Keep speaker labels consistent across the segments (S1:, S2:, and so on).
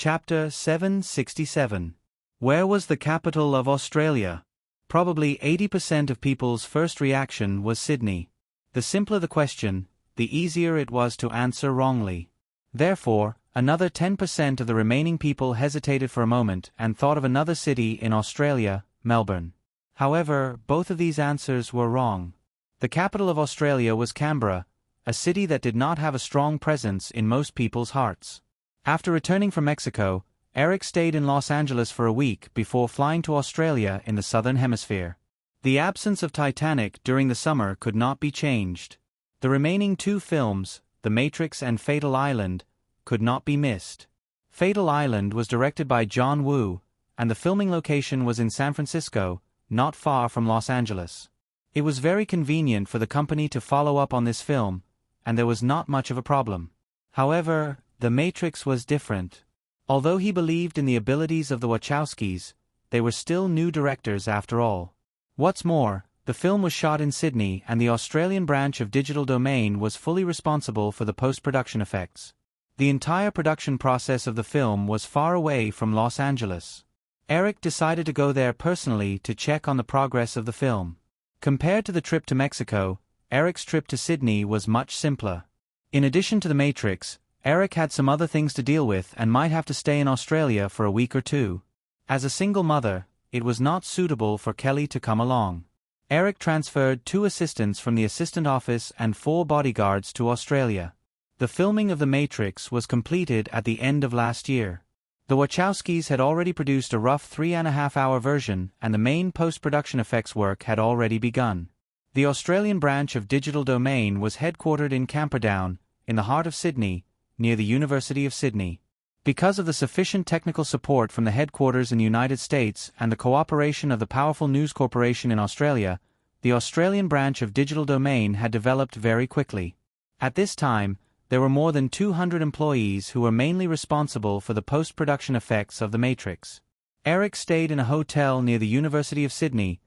S1: Chapter 767. Where was the capital of Australia? Probably 80% of people's first reaction was Sydney. The simpler the question, the easier it was to answer wrongly. Therefore, another 10% of the remaining people hesitated for a moment and thought of another city in Australia, Melbourne. However, both of these answers were wrong. The capital of Australia was Canberra, a city that did not have a strong presence in most people's hearts. After returning from Mexico, Eric stayed in Los Angeles for a week before flying to Australia in the Southern Hemisphere. The absence of Titanic during the summer could not be changed. The remaining two films, The Matrix and Fatal Island, could not be missed. Fatal Island was directed by John Woo, and the filming location was in San Francisco, not far from Los Angeles. It was very convenient for the company to follow up on this film, and there was not much of a problem. However, The Matrix was different. Although he believed in the abilities of the Wachowskis, they were still new directors after all. What's more, the film was shot in Sydney and the Australian branch of Digital Domain was fully responsible for the post-production effects. The entire production process of the film was far away from Los Angeles. Eric decided to go there personally to check on the progress of the film. Compared to the trip to Mexico, Eric's trip to Sydney was much simpler. In addition to The Matrix, Eric had some other things to deal with and might have to stay in Australia for a week or two. As a single mother, it was not suitable for Kelly to come along. Eric transferred 2 assistants from the assistant office and 4 bodyguards to Australia. The filming of The Matrix was completed at the end of last year. The Wachowskis had already produced a rough 3.5-hour version and the main post-production effects work had already begun. The Australian branch of Digital Domain was headquartered in Camperdown, in the heart of Sydney, near the University of Sydney. Because of the sufficient technical support from the headquarters in the United States and the cooperation of the powerful News Corporation in Australia, the Australian branch of Digital Domain had developed very quickly. At this time, there were more than 200 employees who were mainly responsible for the post-production effects of The Matrix. Eric stayed in a hotel near the University of Sydney,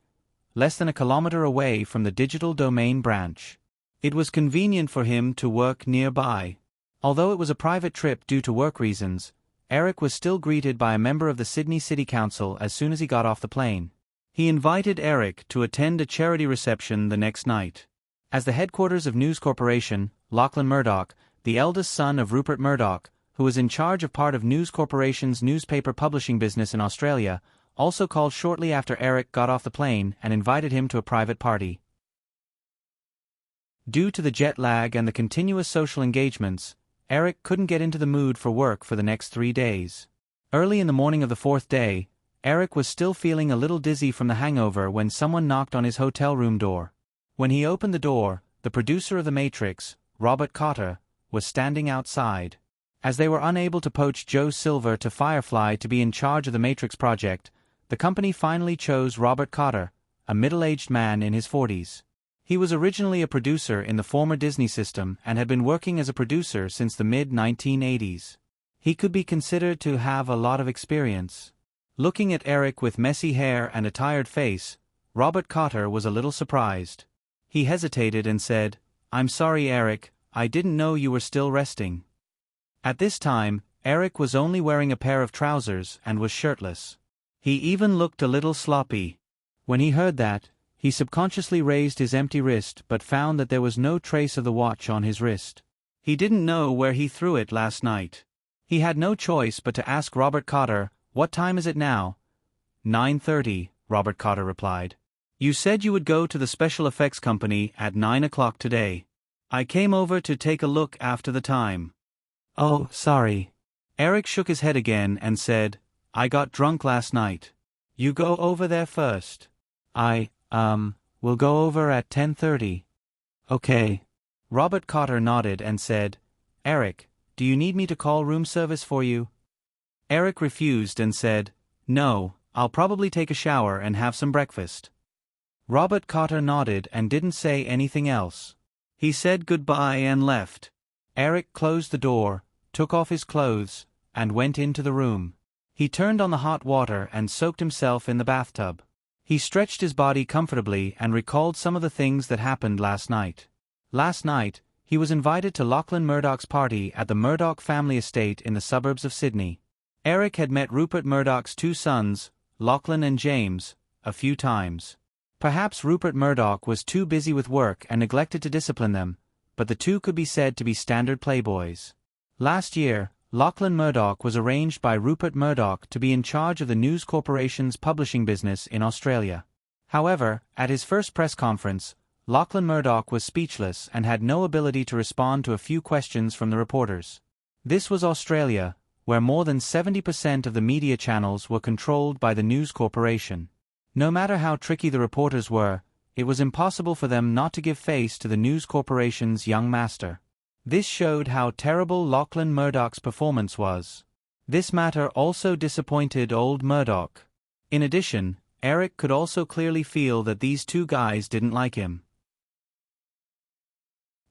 S1: less than a kilometre away from the Digital Domain branch. It was convenient for him to work nearby. Although it was a private trip due to work reasons, Eric was still greeted by a member of the Sydney City Council as soon as he got off the plane. He invited Eric to attend a charity reception the next night. As the headquarters of News Corporation, Lachlan Murdoch, the eldest son of Rupert Murdoch, who was in charge of part of News Corporation's newspaper publishing business in Australia, also called shortly after Eric got off the plane and invited him to a private party. Due to the jet lag and the continuous social engagements, Eric couldn't get into the mood for work for the next 3 days. Early in the morning of the 4th day, Eric was still feeling a little dizzy from the hangover when someone knocked on his hotel room door. When he opened the door, the producer of The Matrix, Robert Cotter, was standing outside. As they were unable to poach Joe Silver to Firefly to be in charge of the Matrix project, the company finally chose Robert Cotter, a middle-aged man in his 40s. He was originally a producer in the former Disney system and had been working as a producer since the mid-1980s. He could be considered to have a lot of experience. Looking at Eric with messy hair and a tired face, Robert Cotter was a little surprised. He hesitated and said, "I'm sorry, Eric, I didn't know you were still resting." At this time, Eric was only wearing a pair of trousers and was shirtless. He even looked a little sloppy. When he heard that, he subconsciously raised his empty wrist but found that there was no trace of the watch on his wrist. He didn't know where he threw it last night. He had no choice but to ask Robert Cotter, "What time is it now?" 9:30, Robert Cotter replied. "You said you would go to the special effects company at 9 o'clock today. I came over to take a look after the time." "Oh, sorry." Eric shook his head again and said, "I got drunk last night. You go over there first." We'll go over at 10:30. Okay." Robert Cotter nodded and said, "Eric, do you need me to call room service for you?" Eric refused and said, "No, I'll probably take a shower and have some breakfast." Robert Cotter nodded and didn't say anything else. He said goodbye and left. Eric closed the door, took off his clothes, and went into the room. He turned on the hot water and soaked himself in the bathtub. He stretched his body comfortably and recalled some of the things that happened last night. Last night, he was invited to Lachlan Murdoch's party at the Murdoch family estate in the suburbs of Sydney. Eric had met Rupert Murdoch's two sons, Lachlan and James, a few times. Perhaps Rupert Murdoch was too busy with work and neglected to discipline them, but the two could be said to be standard playboys. Last year, Lachlan Murdoch was arranged by Rupert Murdoch to be in charge of the News Corporation's publishing business in Australia. However, at his first press conference, Lachlan Murdoch was speechless and had no ability to respond to a few questions from the reporters. This was Australia, where more than 70% of the media channels were controlled by the News Corporation. No matter how tricky the reporters were, it was impossible for them not to give face to the News Corporation's young master. This showed how terrible Lachlan Murdoch's performance was. This matter also disappointed old Murdoch. In addition, Eric could also clearly feel that these two guys didn't like him.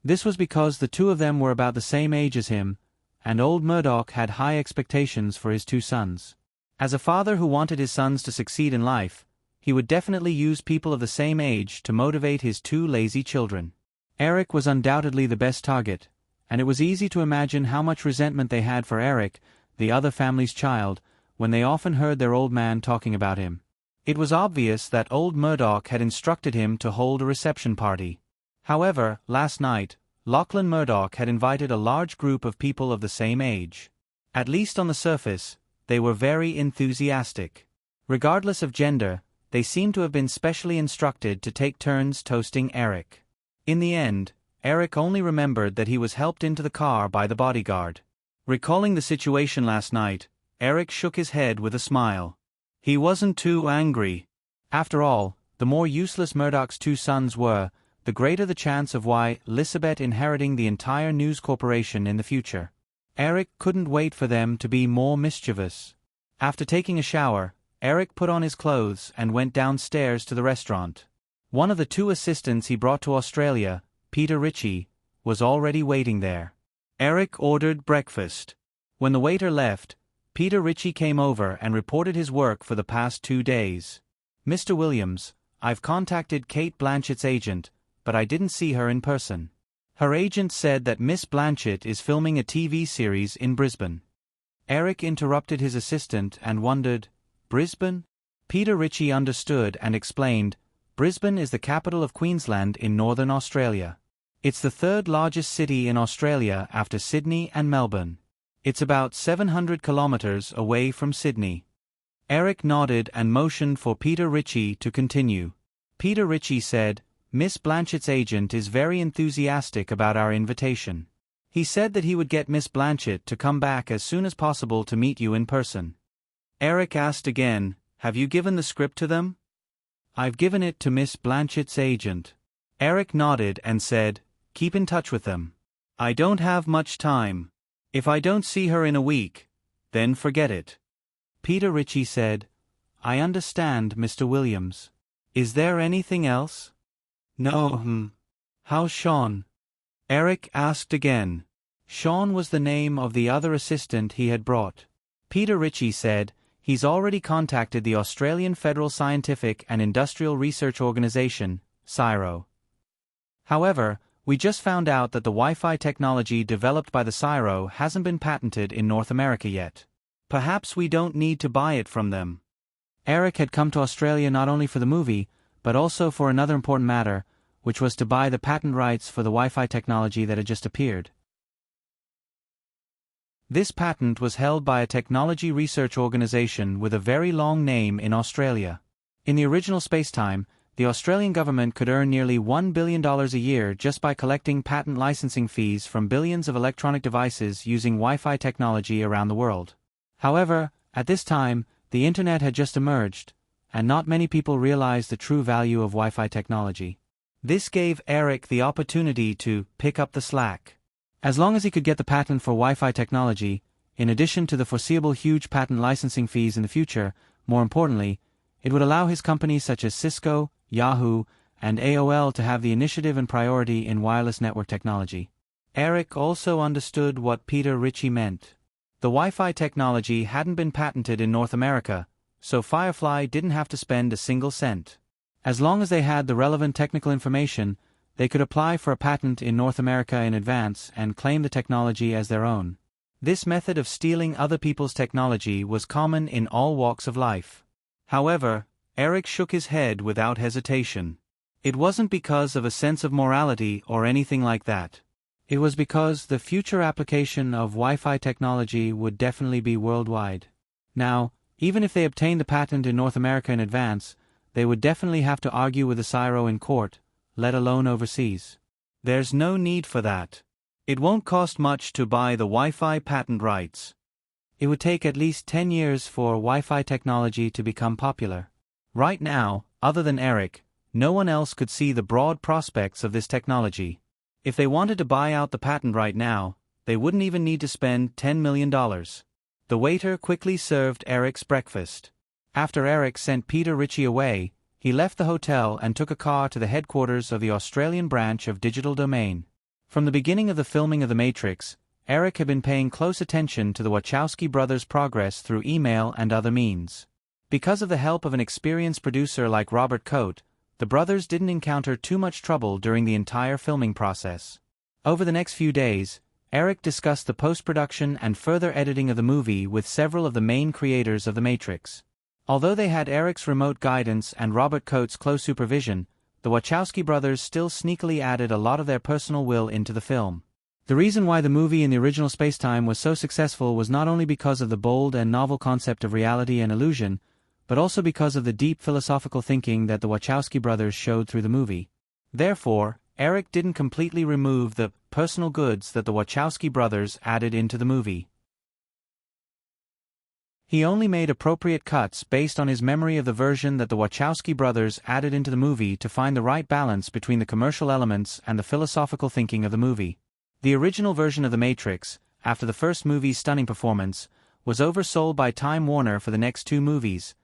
S1: This was because the two of them were about the same age as him, and old Murdoch had high expectations for his two sons. As a father who wanted his sons to succeed in life, he would definitely use people of the same age to motivate his two lazy children. Eric was undoubtedly the best target, and it was easy to imagine how much resentment they had for Eric, the other family's child, when they often heard their old man talking about him. It was obvious that old Murdoch had instructed him to hold a reception party. However, last night, Lachlan Murdoch had invited a large group of people of the same age. At least on the surface, they were very enthusiastic. Regardless of gender, they seemed to have been specially instructed to take turns toasting Eric. In the end, Eric only remembered that he was helped into the car by the bodyguard. Recalling the situation last night, Eric shook his head with a smile. He wasn't too angry. After all, the more useless Murdoch's two sons were, the greater the chance of Elizabeth inheriting the entire News Corporation in the future. Eric couldn't wait for them to be more mischievous. After taking a shower, Eric put on his clothes and went downstairs to the restaurant. One of the two assistants he brought to Australia, Peter Ritchie, was already waiting there. Eric ordered breakfast. When the waiter left, Peter Ritchie came over and reported his work for the past 2 days. "Mr. Williams, I've contacted Kate Blanchett's agent, but I didn't see her in person. Her agent said that Miss Blanchett is filming a TV series in Brisbane." Eric interrupted his assistant and wondered, "Brisbane?" Peter Ritchie understood and explained, "Brisbane is the capital of Queensland in northern Australia. It's the third largest city in Australia after Sydney and Melbourne. It's about 700 kilometers away from Sydney." Eric nodded and motioned for Peter Ritchie to continue. Peter Ritchie said, "Miss Blanchett's agent is very enthusiastic about our invitation. He said that he would get Miss Blanchett to come back as soon as possible to meet you in person." Eric asked again, "Have you given the script to them?" "I've given it to Miss Blanchett's agent." Eric nodded and said, "Keep in touch with them. I don't have much time. If I don't see her in a week, then forget it." Peter Ritchie said, "I understand, Mr. Williams. Is there anything else?" "No, How's Sean?" Eric asked again. Sean was the name of the other assistant he had brought. Peter Ritchie said, "He's already contacted the Australian Federal Scientific and Industrial Research Organisation, CSIRO. However, we just found out that the Wi-Fi technology developed by the CSIRO hasn't been patented in North America yet. Perhaps we don't need to buy it from them." Eric had come to Australia not only for the movie, but also for another important matter, which was to buy the patent rights for the Wi-Fi technology that had just appeared. This patent was held by a technology research organization with a very long name in Australia. In the original spacetime, the Australian government could earn nearly $1 billion a year just by collecting patent licensing fees from billions of electronic devices using Wi-Fi technology around the world. However, at this time, the Internet had just emerged, and not many people realized the true value of Wi-Fi technology. This gave Eric the opportunity to pick up the slack. As long as he could get the patent for Wi-Fi technology, in addition to the foreseeable huge patent licensing fees in the future, more importantly, it would allow his companies such as Cisco, Yahoo, and AOL to have the initiative and priority in wireless network technology. Eric also understood what Peter Ritchie meant. The Wi-Fi technology hadn't been patented in North America, so Firefly didn't have to spend a single cent. As long as they had the relevant technical information, they could apply for a patent in North America in advance and claim the technology as their own. This method of stealing other people's technology was common in all walks of life. However, Eric shook his head without hesitation. It wasn't because of a sense of morality or anything like that. It was because the future application of Wi-Fi technology would definitely be worldwide. Now, even if they obtained the patent in North America in advance, they would definitely have to argue with the CSIRO in court, let alone overseas. There's no need for that. It won't cost much to buy the Wi-Fi patent rights. It would take at least 10 years for Wi-Fi technology to become popular. Right now, other than Eric, no one else could see the broad prospects of this technology. If they wanted to buy out the patent right now, they wouldn't even need to spend $10 million. The waiter quickly served Eric's breakfast. After Eric sent Peter Ritchie away, he left the hotel and took a car to the headquarters of the Australian branch of Digital Domain. From the beginning of the filming of The Matrix, Eric had been paying close attention to the Wachowski brothers' progress through email and other means. Because of the help of an experienced producer like Robert Coate, the brothers didn't encounter too much trouble during the entire filming process. Over the next few days, Eric discussed the post-production and further editing of the movie with several of the main creators of The Matrix. Although they had Eric's remote guidance and Robert Coates' close supervision, the Wachowski brothers still sneakily added a lot of their personal will into the film. The reason why the movie in the original spacetime was so successful was not only because of the bold and novel concept of reality and illusion, but also because of the deep philosophical thinking that the Wachowski brothers showed through the movie. Therefore, Eric didn't completely remove the personal goods that the Wachowski brothers added into the movie. He only made appropriate cuts based on his memory of the version that the Wachowski brothers added into the movie to find the right balance between the commercial elements and the philosophical thinking of the movie. The original version of The Matrix, after the first movie's stunning performance, was oversold by Time Warner for the next 2 movies,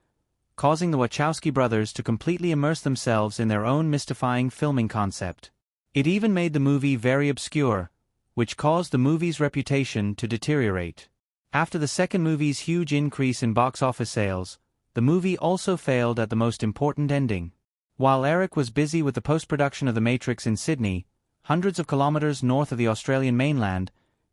S1: causing the Wachowski brothers to completely immerse themselves in their own mystifying filming concept. It even made the movie very obscure, which caused the movie's reputation to deteriorate. After the second movie's huge increase in box office sales, the movie also failed at the most important ending. While Eric was busy with the post-production of The Matrix in Sydney, hundreds of kilometers north of the Australian mainland,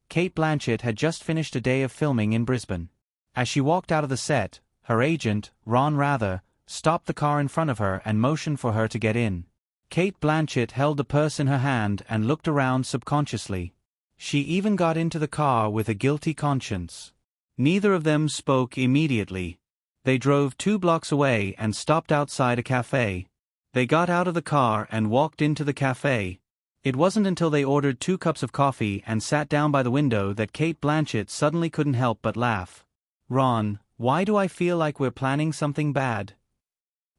S1: Cate Blanchett had just finished a day of filming in Brisbane. As she walked out of the set, her agent, Ron Rather, stopped the car in front of her and motioned for her to get in. Cate Blanchett held the purse in her hand and looked around subconsciously. She even got into the car with a guilty conscience. Neither of them spoke immediately. They drove 2 blocks away and stopped outside a cafe. They got out of the car and walked into the cafe. It wasn't until they ordered 2 cups of coffee and sat down by the window that Cate Blanchett suddenly couldn't help but laugh. "Ron, why do I feel like we're planning something bad?"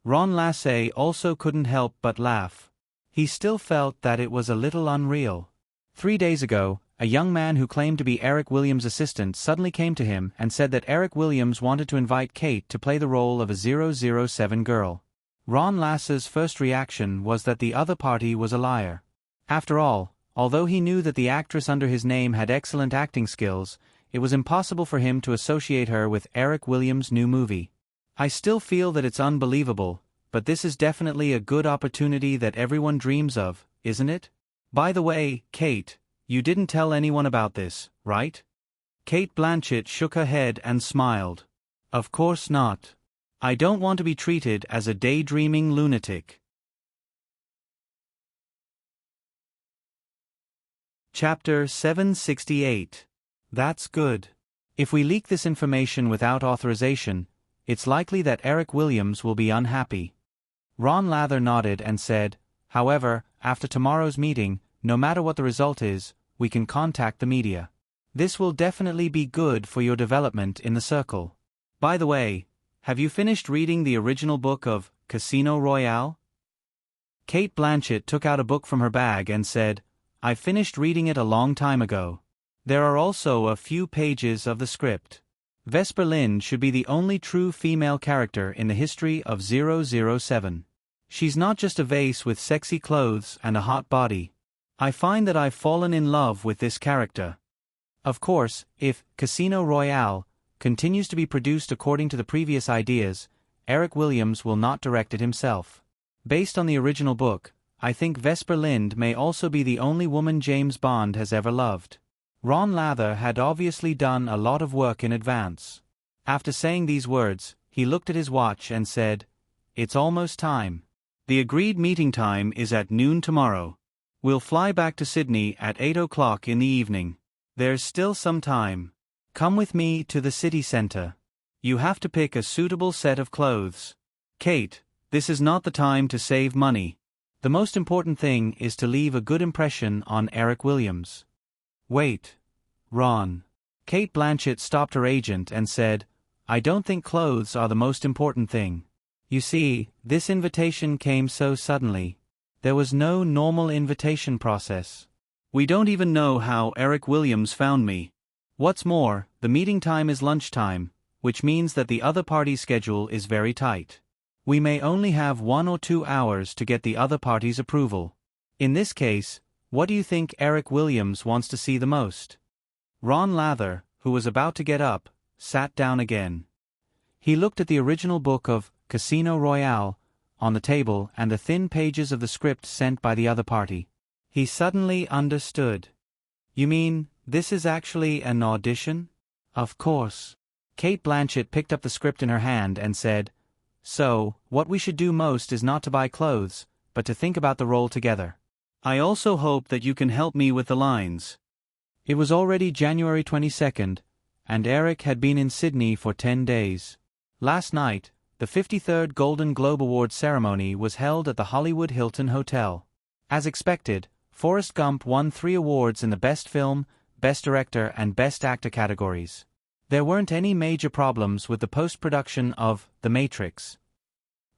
S1: Ron Lassay also couldn't help but laugh. He still felt that it was a little unreal. 3 days ago, a young man who claimed to be Eric Williams' assistant suddenly came to him and said that Eric Williams wanted to invite Cate to play the role of a 007 girl. Ron Lassay's first reaction was that the other party was a liar. After all, although he knew that the actress under his name had excellent acting skills, it was impossible for him to associate her with Eric Williams' new movie. "I still feel that it's unbelievable, but this is definitely a good opportunity that everyone dreams of, isn't it? By the way, Cate, you didn't tell anyone about this, right?" Cate Blanchett shook her head and smiled. "Of course not. I don't want to be treated as a daydreaming lunatic." Chapter 768. That's good. If we leak this information without authorization, it's likely that Eric Williams will be unhappy. Ron Lather nodded and said, "However, after tomorrow's meeting, no matter what the result is, we can contact the media. This will definitely be good for your development in the circle. By the way, have you finished reading the original book of Casino Royale?" Cate Blanchett took out a book from her bag and said, "I finished reading it a long time ago. There are also a few pages of the script. Vesper Lynd should be the only true female character in the history of 007. She's not just a vase with sexy clothes and a hot body. I find that I've fallen in love with this character." Of course, if Casino Royale continues to be produced according to the previous ideas, Eric Williams will not direct it himself. Based on the original book, I think Vesper Lynd may also be the only woman James Bond has ever loved. Ron Lather had obviously done a lot of work in advance. After saying these words, he looked at his watch and said, "It's almost time. The agreed meeting time is at noon tomorrow. We'll fly back to Sydney at 8 o'clock in the evening. There's still some time. Come with me to the city centre. You have to pick a suitable set of clothes. Kate, this is not the time to save money. The most important thing is to leave a good impression on Eric Williams." "Wait, Ron." Kate Blanchett stopped her agent and said, "I don't think clothes are the most important thing. You see, this invitation came so suddenly. There was no normal invitation process. We don't even know how Eric Williams found me. What's more, the meeting time is lunchtime, which means that the other party's schedule is very tight. We may only have 1 or 2 hours to get the other party's approval. In this case, what do you think Eric Williams wants to see the most?" Ron Lather, who was about to get up, sat down again. He looked at the original book of Casino Royale on the table and the thin pages of the script sent by the other party. He suddenly understood. "You mean, this is actually an audition?" "Of course." Kate Blanchett picked up the script in her hand and said, "So, what we should do most is not to buy clothes, but to think about the role together. I also hope that you can help me with the lines." It was already January 22nd, and Eric had been in Sydney for 10 days. Last night, the 53rd Golden Globe Awards ceremony was held at the Hollywood Hilton Hotel. As expected, Forrest Gump won 3 awards in the Best Film, Best Director and Best Actor categories. There weren't any major problems with the post-production of The Matrix.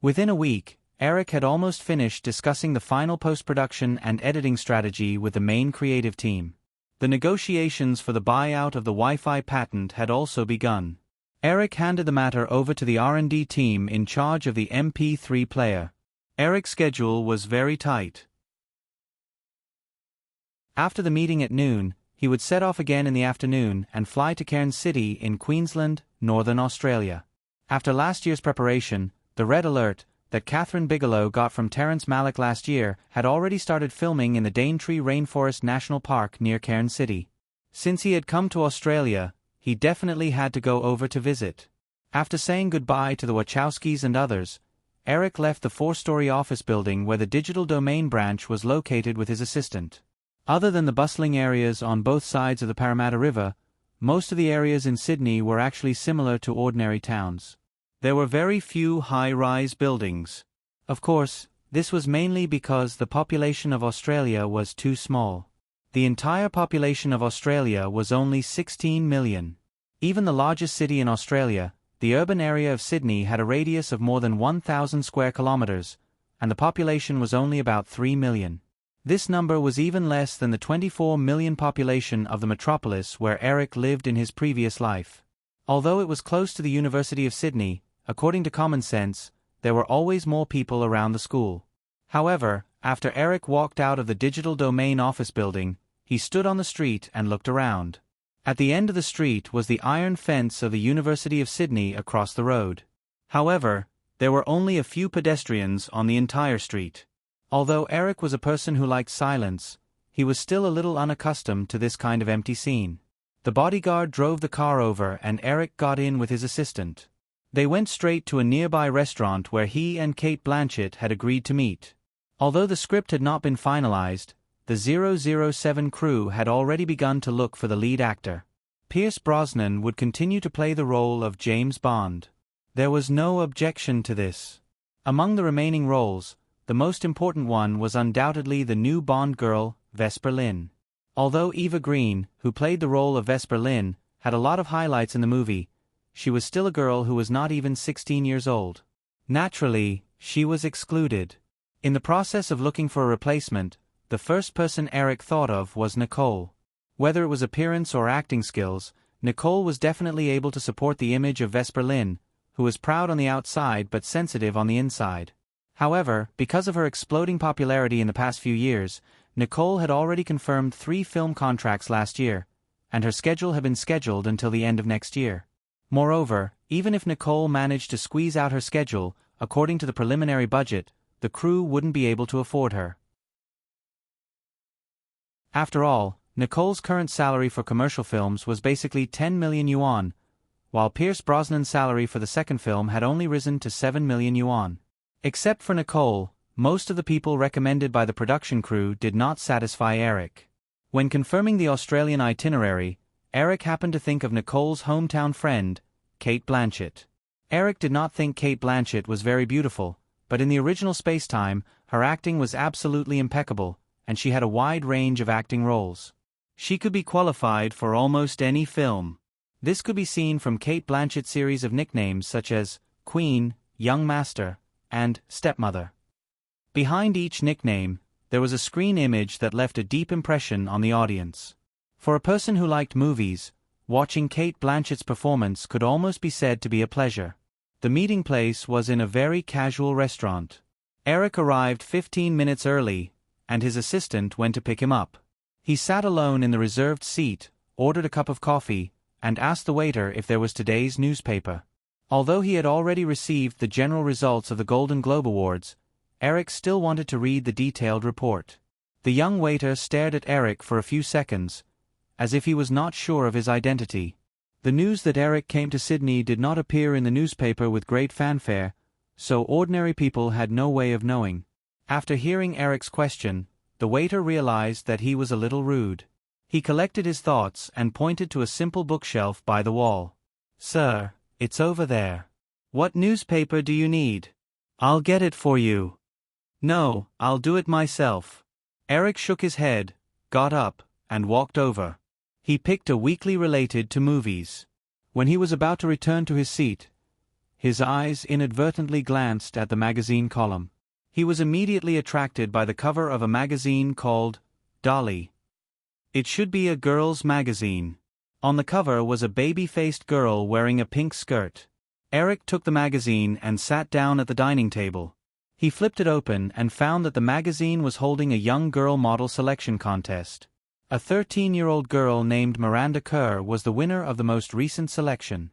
S1: Within a week, Eric had almost finished discussing the final post-production and editing strategy with the main creative team. The negotiations for the buyout of the Wi-Fi patent had also begun. Eric handed the matter over to the R&D team in charge of the MP3 player. Eric's schedule was very tight. After the meeting at noon, he would set off again in the afternoon and fly to Cairns City in Queensland, Northern Australia. After last year's preparation, the Red Alert that Catherine Bigelow got from Terrence Malick last year had already started filming in the Daintree Rainforest National Park near Cairns City. Since he had come to Australia, he definitely had to go over to visit. After saying goodbye to the Wachowskis and others, Eric left the 4-story office building where the Digital Domain branch was located with his assistant. Other than the bustling areas on both sides of the Parramatta River, most of the areas in Sydney were actually similar to ordinary towns. There were very few high-rise buildings. Of course, this was mainly because the population of Australia was too small. The entire population of Australia was only 16 million. Even the largest city in Australia, the urban area of Sydney, had a radius of more than 1,000 square kilometres, and the population was only about 3 million. This number was even less than the 24 million population of the metropolis where Eric lived in his previous life. Although it was close to the University of Sydney, according to common sense, there were always more people around the school. However, after Eric walked out of the Digital Domain office building, he stood on the street and looked around. At the end of the street was the iron fence of the University of Sydney across the road. However, there were only a few pedestrians on the entire street. Although Eric was a person who liked silence, he was still a little unaccustomed to this kind of empty scene. The bodyguard drove the car over and Eric got in with his assistant. They went straight to a nearby restaurant where he and Kate Blanchett had agreed to meet. Although the script had not been finalized, the 007 crew had already begun to look for the lead actor. Pierce Brosnan would continue to play the role of James Bond. There was no objection to this. Among the remaining roles, the most important one was undoubtedly the new Bond girl, Vesper Lynd. Although Eva Green, who played the role of Vesper Lynd, had a lot of highlights in the movie, she was still a girl who was not even 16 years old. Naturally, she was excluded. In the process of looking for a replacement, the first person Eric thought of was Nicole. Whether it was appearance or acting skills, Nicole was definitely able to support the image of Vesper Lynd, who was proud on the outside but sensitive on the inside. However, because of her exploding popularity in the past few years, Nicole had already confirmed 3 film contracts last year, and her schedule had been scheduled until the end of next year. Moreover, even if Nicole managed to squeeze out her schedule, according to the preliminary budget, the crew wouldn't be able to afford her. After all, Nicole's current salary for commercial films was basically 10 million yuan, while Pierce Brosnan's salary for the second film had only risen to 7 million yuan. Except for Nicole, most of the people recommended by the production crew did not satisfy Eric. When confirming the Australian itinerary, Eric happened to think of Nicole's hometown friend, Cate Blanchett. Eric did not think Cate Blanchett was very beautiful, but in the original space-time, her acting was absolutely impeccable, and she had a wide range of acting roles. She could be qualified for almost any film. This could be seen from Cate Blanchett's series of nicknames such as Queen, Young Master, and Stepmother. Behind each nickname, there was a screen image that left a deep impression on the audience. For a person who liked movies, watching Cate Blanchett's performance could almost be said to be a pleasure. The meeting place was in a very casual restaurant. Eric arrived 15 minutes early, and his assistant went to pick him up. He sat alone in the reserved seat, ordered a cup of coffee, and asked the waiter if there was today's newspaper. Although he had already received the general results of the Golden Globe Awards, Eric still wanted to read the detailed report. The young waiter stared at Eric for a few seconds, as if he was not sure of his identity. The news that Eric came to Sydney did not appear in the newspaper with great fanfare, so ordinary people had no way of knowing. After hearing Eric's question, the waiter realized that he was a little rude. He collected his thoughts and pointed to a simple bookshelf by the wall. "Sir, it's over there. What newspaper do you need? I'll get it for you." "No, I'll do it myself." Eric shook his head, got up, and walked over. He picked a weekly related to movies. When he was about to return to his seat, his eyes inadvertently glanced at the magazine column. He was immediately attracted by the cover of a magazine called Dolly. It should be a girl's magazine. On the cover was a baby-faced girl wearing a pink skirt. Eric took the magazine and sat down at the dining table. He flipped it open and found that the magazine was holding a young girl model selection contest. A 13-year-old girl named Miranda Kerr was the winner of the most recent selection.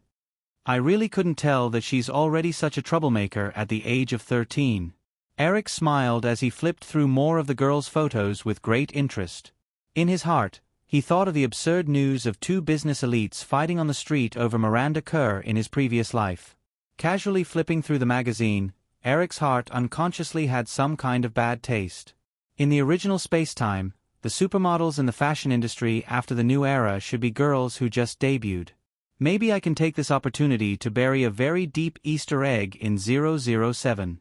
S1: "I really couldn't tell that she's already such a troublemaker at the age of 13. Eric smiled as he flipped through more of the girl's photos with great interest. In his heart, he thought of the absurd news of two business elites fighting on the street over Miranda Kerr in his previous life. Casually flipping through the magazine, Eric's heart unconsciously had some kind of bad taste. In the original space-time, the supermodels in the fashion industry after the new era should be girls who just debuted. Maybe I can take this opportunity to bury a very deep Easter egg in 007.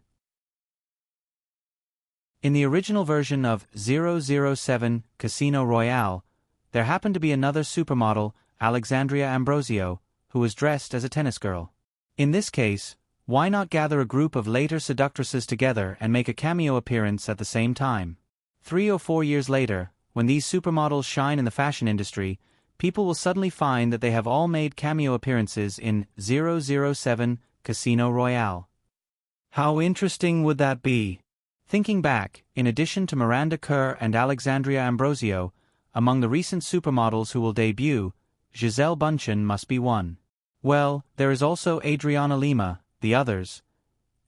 S1: In the original version of 007 Casino Royale, there happened to be another supermodel, Alexandria Ambrosio, who was dressed as a tennis girl. In this case, why not gather a group of later seductresses together and make a cameo appearance at the same time? 3 or 4 years later, when these supermodels shine in the fashion industry, people will suddenly find that they have all made cameo appearances in 007 Casino Royale. How interesting would that be? Thinking back, in addition to Miranda Kerr and Alexandria Ambrosio, among the recent supermodels who will debut, Gisele Bündchen must be one. Well, there is also Adriana Lima, the others.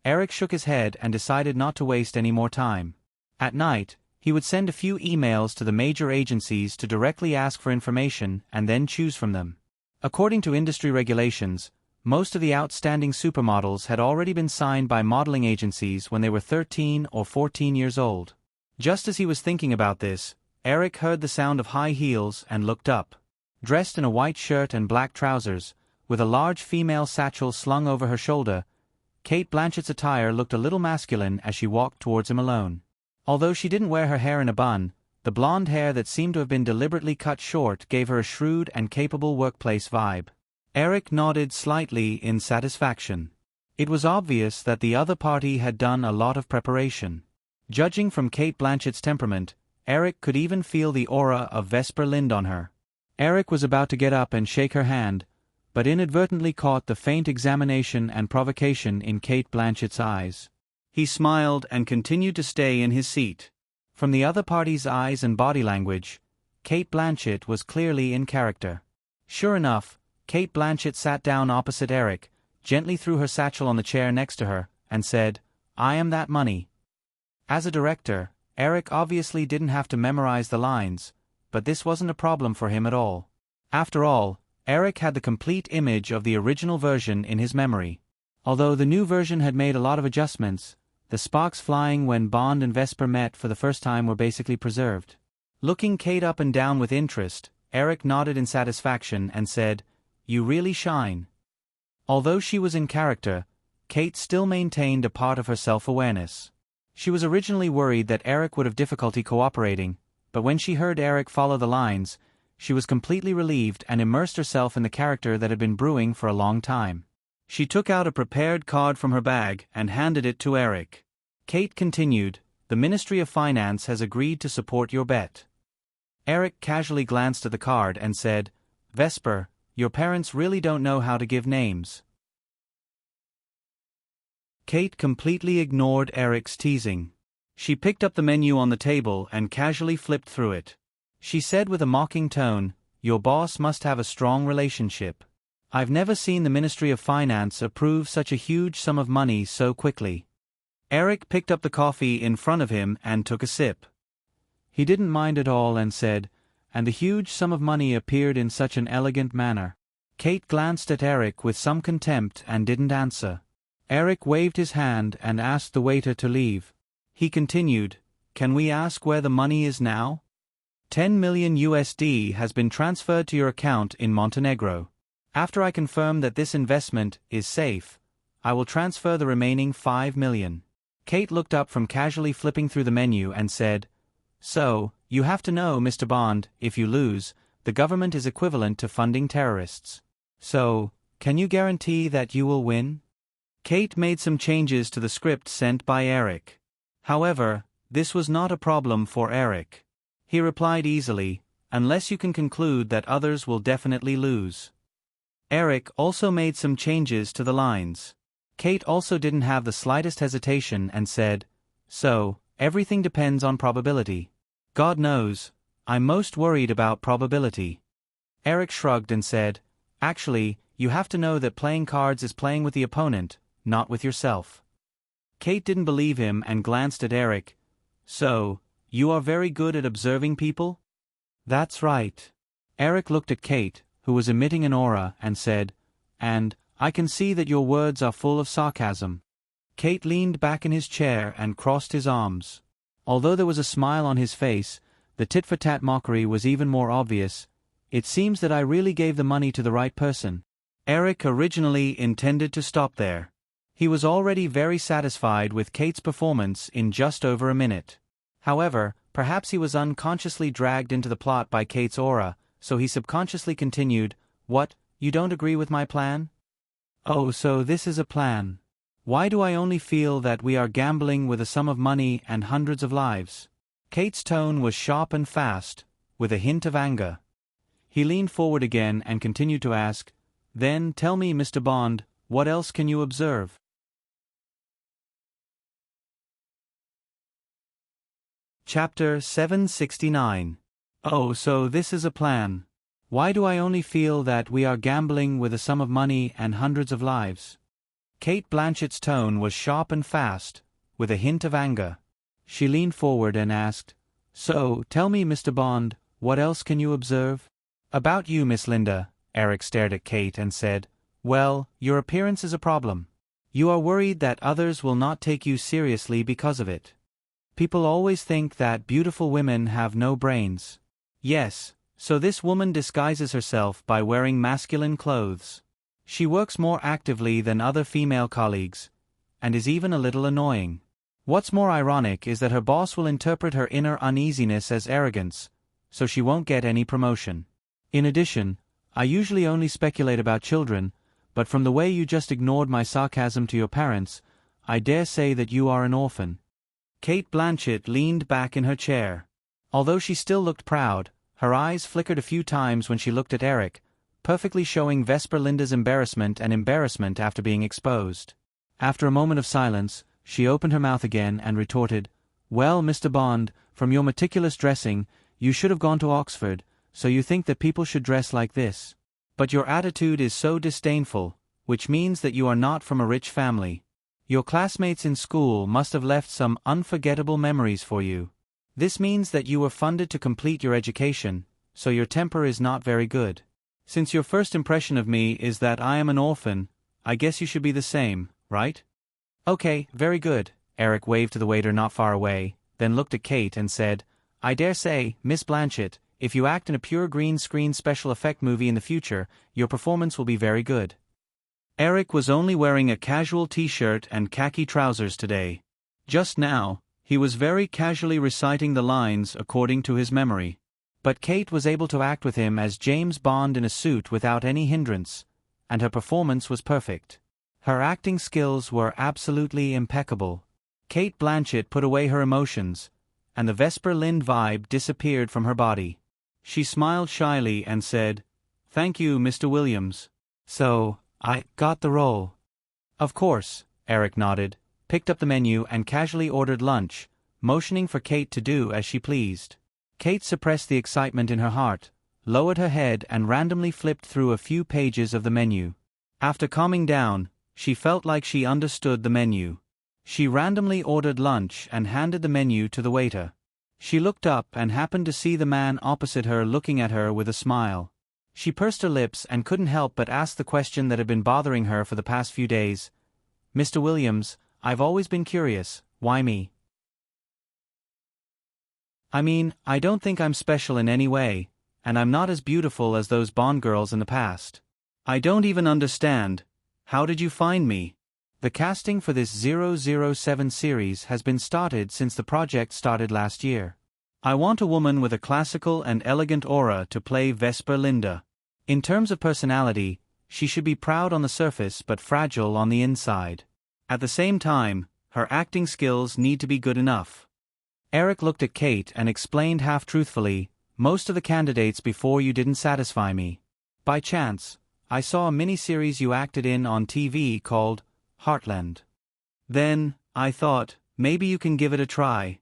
S1: Eric shook his head and decided not to waste any more time. At night, he would send a few emails to the major agencies to directly ask for information and then choose from them. According to industry regulations, most of the outstanding supermodels had already been signed by modeling agencies when they were 13 or 14 years old. Just as he was thinking about this, Eric heard the sound of high heels and looked up. Dressed in a white shirt and black trousers, with a large female satchel slung over her shoulder, Cate Blanchett's attire looked a little masculine as she walked towards him alone. Although she didn't wear her hair in a bun, the blonde hair that seemed to have been deliberately cut short gave her a shrewd and capable workplace vibe. Eric nodded slightly in satisfaction. It was obvious that the other party had done a lot of preparation. Judging from Cate Blanchett's temperament, Eric could even feel the aura of Vesper Lynd on her. Eric was about to get up and shake her hand, but inadvertently caught the faint examination and provocation in Cate Blanchett's eyes. He smiled and continued to stay in his seat. From the other party's eyes and body language, Cate Blanchett was clearly in character. Sure enough, Cate Blanchett sat down opposite Eric, gently threw her satchel on the chair next to her, and said, "I am that money." As a director, Eric obviously didn't have to memorize the lines, but this wasn't a problem for him at all. After all, Eric had the complete image of the original version in his memory. Although the new version had made a lot of adjustments, the sparks flying when Bond and Vesper met for the first time were basically preserved. Looking Kate up and down with interest, Eric nodded in satisfaction and said, "You really shine." Although she was in character, Kate still maintained a part of her self-awareness. She was originally worried that Eric would have difficulty cooperating, but when she heard Eric follow the lines, she was completely relieved and immersed herself in the character that had been brewing for a long time. She took out a prepared card from her bag and handed it to Eric. Kate continued, "The Ministry of Finance has agreed to support your bet." Eric casually glanced at the card and said, "Vesper, your parents really don't know how to give names." Kate completely ignored Eric's teasing. She picked up the menu on the table and casually flipped through it. She said with a mocking tone, "Your boss must have a strong relationship. I've never seen the Ministry of Finance approve such a huge sum of money so quickly." Eric picked up the coffee in front of him and took a sip. He didn't mind at all and said, "And a huge sum of money appeared in such an elegant manner." Kate glanced at Eric with some contempt and didn't answer. Eric waved his hand and asked the waiter to leave. He continued, "Can we ask where the money is now?" 10 million USD has been transferred to your account in Montenegro. After I confirm that this investment is safe, I will transfer the remaining 5 million. Kate looked up from casually flipping through the menu and said, "So, you have to know, Mr. Bond, if you lose, the government is equivalent to funding terrorists. So, can you guarantee that you will win?" Kate made some changes to the script sent by Eric. However, this was not a problem for Eric. He replied easily, "Unless you can conclude that others will definitely lose." Eric also made some changes to the lines. Kate also didn't have the slightest hesitation and said, "So, everything depends on probability. God knows, I'm most worried about probability." Eric shrugged and said, "Actually, you have to know that playing cards is playing with the opponent, not with yourself." Kate didn't believe him and glanced at Eric. "So, you are very good at observing people?" "That's right." Eric looked at Kate, who was emitting an aura, and said, "And, I can see that your words are full of sarcasm." Kate leaned back in his chair and crossed his arms. Although there was a smile on his face, the tit-for-tat mockery was even more obvious. "It seems that I really gave the money to the right person." Eric originally intended to stop there. He was already very satisfied with Kate's performance in just over a minute. However, perhaps he was unconsciously dragged into the plot by Kate's aura, so he subconsciously continued, "What, you don't agree with my plan?" "Oh, so this is a plan. Why do I only feel that we are gambling with a sum of money and hundreds of lives?" Kate's tone was sharp and fast, with a hint of anger. He leaned forward again and continued to ask, "Then tell me, Mr. Bond, what else can you observe?" Chapter 769. Oh, so this is a plan. Why do I only feel that we are gambling with a sum of money and hundreds of lives? Kate Blanchett's tone was sharp and fast, with a hint of anger. She leaned forward and asked, "So, tell me, Mr. Bond, what else can you observe?" "About you, Miss Linda," Eric stared at Kate and said, "Well, your appearance is a problem. You are worried that others will not take you seriously because of it. People always think that beautiful women have no brains. Yes, so this woman disguises herself by wearing masculine clothes. She works more actively than other female colleagues, and is even a little annoying. What's more ironic is that her boss will interpret her inner uneasiness as arrogance, so she won't get any promotion. In addition, I usually only speculate about children, but from the way you just ignored my sarcasm to your parents, I dare say that you are an orphan." Kate Blanchett leaned back in her chair. Although she still looked proud, her eyes flickered a few times when she looked at Eric, perfectly showing Vesper Linda's embarrassment after being exposed. After a moment of silence, she opened her mouth again and retorted, "Well, Mr. Bond, from your meticulous dressing, you should have gone to Oxford, so you think that people should dress like this. But your attitude is so disdainful, which means that you are not from a rich family. Your classmates in school must have left some unforgettable memories for you. This means that you were funded to complete your education, so your temper is not very good. Since your first impression of me is that I am an orphan, I guess you should be the same, right? Okay, very good. Eric waved to the waiter not far away, then looked at Kate and said, I dare say, Miss Blanchett, if you act in a pure green screen special effect movie in the future, your performance will be very good. Eric was only wearing a casual t-shirt and khaki trousers today. Just now, he was very casually reciting the lines according to his memory. But Kate was able to act with him as James Bond in a suit without any hindrance, and her performance was perfect. Her acting skills were absolutely impeccable. Kate Blanchett put away her emotions, and the Vesper Lynd vibe disappeared from her body. She smiled shyly and said, Thank you, Mr. Williams. So, I got the role. Of course, Eric nodded, picked up the menu and casually ordered lunch, motioning for Kate to do as she pleased. Kate suppressed the excitement in her heart, lowered her head and randomly flipped through a few pages of the menu. After calming down, she felt like she understood the menu. She randomly ordered lunch and handed the menu to the waiter. She looked up and happened to see the man opposite her looking at her with a smile. She pursed her lips and couldn't help but ask the question that had been bothering her for the past few days. Mr. Williams, I've always been curious, why me? I mean, I don't think I'm special in any way, and I'm not as beautiful as those Bond girls in the past. I don't even understand. How did you find me? The casting for this 007 series has been started since the project started last year. I want a woman with a classical and elegant aura to play Vesper Linda. In terms of personality, she should be proud on the surface but fragile on the inside. At the same time, her acting skills need to be good enough. Eric looked at Kate and explained half-truthfully, most of the candidates before you didn't satisfy me. By chance, I saw a miniseries you acted in on TV called Heartland. Then, I thought, maybe you can give it a try.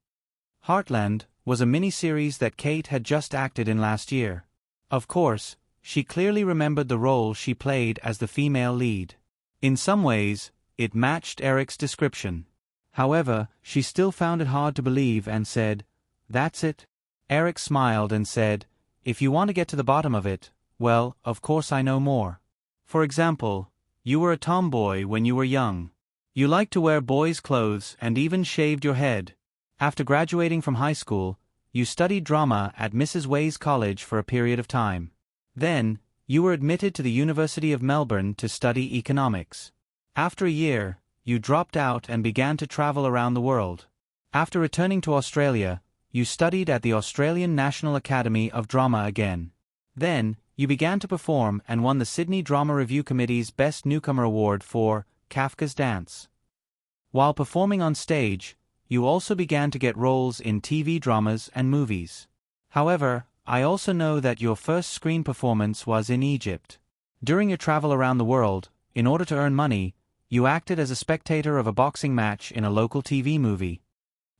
S1: Heartland was a miniseries that Kate had just acted in last year. Of course, she clearly remembered the role she played as the female lead. In some ways, it matched Eric's description. However, she still found it hard to believe and said, That's it? Eric smiled and said, If you want to get to the bottom of it, well, of course I know more. For example, you were a tomboy when you were young. You liked to wear boys' clothes and even shaved your head. After graduating from high school, you studied drama at Mrs. Way's College for a period of time. Then, you were admitted to the University of Melbourne to study economics. After a year, you dropped out and began to travel around the world. After returning to Australia, you studied at the Australian National Academy of Drama again. Then, you began to perform and won the Sydney Drama Review Committee's Best Newcomer Award for Kafka's Dance. While performing on stage, you also began to get roles in TV dramas and movies. However, I also know that your first screen performance was in Egypt. During your travel around the world, in order to earn money, you acted as a spectator of a boxing match in a local TV movie.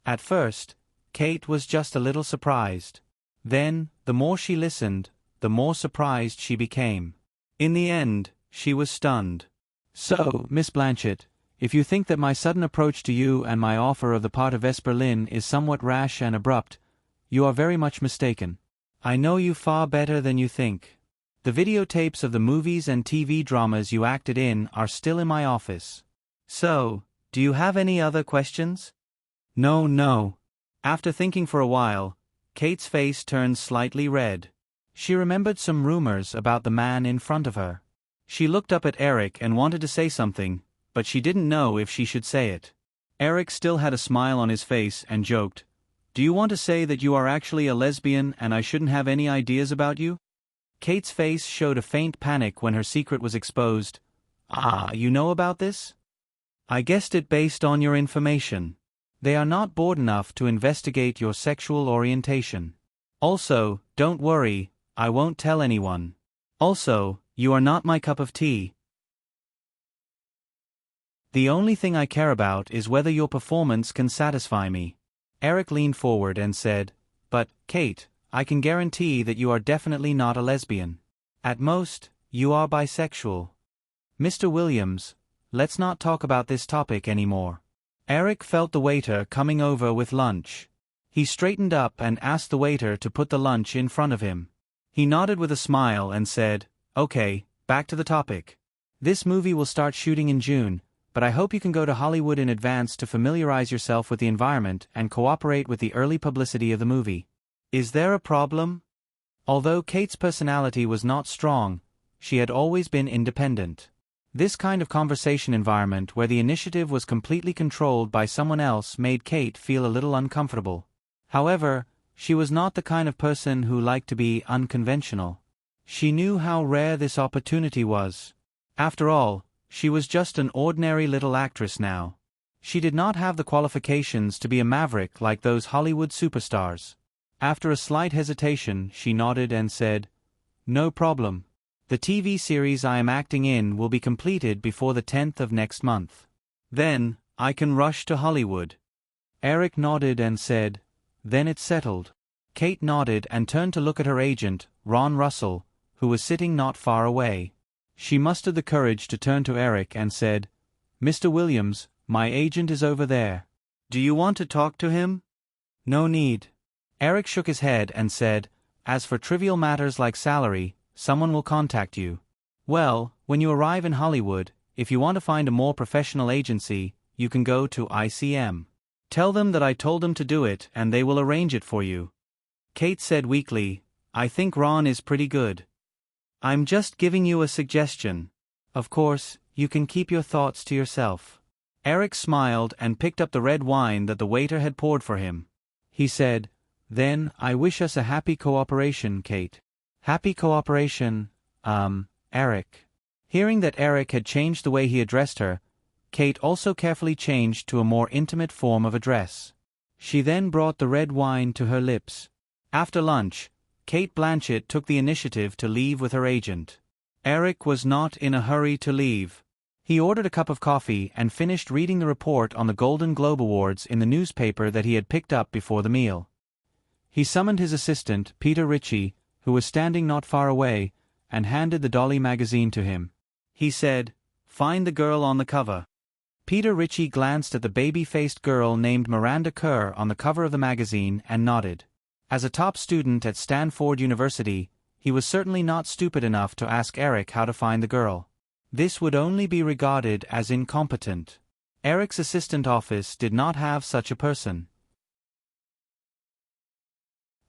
S1: At first, Kate was just a little surprised. Then, the more she listened, the more surprised she became. In the end, she was stunned. So, Miss Blanchett, if you think that my sudden approach to you and my offer of the part of Vesper Lynd is somewhat rash and abrupt, you are very much mistaken. I know you far better than you think. The videotapes of the movies and TV dramas you acted in are still in my office. So, do you have any other questions? No. After thinking for a while, Kate's face turned slightly red. She remembered some rumors about the man in front of her. She looked up at Eric and wanted to say something, but she didn't know if she should say it. Eric still had a smile on his face and joked, Do you want to say that you are actually a lesbian and I shouldn't have any ideas about you? Kate's face showed a faint panic when her secret was exposed. You know about this? I guessed it based on your information. They are not bored enough to investigate your sexual orientation. Also, don't worry, I won't tell anyone. Also, you are not my cup of tea. The only thing I care about is whether your performance can satisfy me. Eric leaned forward and said, But, Kate, I can guarantee that you are definitely not a lesbian. At most, you are bisexual. Mr. Williams, let's not talk about this topic anymore. Eric felt the waiter coming over with lunch. He straightened up and asked the waiter to put the lunch in front of him. He nodded with a smile and said, "Okay, back to the topic. This movie will start shooting in June, but I hope you can go to Hollywood in advance to familiarize yourself with the environment and cooperate with the early publicity of the movie. Is there a problem?" Although Kate's personality was not strong, she had always been independent. This kind of conversation environment where the initiative was completely controlled by someone else made Kate feel a little uncomfortable. However, she was not the kind of person who liked to be unconventional. She knew how rare this opportunity was. After all, she was just an ordinary little actress now. She did not have the qualifications to be a maverick like those Hollywood superstars. After a slight hesitation, she nodded and said, "No problem. The TV series I am acting in will be completed before the 10th of next month. Then, I can rush to Hollywood." Eric nodded and said, "Then it's settled." Kate nodded and turned to look at her agent, Ron Russell, who was sitting not far away. She mustered the courage to turn to Eric and said, "Mr. Williams, my agent is over there. Do you want to talk to him?" "No need." Eric shook his head and said, "As for trivial matters like salary, someone will contact you. Well, when you arrive in Hollywood, if you want to find a more professional agency, you can go to ICM. Tell them that I told them to do it and they will arrange it for you." Kate said weakly, "I think Ron is pretty good. I'm just giving you a suggestion. Of course, you can keep your thoughts to yourself." Eric smiled and picked up the red wine that the waiter had poured for him. He said, "Then, I wish us a happy cooperation, Kate." "Happy cooperation, Eric." Hearing that Eric had changed the way he addressed her, Kate also carefully changed to a more intimate form of address. She then brought the red wine to her lips. After lunch, Kate Blanchett took the initiative to leave with her agent. Eric was not in a hurry to leave. He ordered a cup of coffee and finished reading the report on the Golden Globe Awards in the newspaper that he had picked up before the meal. He summoned his assistant, Peter Ritchie, who was standing not far away, and handed the Dolly magazine to him. He said, "Find the girl on the cover." Peter Ritchie glanced at the baby-faced girl named Miranda Kerr on the cover of the magazine and nodded. As a top student at Stanford University, he was certainly not stupid enough to ask Eric how to find the girl. This would only be regarded as incompetent. Eric's assistant office did not have such a person.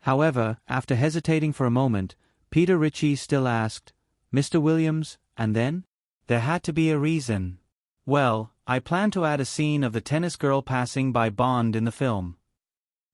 S1: However, after hesitating for a moment, Peter Ritchie still asked, "Mr. Williams, and then?" "There had to be a reason." "Well, I plan to add a scene of the tennis girl passing by Bond in the film."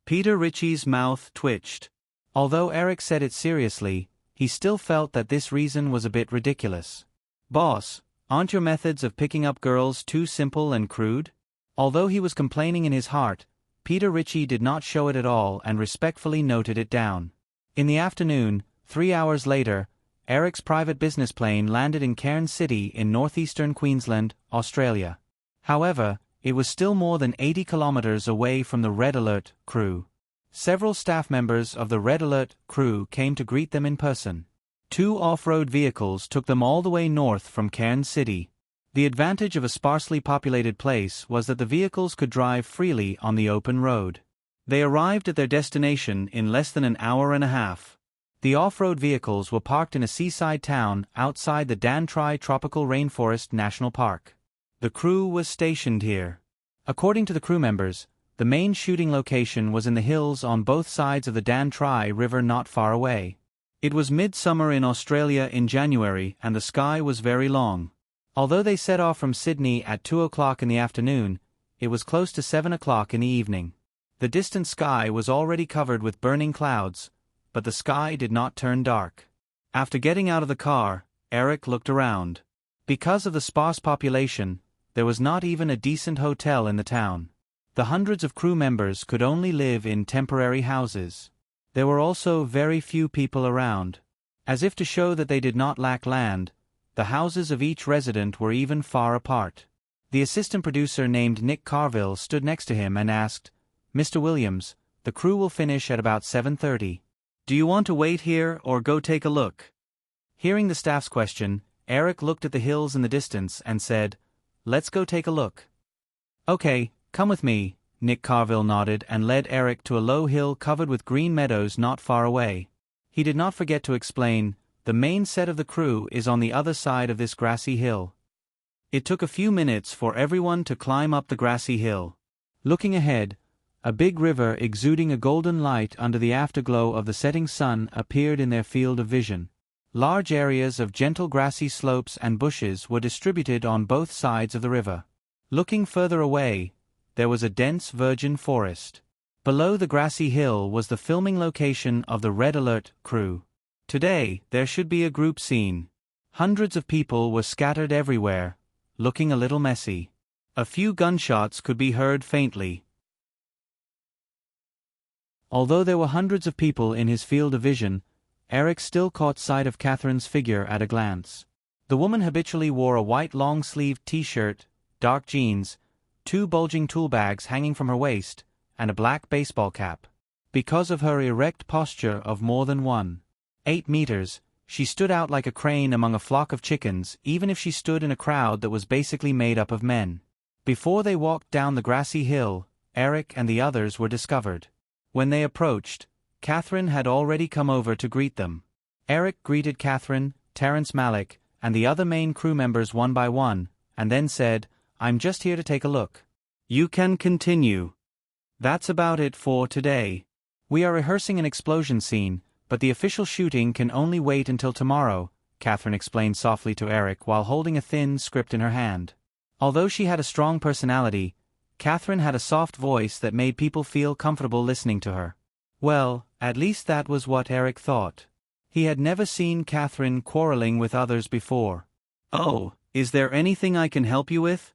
S1: Peter Ritchie's mouth twitched. Although Eric said it seriously, he still felt that this reason was a bit ridiculous. "Boss, aren't your methods of picking up girls too simple and crude?" Although he was complaining in his heart, Peter Ritchie did not show it at all and respectfully noted it down. In the afternoon, 3 hours later, Eric's private business plane landed in Cairns City in northeastern Queensland, Australia. However, it was still more than 80 kilometers away from the Red Alert crew. Several staff members of the Red Alert crew came to greet them in person. 2 off-road vehicles took them all the way north from Cairns City. The advantage of a sparsely populated place was that the vehicles could drive freely on the open road. They arrived at their destination in less than an hour and a half. The off-road vehicles were parked in a seaside town outside the Dantry Tropical Rainforest National Park. The crew was stationed here. According to the crew members, the main shooting location was in the hills on both sides of the Dantry River not far away. It was midsummer in Australia in January and the sky was very long. Although they set off from Sydney at 2 o'clock in the afternoon, it was close to 7 o'clock in the evening. The distant sky was already covered with burning clouds, but the sky did not turn dark. After getting out of the car, Eric looked around. Because of the sparse population, there was not even a decent hotel in the town. The hundreds of crew members could only live in temporary houses. There were also very few people around. As if to show that they did not lack land, the houses of each resident were even far apart. The assistant producer named Nick Carville stood next to him and asked, "Mr. Williams, the crew will finish at about 7:30. Do you want to wait here or go take a look?" Hearing the staff's question, Eric looked at the hills in the distance and said, "Let's go take a look." "Okay, come with me," Nick Carville nodded and led Eric to a low hill covered with green meadows not far away. He did not forget to explain, "The main set of the crew is on the other side of this grassy hill." It took a few minutes for everyone to climb up the grassy hill. Looking ahead, a big river exuding a golden light under the afterglow of the setting sun appeared in their field of vision. Large areas of gentle grassy slopes and bushes were distributed on both sides of the river. Looking further away, there was a dense virgin forest. Below the grassy hill was the filming location of the Red Alert crew. Today, there should be a group scene. Hundreds of people were scattered everywhere, looking a little messy. A few gunshots could be heard faintly. Although there were hundreds of people in his field of vision, Eric still caught sight of Catherine's figure at a glance. The woman habitually wore a white long-sleeved t-shirt, dark jeans, 2 bulging tool bags hanging from her waist, and a black baseball cap. Because of her erect posture of more than 1.8 meters, she stood out like a crane among a flock of chickens, even if she stood in a crowd that was basically made up of men. Before they walked down the grassy hill, Eric and the others were discovered. When they approached, Catherine had already come over to greet them. Eric greeted Catherine, Terrence Malick, and the other main crew members one by one, and then said, "I'm just here to take a look. You can continue. That's about it for today. We are rehearsing an explosion scene, but the official shooting can only wait until tomorrow," Catherine explained softly to Eric while holding a thin script in her hand. Although she had a strong personality, Catherine had a soft voice that made people feel comfortable listening to her. Well, at least that was what Eric thought. He had never seen Catherine quarreling with others before. "Oh, is there anything I can help you with?"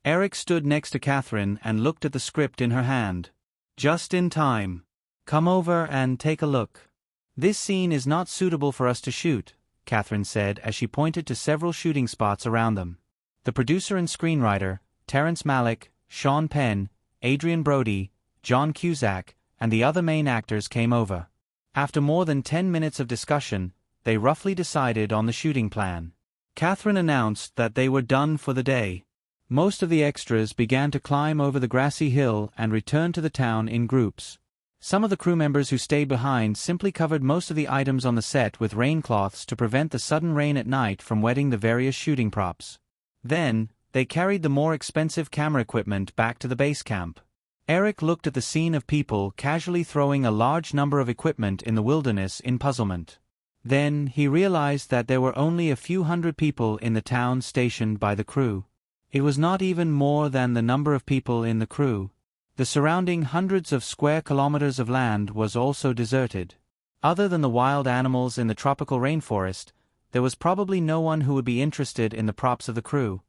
S1: Eric stood next to Catherine and looked at the script in her hand. "Just in time. Come over and take a look." "This scene is not suitable for us to shoot," Catherine said as she pointed to several shooting spots around them. The producer and screenwriter, Terrence Malick, Sean Penn, Adrian Brody, John Cusack, and the other main actors came over. After more than 10 minutes of discussion, they roughly decided on the shooting plan. Catherine announced that they were done for the day. Most of the extras began to climb over the grassy hill and return to the town in groups. Some of the crew members who stayed behind simply covered most of the items on the set with raincloths to prevent the sudden rain at night from wetting the various shooting props. Then, they carried the more expensive camera equipment back to the base camp. Eric looked at the scene of people casually throwing a large number of equipment in the wilderness in puzzlement. Then, he realized that there were only a few hundred people in the town stationed by the crew. It was not even more than the number of people in the crew. The surrounding hundreds of square kilometers of land was also deserted. Other than the wild animals in the tropical rainforest, there was probably no one who would be interested in the props of the crew.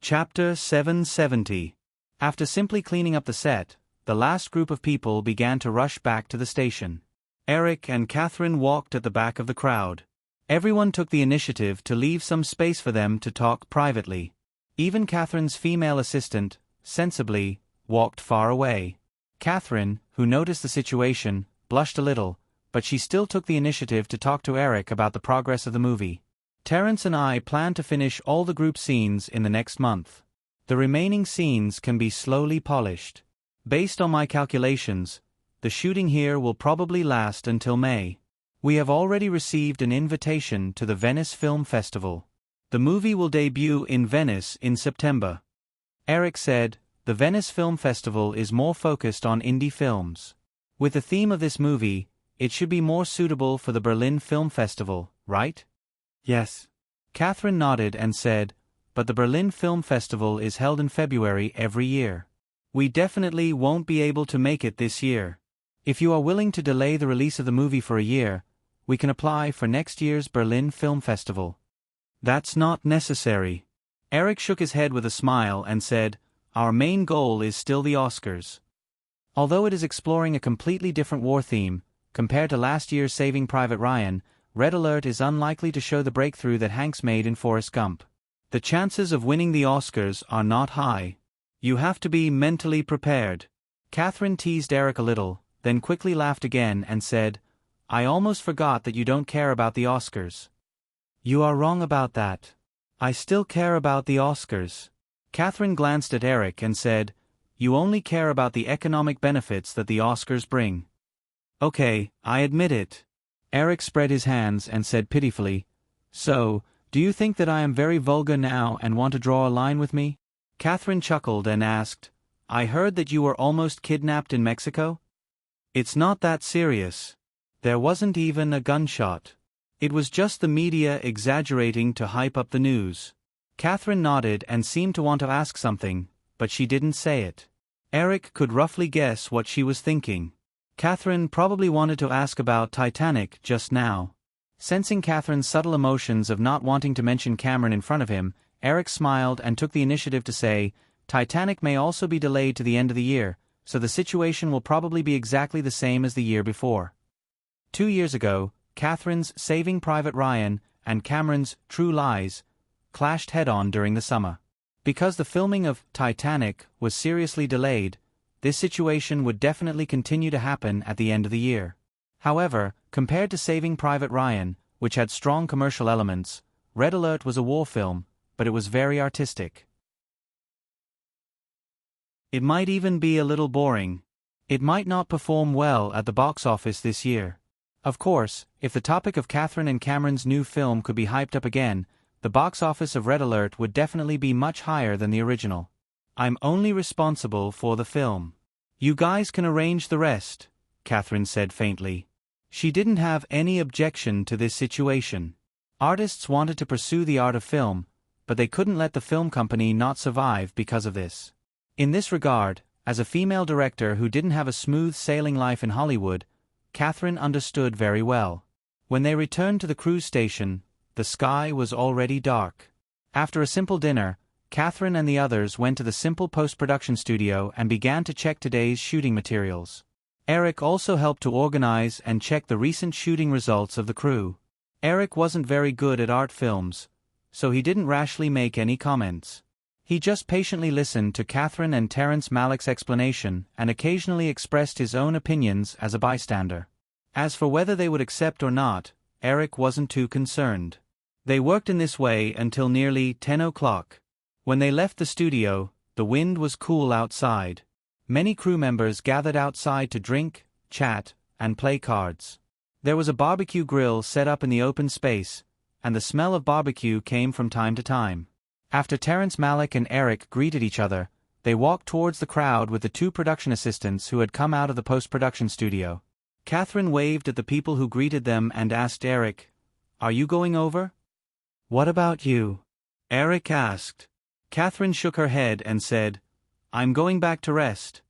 S1: Chapter 770. After simply cleaning up the set, the last group of people began to rush back to the station. Eric and Catherine walked at the back of the crowd. Everyone took the initiative to leave some space for them to talk privately. Even Catherine's female assistant, sensibly, walked far away. Catherine, who noticed the situation, blushed a little, but she still took the initiative to talk to Eric about the progress of the movie. "Terrence and I plan to finish all the group scenes in the next month. The remaining scenes can be slowly polished. Based on my calculations, the shooting here will probably last until May. We have already received an invitation to the Venice Film Festival. The movie will debut in Venice in September." Eric said, "The Venice Film Festival is more focused on indie films. With the theme of this movie, it should be more suitable for the Berlin Film Festival, right?" "Yes." Catherine nodded and said, "But the Berlin Film Festival is held in February every year. We definitely won't be able to make it this year. If you are willing to delay the release of the movie for a year, we can apply for next year's Berlin Film Festival." "That's not necessary." Eric shook his head with a smile and said, "Our main goal is still the Oscars. Although it is exploring a completely different war theme, compared to last year's Saving Private Ryan, Red Alert is unlikely to show the breakthrough that Hanks made in Forrest Gump. The chances of winning the Oscars are not high. You have to be mentally prepared." Catherine teased Eric a little, then quickly laughed again and said, "I almost forgot that you don't care about the Oscars." "You are wrong about that. I still care about the Oscars. Catherine glanced at Eric and said, You only care about the economic benefits that the Oscars bring. Okay, I admit it. Eric spread his hands and said pitifully, So, do you think that I am very vulgar now and want to draw a line with me? Catherine chuckled and asked, I heard that you were almost kidnapped in Mexico? It's not that serious. There wasn't even a gunshot. It was just the media exaggerating to hype up the news. Catherine nodded and seemed to want to ask something, but she didn't say it. Eric could roughly guess what she was thinking. Catherine probably wanted to ask about Titanic just now. Sensing Catherine's subtle emotions of not wanting to mention Cameron in front of him, Eric smiled and took the initiative to say, Titanic may also be delayed to the end of the year, so the situation will probably be exactly the same as the year before. 2 years ago, Catherine's Saving Private Ryan and Cameron's True Lies clashed head-on during the summer. Because the filming of Titanic was seriously delayed, this situation would definitely continue to happen at the end of the year. However, compared to Saving Private Ryan, which had strong commercial elements, Red Alert was a war film, but it was very artistic. It might even be a little boring. It might not perform well at the box office this year. Of course, if the topic of Catherine and Cameron's new film could be hyped up again, the box office of Red Alert would definitely be much higher than the original. I'm only responsible for the film. You guys can arrange the rest, Catherine said faintly. She didn't have any objection to this situation. Artists wanted to pursue the art of film, but they couldn't let the film company not survive because of this. In this regard, as a female director who didn't have a smooth sailing life in Hollywood, Catherine understood very well. When they returned to the cruise station, the sky was already dark. After a simple dinner, Catherine and the others went to the simple post-production studio and began to check today's shooting materials. Eric also helped to organize and check the recent shooting results of the crew. Eric wasn't very good at art films, so he didn't rashly make any comments. He just patiently listened to Catherine and Terrence Malick's explanation and occasionally expressed his own opinions as a bystander. As for whether they would accept or not, Eric wasn't too concerned. They worked in this way until nearly 10 o'clock. When they left the studio, the wind was cool outside. Many crew members gathered outside to drink, chat, and play cards. There was a barbecue grill set up in the open space, and the smell of barbecue came from time to time. After Terrence Malick and Eric greeted each other, they walked towards the crowd with the 2 production assistants who had come out of the post-production studio. Catherine waved at the people who greeted them and asked Eric, Are you going over? What about you? Eric asked. Catherine shook her head and said, I'm going back to rest.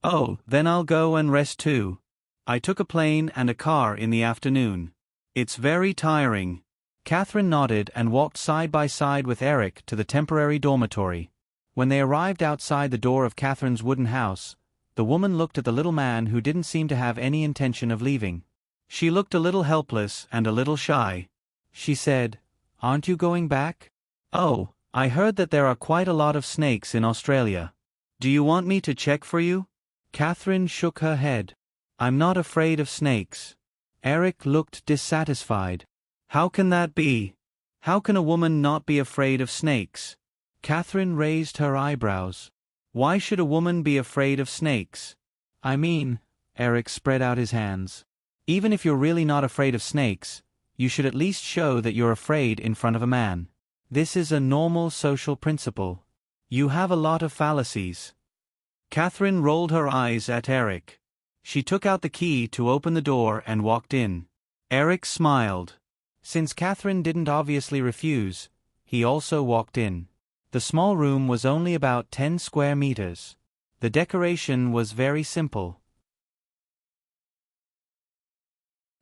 S1: Oh, then I'll go and rest too. I took a plane and a car in the afternoon. It's very tiring. Catherine nodded and walked side by side with Eric to the temporary dormitory. When they arrived outside the door of Catherine's wooden house, the woman looked at the little man who didn't seem to have any intention of leaving. She looked a little helpless and a little shy. She said, Aren't you going back? Oh, I heard that there are quite a lot of snakes in Australia. Do you want me to check for you? Catherine shook her head. I'm not afraid of snakes. Eric looked dissatisfied. How can that be? How can a woman not be afraid of snakes? Catherine raised her eyebrows. Why should a woman be afraid of snakes? I mean, Eric spread out his hands. Even if you're really not afraid of snakes, you should at least show that you're afraid in front of a man. This is a normal social principle. You have a lot of fallacies. Catherine rolled her eyes at Eric. She took out the key to open the door and walked in. Eric smiled. Since Catherine didn't obviously refuse, he also walked in. The small room was only about 10 square meters. The decoration was very simple.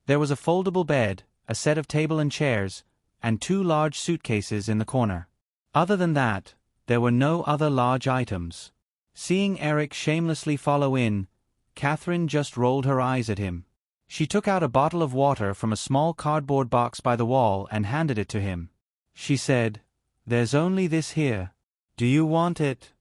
S1: There was a foldable bed, a set of table and chairs, and 2 large suitcases in the corner. Other than that, there were no other large items. Seeing Eric shamelessly follow in, Catherine just rolled her eyes at him. She took out a bottle of water from a small cardboard box by the wall and handed it to him. She said, There's only this here. Do you want it?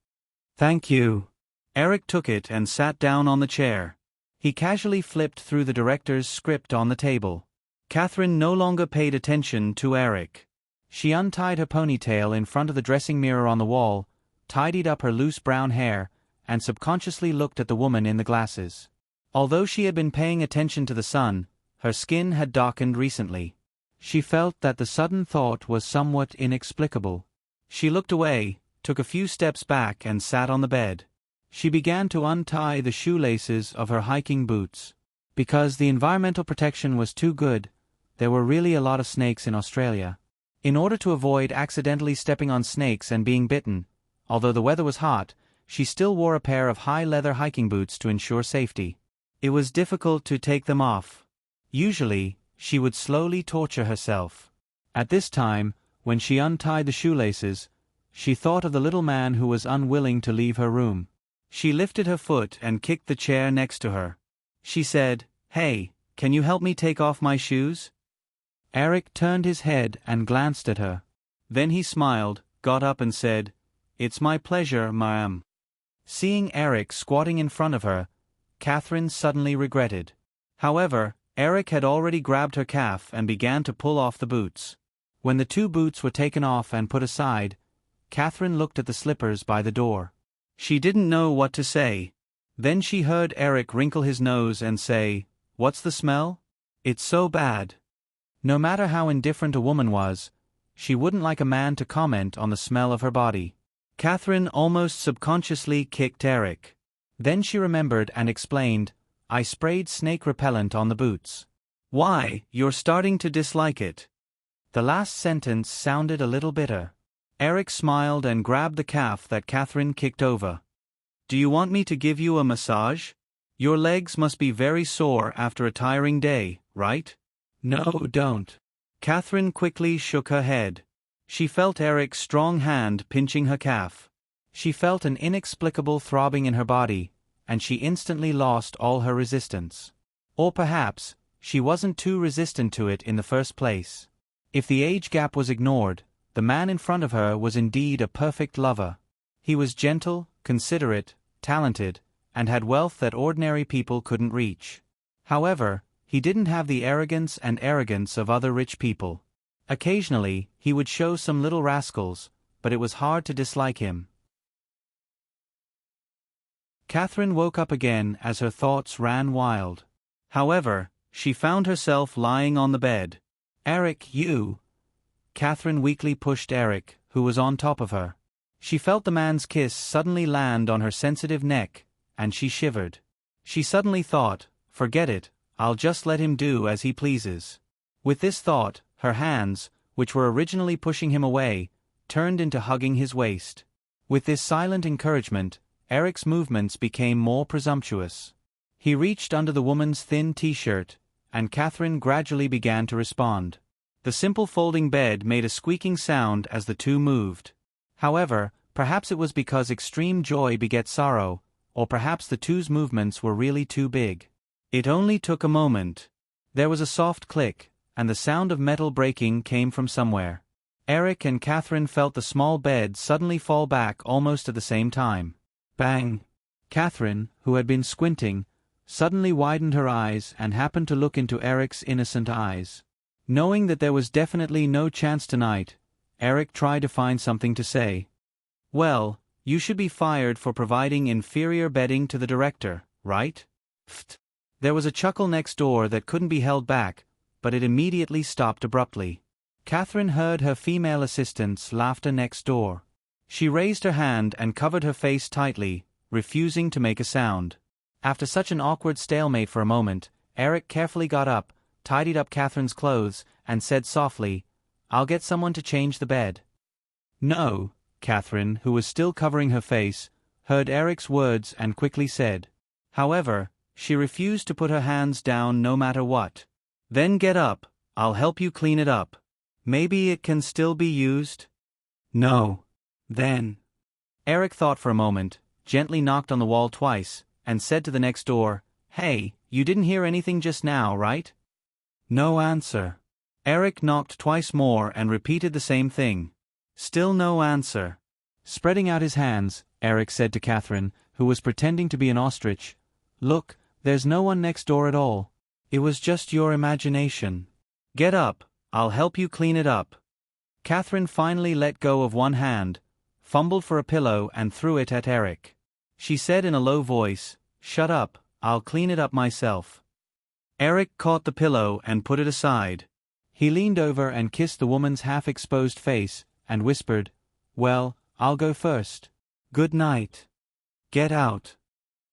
S1: Thank you. Eric took it and sat down on the chair. He casually flipped through the director's script on the table. Catherine no longer paid attention to Eric. She untied her ponytail in front of the dressing mirror on the wall, tidied up her loose brown hair, and subconsciously looked at the woman in the glasses. Although she had been paying attention to the sun, her skin had darkened recently. She felt that the sudden thought was somewhat inexplicable. She looked away, took a few steps back and sat on the bed. She began to untie the shoelaces of her hiking boots. Because the environmental protection was too good, there were really a lot of snakes in Australia. In order to avoid accidentally stepping on snakes and being bitten, although the weather was hot, she still wore a pair of high leather hiking boots to ensure safety. It was difficult to take them off. Usually, she would slowly torture herself. At this time, when she untied the shoelaces, she thought of the little man who was unwilling to leave her room. She lifted her foot and kicked the chair next to her. She said, "Hey, can you help me take off my shoes?" Eric turned his head and glanced at her. Then he smiled, got up and said, "It's my pleasure, ma'am." Seeing Eric squatting in front of her, Catherine suddenly regretted. However, Eric had already grabbed her calf and began to pull off the boots. When the 2 boots were taken off and put aside, Catherine looked at the slippers by the door. She didn't know what to say. Then she heard Eric wrinkle his nose and say, "What's the smell? It's so bad." No matter how indifferent a woman was, she wouldn't like a man to comment on the smell of her body. Catherine almost subconsciously kicked Eric. Then she remembered and explained, "I sprayed snake repellent on the boots." "Why, you're starting to dislike it." The last sentence sounded a little bitter. Eric smiled and grabbed the calf that Catherine kicked over. "Do you want me to give you a massage? Your legs must be very sore after a tiring day, right?" "No, don't." Catherine quickly shook her head. She felt Eric's strong hand pinching her calf. She felt an inexplicable throbbing in her body, and she instantly lost all her resistance. Or perhaps, she wasn't too resistant to it in the first place. If the age gap was ignored, the man in front of her was indeed a perfect lover. He was gentle, considerate, talented, and had wealth that ordinary people couldn't reach. However, he didn't have the arrogance of other rich people. Occasionally, he would show some little rascals, but it was hard to dislike him. Catherine woke up again as her thoughts ran wild. However, she found herself lying on the bed. "Eric, you..." Catherine weakly pushed Eric, who was on top of her. She felt the man's kiss suddenly land on her sensitive neck, and she shivered. She suddenly thought, "Forget it, I'll just let him do as he pleases." With this thought, her hands, which were originally pushing him away, turned into hugging his waist. With this silent encouragement, Eric's movements became more presumptuous. He reached under the woman's thin t-shirt, and Catherine gradually began to respond. The simple folding bed made a squeaking sound as the two moved. However, perhaps it was because extreme joy begets sorrow, or perhaps the two's movements were really too big. It only took a moment. There was a soft click, and the sound of metal breaking came from somewhere. Eric and Catherine felt the small bed suddenly fall back almost at the same time. Bang! Catherine, who had been squinting, suddenly widened her eyes and happened to look into Eric's innocent eyes. Knowing that there was definitely no chance tonight, Eric tried to find something to say. "Well, you should be fired for providing inferior bedding to the director, right?" Pfft. There was a chuckle next door that couldn't be held back, but it immediately stopped abruptly. Catherine heard her female assistant's laughter next door. She raised her hand and covered her face tightly, refusing to make a sound. After such an awkward stalemate for a moment, Eric carefully got up, tidied up Catherine's clothes, and said softly, "I'll get someone to change the bed." "No," Catherine, who was still covering her face, heard Eric's words and quickly said. However, she refused to put her hands down no matter what. "Then get up, I'll help you clean it up. Maybe it can still be used?" "No." "Then..." Eric thought for a moment, gently knocked on the wall twice, and said to the next door, "Hey, you didn't hear anything just now, right?" No answer. Eric knocked twice more and repeated the same thing. Still no answer. Spreading out his hands, Eric said to Catherine, who was pretending to be an ostrich, "Look, there's no one next door at all. It was just your imagination. Get up, I'll help you clean it up." Catherine finally let go of one hand, fumbled for a pillow and threw it at Eric. She said in a low voice, "Shut up, I'll clean it up myself." Eric caught the pillow and put it aside. He leaned over and kissed the woman's half-exposed face, and whispered, "Well, I'll go first. Good night. Get out."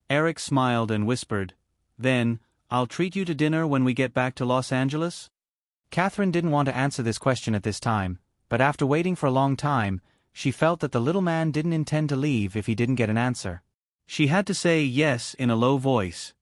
S1: Eric smiled and whispered, "Then, I'll treat you to dinner when we get back to Los Angeles?" Catherine didn't want to answer this question at this time, but after waiting for a long time, she felt that the little man didn't intend to leave if he didn't get an answer. She had to say yes in a low voice.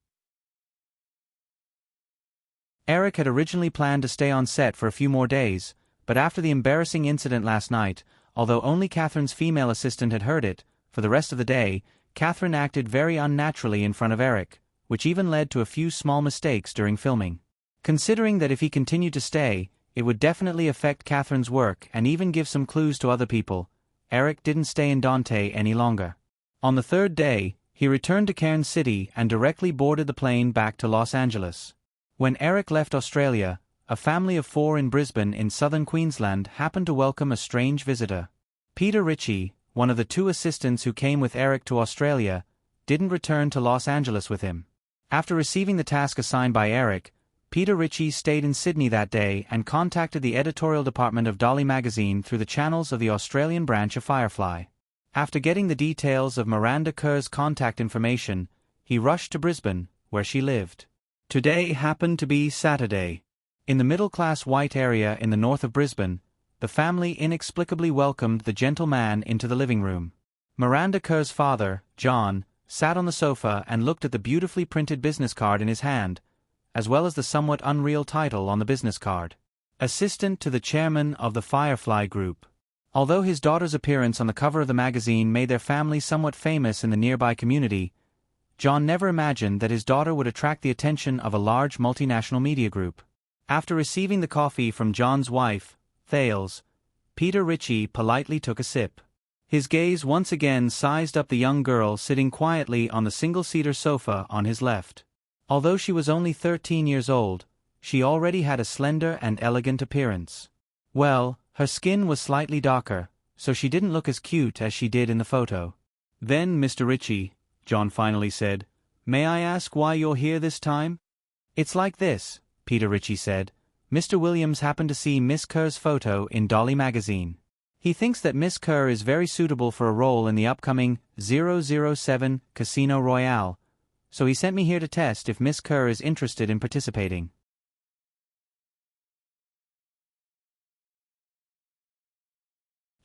S1: Eric had originally planned to stay on set for a few more days, but after the embarrassing incident last night, although only Catherine's female assistant had heard it, for the rest of the day, Catherine acted very unnaturally in front of Eric, which even led to a few small mistakes during filming. Considering that if he continued to stay, it would definitely affect Catherine's work and even give some clues to other people, Eric didn't stay in Dante any longer. On the third day, he returned to Cairns City and directly boarded the plane back to Los Angeles. When Eric left Australia, a family of 4 in Brisbane in southern Queensland happened to welcome a strange visitor. Peter Ritchie, one of the 2 assistants who came with Eric to Australia, didn't return to Los Angeles with him. After receiving the task assigned by Eric, Peter Ritchie stayed in Sydney that day and contacted the editorial department of Dolly magazine through the channels of the Australian branch of Firefly. After getting the details of Miranda Kerr's contact information, he rushed to Brisbane, where she lived. Today happened to be Saturday. In the middle-class white area in the north of Brisbane, the family inexplicably welcomed the gentleman into the living room. Miranda Kerr's father, John, sat on the sofa and looked at the beautifully printed business card in his hand, as well as the somewhat unreal title on the business card. Assistant to the chairman of the Firefly Group. Although his daughter's appearance on the cover of the magazine made their family somewhat famous in the nearby community, John never imagined that his daughter would attract the attention of a large multinational media group. After receiving the coffee from John's wife, Thales, Peter Ritchie politely took a sip. His gaze once again sized up the young girl sitting quietly on the single-seater sofa on his left. Although she was only 13 years old, she already had a slender and elegant appearance. Well, her skin was slightly darker, so she didn't look as cute as she did in the photo. "Then, Mr. Ritchie," John finally said, "may I ask why you're here this time?" "It's like this," Peter Ritchie said. "Mr. Williams happened to see Miss Kerr's photo in Dolly magazine. He thinks that Miss Kerr is very suitable for a role in the upcoming 007 Casino Royale, so he sent me here to test if Miss Kerr is interested in participating."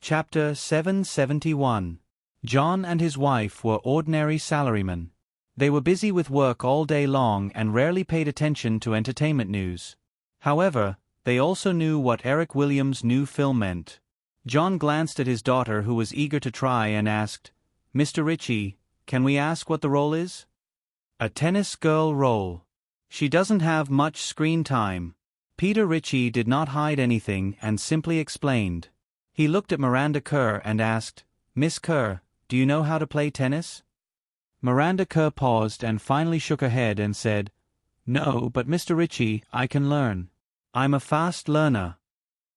S1: Chapter 771. John and his wife were ordinary salarymen. They were busy with work all day long and rarely paid attention to entertainment news. However, they also knew what Eric Williams' new film meant. John glanced at his daughter, who was eager to try, and asked, "Mr. Ritchie, can we ask what the role is?" "A tennis girl role. She doesn't have much screen time." Peter Ritchie did not hide anything and simply explained. He looked at Miranda Kerr and asked, "Miss Kerr, do you know how to play tennis?" Miranda Kerr paused and finally shook her head and said, "No, but Mr. Ritchie, I can learn. I'm a fast learner."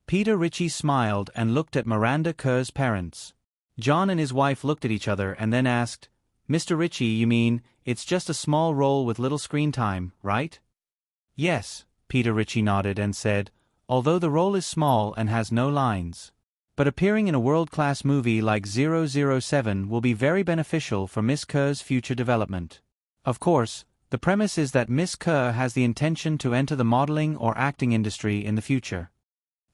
S1: Peter Ritchie smiled and looked at Miranda Kerr's parents. John and his wife looked at each other and then asked, "Mr. Ritchie, you mean, it's just a small role with little screen time, right?" "Yes," Peter Ritchie nodded and said, "although the role is small and has no lines. But appearing in a world-class movie like 007 will be very beneficial for Miss Kerr's future development. Of course, the premise is that Miss Kerr has the intention to enter the modeling or acting industry in the future.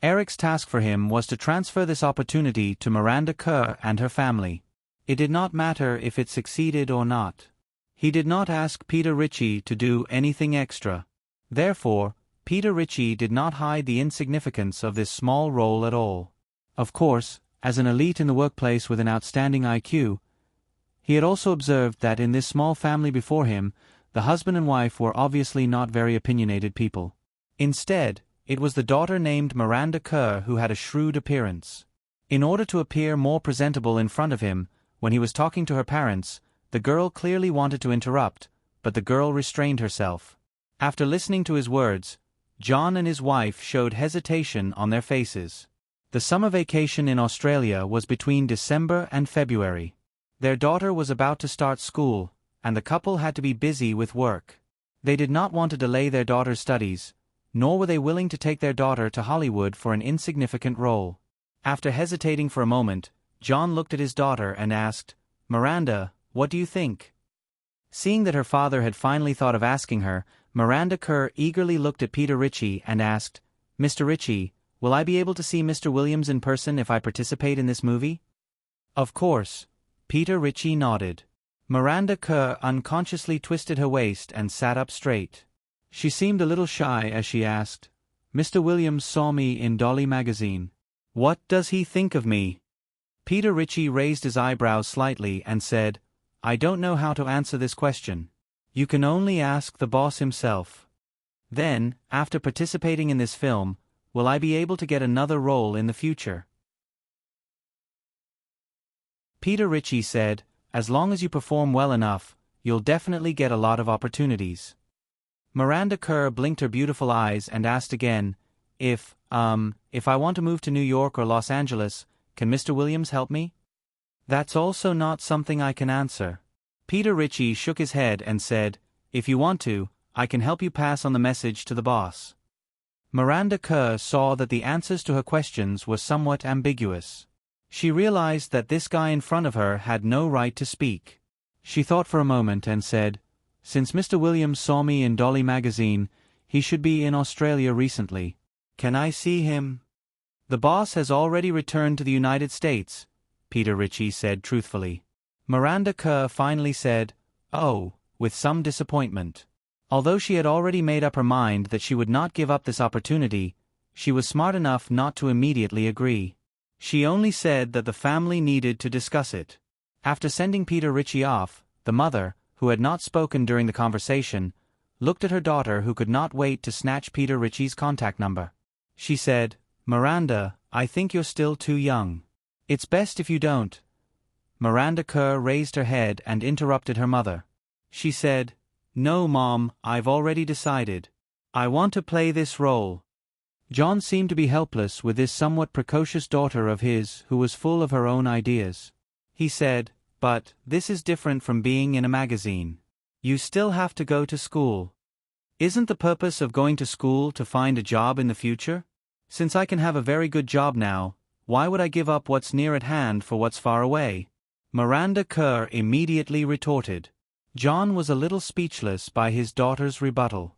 S1: Eric's task for him was to transfer this opportunity to Miranda Kerr and her family. It did not matter if it succeeded or not. He did not ask Peter Ritchie to do anything extra. Therefore, Peter Ritchie did not hide the insignificance of this small role at all. Of course, as an elite in the workplace with an outstanding IQ, he had also observed that in this small family before him, the husband and wife were obviously not very opinionated people. Instead, it was the daughter named Miranda Kerr who had a shrewd appearance. In order to appear more presentable in front of him, when he was talking to her parents, the girl clearly wanted to interrupt, but the girl restrained herself. After listening to his words, John and his wife showed hesitation on their faces. The summer vacation in Australia was between December and February. Their daughter was about to start school, and the couple had to be busy with work. They did not want to delay their daughter's studies, nor were they willing to take their daughter to Hollywood for an insignificant role. After hesitating for a moment, John looked at his daughter and asked, "Miranda, what do you think?" Seeing that her father had finally thought of asking her, Miranda Kerr eagerly looked at Peter Ritchie and asked, "Mr. Ritchie, will I be able to see Mr. Williams in person if I participate in this movie?" "Of course." Peter Ritchie nodded. Miranda Kerr unconsciously twisted her waist and sat up straight. She seemed a little shy as she asked, "Mr. Williams saw me in Dolly magazine. What does he think of me?" Peter Ritchie raised his eyebrows slightly and said, "I don't know how to answer this question. You can only ask the boss himself." "Then, after participating in this film, will I be able to get another role in the future?" Peter Ritchie said, "As long as you perform well enough, you'll definitely get a lot of opportunities." Miranda Kerr blinked her beautiful eyes and asked again, if I want to move to New York or Los Angeles, can Mr. Williams help me?" "That's also not something I can answer." Peter Ritchie shook his head and said, "If you want to, I can help you pass on the message to the boss." Miranda Kerr saw that the answers to her questions were somewhat ambiguous. She realized that this guy in front of her had no right to speak. She thought for a moment and said, "Since Mr. Williams saw me in Dolly magazine, he should be in Australia recently. Can I see him?" "The boss has already returned to the United States," Peter Ritchie said truthfully. Miranda Kerr finally said, "Oh," with some disappointment. Although she had already made up her mind that she would not give up this opportunity, she was smart enough not to immediately agree. She only said that the family needed to discuss it. After sending Peter Ritchie off, the mother, who had not spoken during the conversation, looked at her daughter who could not wait to snatch Peter Ritchie's contact number. She said, "Miranda, I think you're still too young. It's best if you don't." Miranda Kerr raised her head and interrupted her mother. She said, "No, Mom, I've already decided. I want to play this role." John seemed to be helpless with this somewhat precocious daughter of his who was full of her own ideas. He said, "But this is different from being in a magazine. You still have to go to school. Isn't the purpose of going to school to find a job in the future? Since I can have a very good job now, why would I give up what's near at hand for what's far away?" Miranda Kerr immediately retorted. John was a little speechless by his daughter's rebuttal.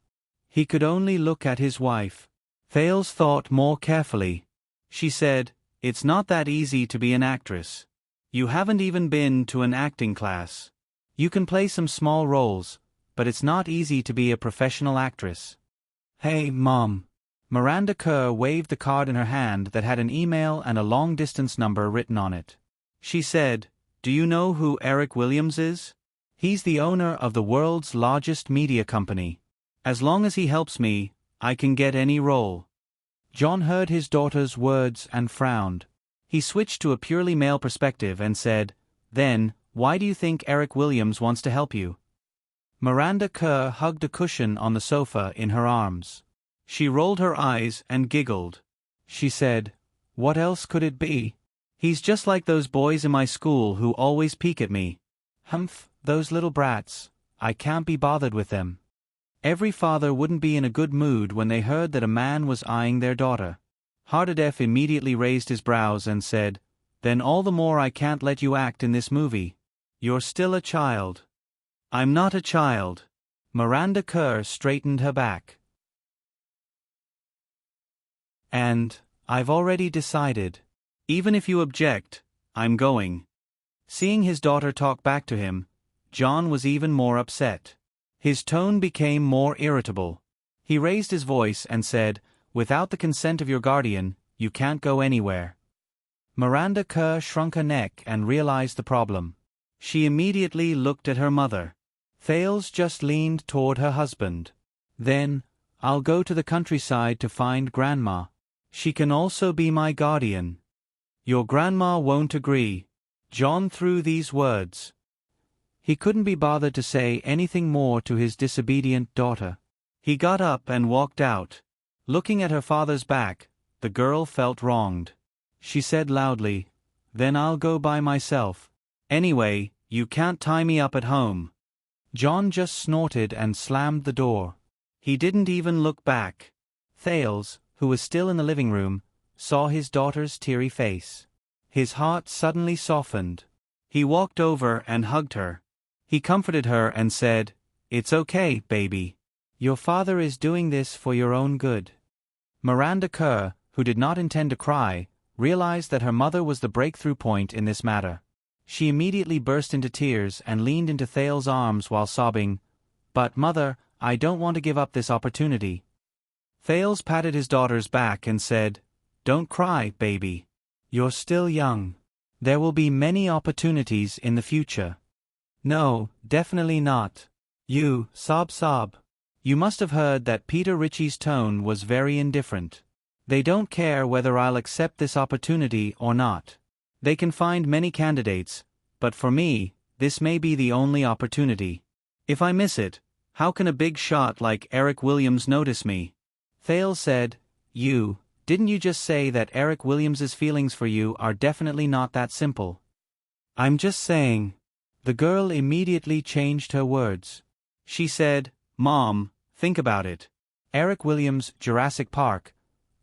S1: He could only look at his wife. Thales thought more carefully. She said, "It's not that easy to be an actress. You haven't even been to an acting class. You can play some small roles, but it's not easy to be a professional actress." "Hey, Mom." Miranda Kerr waved the card in her hand that had an email and a long-distance number written on it. She said, "Do you know who Eric Williams is? He's the owner of the world's largest media company. As long as he helps me, I can get any role." John heard his daughter's words and frowned. He switched to a purely male perspective and said, "Then, why do you think Eric Williams wants to help you?" Miranda Kerr hugged a cushion on the sofa in her arms. She rolled her eyes and giggled. She said, "What else could it be? He's just like those boys in my school who always peek at me. Humph, those little brats. I can't be bothered with them." Every father wouldn't be in a good mood when they heard that a man was eyeing their daughter. Hardadef immediately raised his brows and said, "Then all the more I can't let you act in this movie. You're still a child." "I'm not a child." Miranda Kerr straightened her back. "And I've already decided. Even if you object, I'm going." Seeing his daughter talk back to him, John was even more upset. His tone became more irritable. He raised his voice and said, "Without the consent of your guardian, you can't go anywhere." Miranda Kerr shrunk her neck and realized the problem. She immediately looked at her mother. Thales just leaned toward her husband. "Then, I'll go to the countryside to find Grandma. She can also be my guardian." "Your grandma won't agree." John threw these words. He couldn't be bothered to say anything more to his disobedient daughter. He got up and walked out. Looking at her father's back, the girl felt wronged. she said loudly. Then I'll go by myself. Anyway, you can't tie me up at home. John just snorted and slammed the door. He didn't even look back. Thales, who was still in the living room, saw his daughter's teary face. His heart suddenly softened. He walked over and hugged her. He comforted her and said, "It's okay, baby. Your father is doing this for your own good." Miranda Kerr, who did not intend to cry, realized that her mother was the breakthrough point in this matter. She immediately burst into tears and leaned into Thales' arms while sobbing, "But mother, I don't want to give up this opportunity." Thales patted his daughter's back and said, "Don't cry, baby. You're still young. There will be many opportunities in the future." "No, definitely not. You, sob. You must have heard that Peter Ritchie's tone was very indifferent. They don't care whether I'll accept this opportunity or not. They can find many candidates, but for me, this may be the only opportunity. If I miss it, how can a big shot like Eric Williams notice me?" Thales said, Didn't you just say that Eric Williams's feelings for you are definitely not that simple?" "I'm just saying." The girl immediately changed her words. She said, "Mom, think about it. Eric Williams' Jurassic Park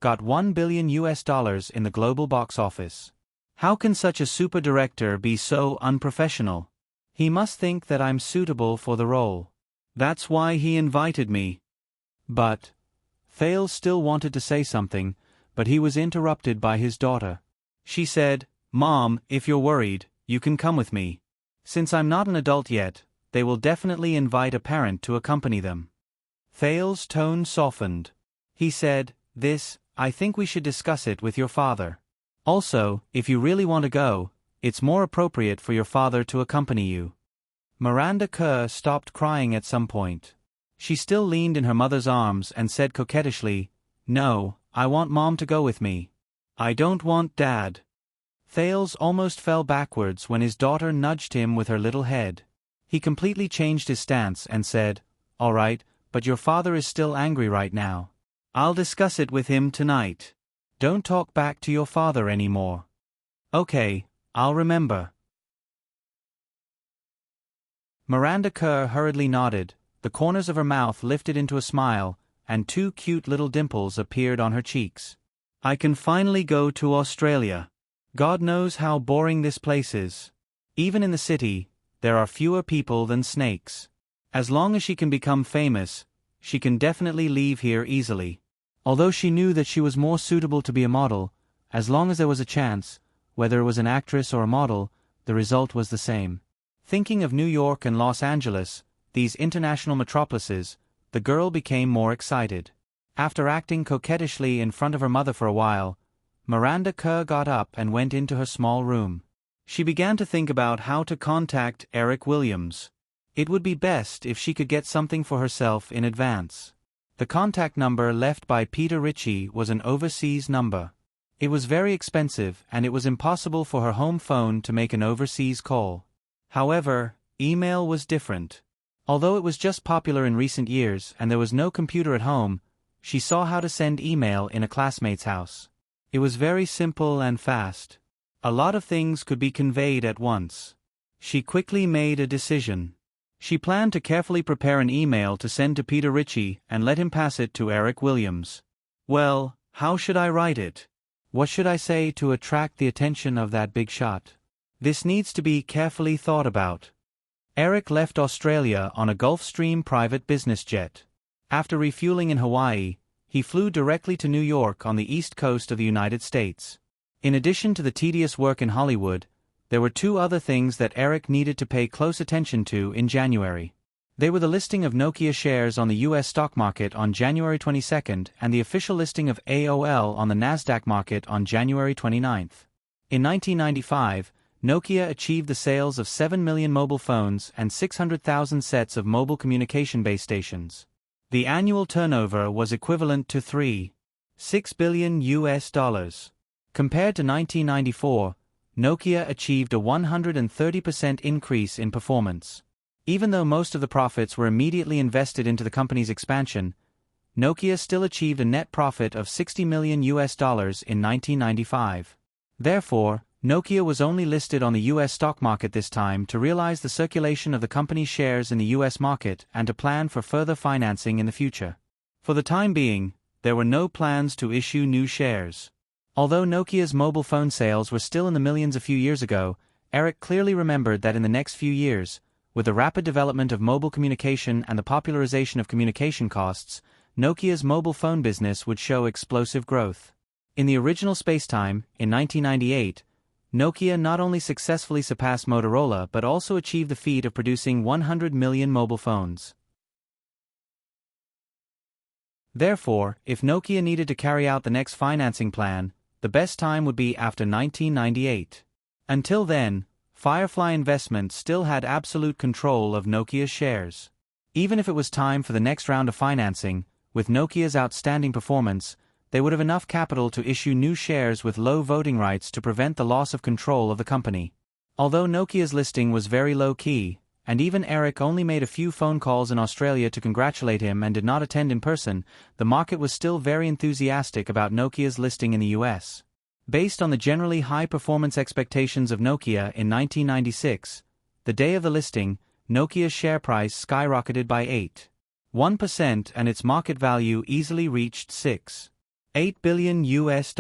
S1: got $1 billion in the global box office. How can such a super director be so unprofessional? He must think that I'm suitable for the role. That's why he invited me." But Thales still wanted to say something, but he was interrupted by his daughter. She said, "Mom, if you're worried, you can come with me. Since I'm not an adult yet, they will definitely invite a parent to accompany them." Thales' tone softened. He said, I think we should discuss it with your father. Also, if you really want to go, it's more appropriate for your father to accompany you." Miranda Kerr stopped crying at some point. She still leaned in her mother's arms and said coquettishly, "No, I want Mom to go with me. I don't want Dad." Thales almost fell backwards when his daughter nudged him with her little head. He completely changed his stance and said, "All right, but your father is still angry right now. I'll discuss it with him tonight. Don't talk back to your father anymore." "Okay, I'll remember." Miranda Kerr hurriedly nodded, the corners of her mouth lifted into a smile, and 2 cute little dimples appeared on her cheeks. "I can finally go to Australia. God knows how boring this place is. Even in the city, there are fewer people than snakes. As long as she can become famous, she can definitely leave here easily." Although she knew that she was more suitable to be a model, as long as there was a chance, whether it was an actress or a model, the result was the same. Thinking of New York and Los Angeles, these international metropolises, the girl became more excited. After acting coquettishly in front of her mother for a while, Miranda Kerr got up and went into her small room. She began to think about how to contact Eric Williams. It would be best if she could get something for herself in advance. The contact number left by Peter Ritchie was an overseas number. It was very expensive and it was impossible for her home phone to make an overseas call. However, email was different. Although it was just popular in recent years and there was no computer at home, she saw how to send email in a classmate's house. It was very simple and fast. A lot of things could be conveyed at once. She quickly made a decision. She planned to carefully prepare an email to send to Peter Ritchie and let him pass it to Eric Williams. Well, how should I write it? What should I say to attract the attention of that big shot? This needs to be carefully thought about. Eric left Australia on a Gulfstream private business jet. After refueling in Hawaii, he flew directly to New York on the east coast of the United States. In addition to the tedious work in Hollywood, there were 2 other things that Eric needed to pay close attention to in January. They were the listing of Nokia shares on the U.S. stock market on January 22 and the official listing of AOL on the Nasdaq market on January 29. In 1995, Nokia achieved the sales of 7 million mobile phones and 600,000 sets of mobile communication base stations. The annual turnover was equivalent to $3.6 billion. Compared to 1994, Nokia achieved a 130% increase in performance. Even though most of the profits were immediately invested into the company's expansion, Nokia still achieved a net profit of $60 million in 1995. Therefore, Nokia was only listed on the US stock market this time to realize the circulation of the company's shares in the US market and to plan for further financing in the future. For the time being, there were no plans to issue new shares. Although Nokia's mobile phone sales were still in the millions a few years ago, Eric clearly remembered that in the next few years, with the rapid development of mobile communication and the popularization of communication costs, Nokia's mobile phone business would show explosive growth. In the original spacetime, in 1998, Nokia not only successfully surpassed Motorola but also achieved the feat of producing 100 million mobile phones. Therefore, if Nokia needed to carry out the next financing plan, the best time would be after 1998. Until then, Firefly Investment still had absolute control of Nokia's shares. Even if it was time for the next round of financing, with Nokia's outstanding performance, they would have enough capital to issue new shares with low voting rights to prevent the loss of control of the company. Although Nokia's listing was very low-key, and even Eric only made a few phone calls in Australia to congratulate him and did not attend in person, the market was still very enthusiastic about Nokia's listing in the US. Based on the generally high performance expectations of Nokia in 1996, the day of the listing, Nokia's share price skyrocketed by 8.1% and its market value easily reached $6.8 billion US.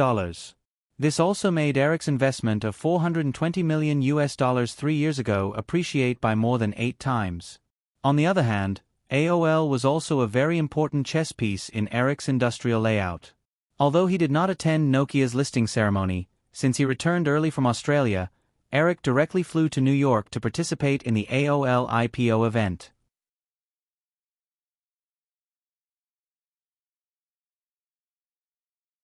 S1: This also made Eric's investment of $420 million US 3 years ago appreciate by more than 8 times. On the other hand, AOL was also a very important chess piece in Eric's industrial layout. Although he did not attend Nokia's listing ceremony, since he returned early from Australia, Eric directly flew to New York to participate in the AOL IPO event.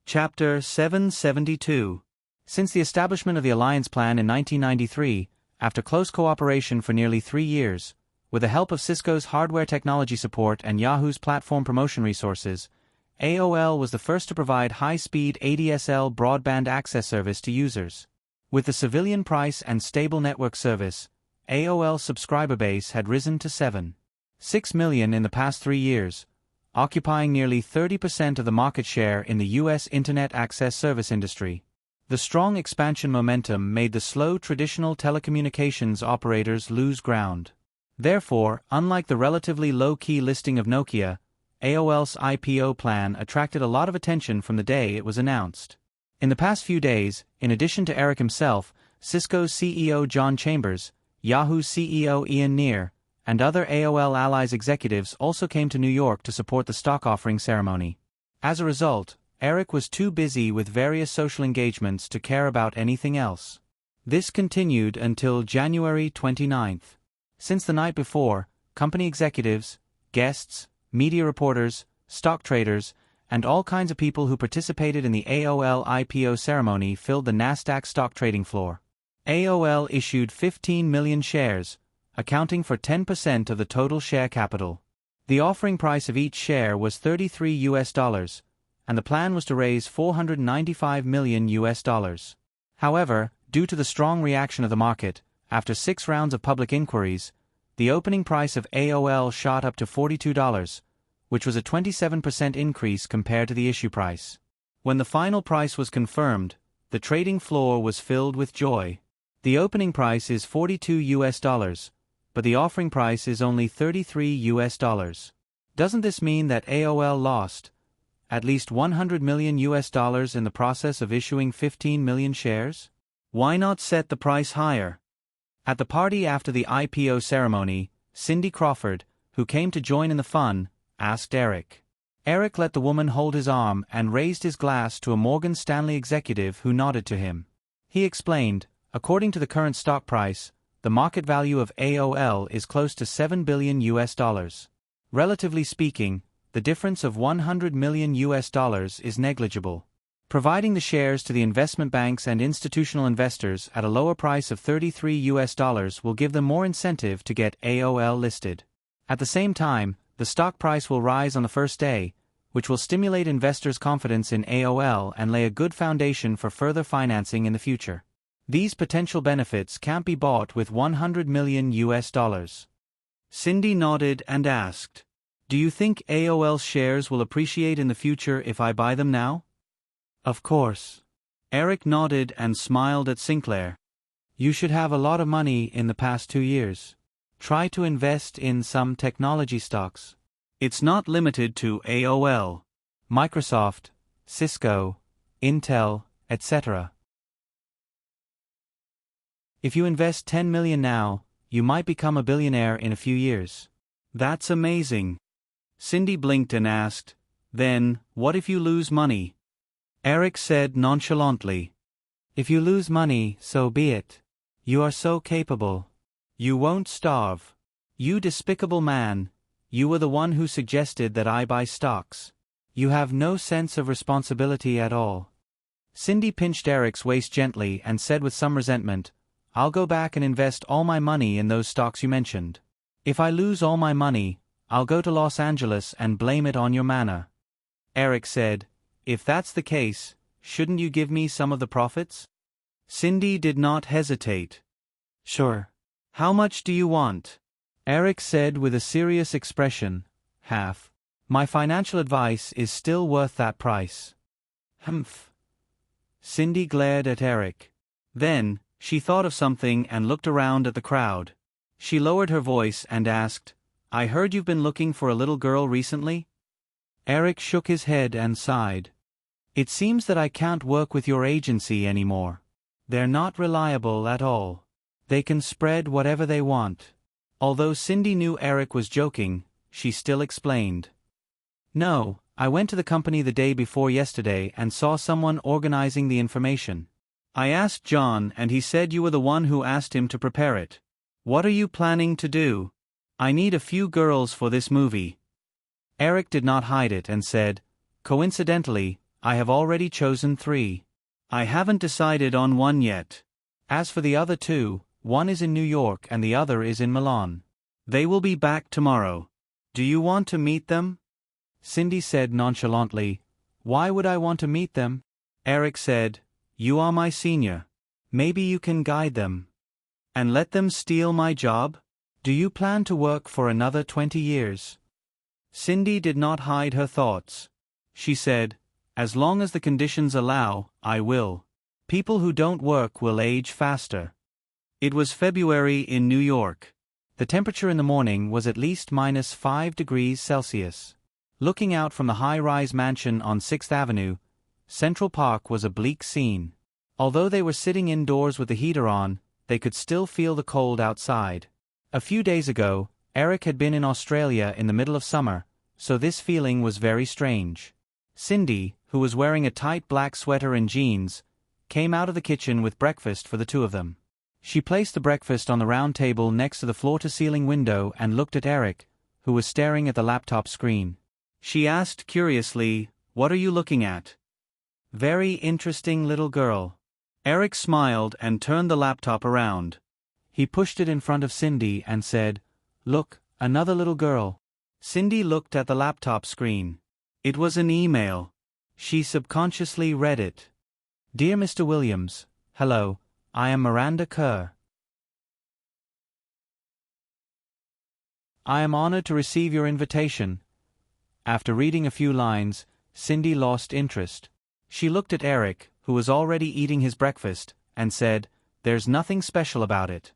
S1: Chapter 772. Since the establishment of the Alliance Plan in 1993, after close cooperation for nearly 3 years, with the help of Cisco's hardware technology support and Yahoo's platform promotion resources, AOL was the first to provide high-speed ADSL broadband access service to users. With the civilian price and stable network service, AOL's subscriber base had risen to 7.6 million in the past 3 years, occupying nearly 30% of the market share in the U.S. Internet access service industry. The strong expansion momentum made the slow traditional telecommunications operators lose ground. Therefore, unlike the relatively low-key listing of Nokia, AOL's IPO plan attracted a lot of attention from the day it was announced. In the past few days, in addition to Eric himself, Cisco's CEO John Chambers, Yahoo's CEO Ian Neer, and other AOL Allies executives also came to New York to support the stock offering ceremony. As a result, Eric was too busy with various social engagements to care about anything else. This continued until January 29th. Since the night before, company executives, guests, media reporters, stock traders, and all kinds of people who participated in the AOL IPO ceremony filled the Nasdaq stock trading floor. AOL issued 15 million shares, accounting for 10% of the total share capital. The offering price of each share was $33 US, and the plan was to raise $495 million US. However, due to the strong reaction of the market, after 6 rounds of public inquiries, the opening price of AOL shot up to $42, which was a 27% increase compared to the issue price. When the final price was confirmed, the trading floor was filled with joy. The opening price is $42 US, but the offering price is only $33 US. Doesn't this mean that AOL lost at least $100 million US in the process of issuing 15 million shares? Why not set the price higher? At the party after the IPO ceremony, Cindy Crawford, who came to join in the fun, asked Eric. Eric let the woman hold his arm and raised his glass to a Morgan Stanley executive who nodded to him. He explained, according to the current stock price, the market value of AOL is close to $7 billion US. Relatively speaking, the difference of $100 million US is negligible. Providing the shares to the investment banks and institutional investors at a lower price of $33 US will give them more incentive to get AOL listed. At the same time, the stock price will rise on the first day, which will stimulate investors' confidence in AOL and lay a good foundation for further financing in the future. These potential benefits can't be bought with $100 million US. Cindy nodded and asked, "Do you think AOL shares will appreciate in the future if I buy them now?" "Of course." Eric nodded and smiled at Sinclair. You should have a lot of money in the past 2 years. Try to invest in some technology stocks. It's not limited to AOL, Microsoft, Cisco, Intel, etc. If you invest 10 million now, you might become a billionaire in a few years. That's amazing. Cindy blinked and asked, then, what if you lose money? Eric said nonchalantly, if you lose money, so be it. You are so capable. You won't starve. You despicable man, you were the one who suggested that I buy stocks. You have no sense of responsibility at all. Cindy pinched Eric's waist gently and said with some resentment, I'll go back and invest all my money in those stocks you mentioned. If I lose all my money, I'll go to Los Angeles and blame it on your manna. Eric said, if that's the case, shouldn't you give me some of the profits? Cindy did not hesitate. Sure. How much do you want? Eric said with a serious expression, half. My financial advice is still worth that price. Humph. Cindy glared at Eric. Then, she thought of something and looked around at the crowd. She lowered her voice and asked, I heard you've been looking for a little girl recently? Eric shook his head and sighed. It seems that I can't work with your agency anymore. They're not reliable at all. They can spread whatever they want. Although Cindy knew Eric was joking, she still explained. No, I went to the company the day before yesterday and saw someone organizing the information. I asked John and he said you were the one who asked him to prepare it. What are you planning to do? I need a few girls for this movie. Eric did not hide it and said, coincidentally, I have already chosen 3. I haven't decided on one yet. As for the other 2, one is in New York and the other is in Milan. They will be back tomorrow. Do you want to meet them? Cindy said nonchalantly, why would I want to meet them? Eric said, you are my senior. Maybe you can guide them. And let them steal my job? Do you plan to work for another 20 years? Cindy did not hide her thoughts. She said, as long as the conditions allow, I will. People who don't work will age faster. It was February in New York. The temperature in the morning was at least -5 degrees Celsius. Looking out from the high-rise mansion on 6th Avenue, Central Park was a bleak scene. Although they were sitting indoors with the heater on, they could still feel the cold outside. A few days ago, Eric had been in Australia in the middle of summer, so this feeling was very strange. Cindy, who was wearing a tight black sweater and jeans, came out of the kitchen with breakfast for the 2 of them. She placed the breakfast on the round table next to the floor-to-ceiling window and looked at Eric, who was staring at the laptop screen. She asked curiously, what are you looking at? Very interesting little girl. Eric smiled and turned the laptop around. He pushed it in front of Cindy and said, look, another little girl. Cindy looked at the laptop screen. It was an email. She subconsciously read it. Dear Mr. Williams, hello, I am Miranda Kerr. I am honored to receive your invitation. After reading a few lines, Cindy lost interest. She looked at Eric, who was already eating his breakfast, and said, there's nothing special about it.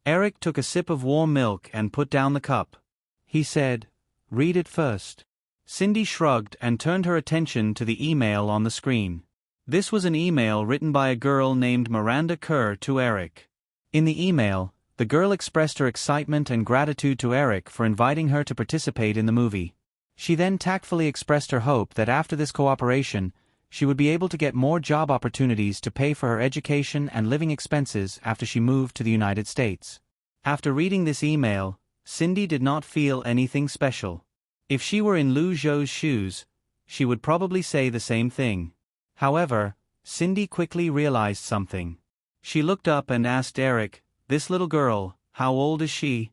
S1: Eric took a sip of warm milk and put down the cup. He said, read it first. Cindy shrugged and turned her attention to the email on the screen. This was an email written by a girl named Miranda Kerr to Eric. In the email, the girl expressed her excitement and gratitude to Eric for inviting her to participate in the movie. She then tactfully expressed her hope that after this cooperation, she would be able to get more job opportunities to pay for her education and living expenses after she moved to the United States. After reading this email, Cindy did not feel anything special. If she were in Lu Zhou's shoes, she would probably say the same thing. However, Cindy quickly realized something. She looked up and asked Eric, this little girl, how old is she?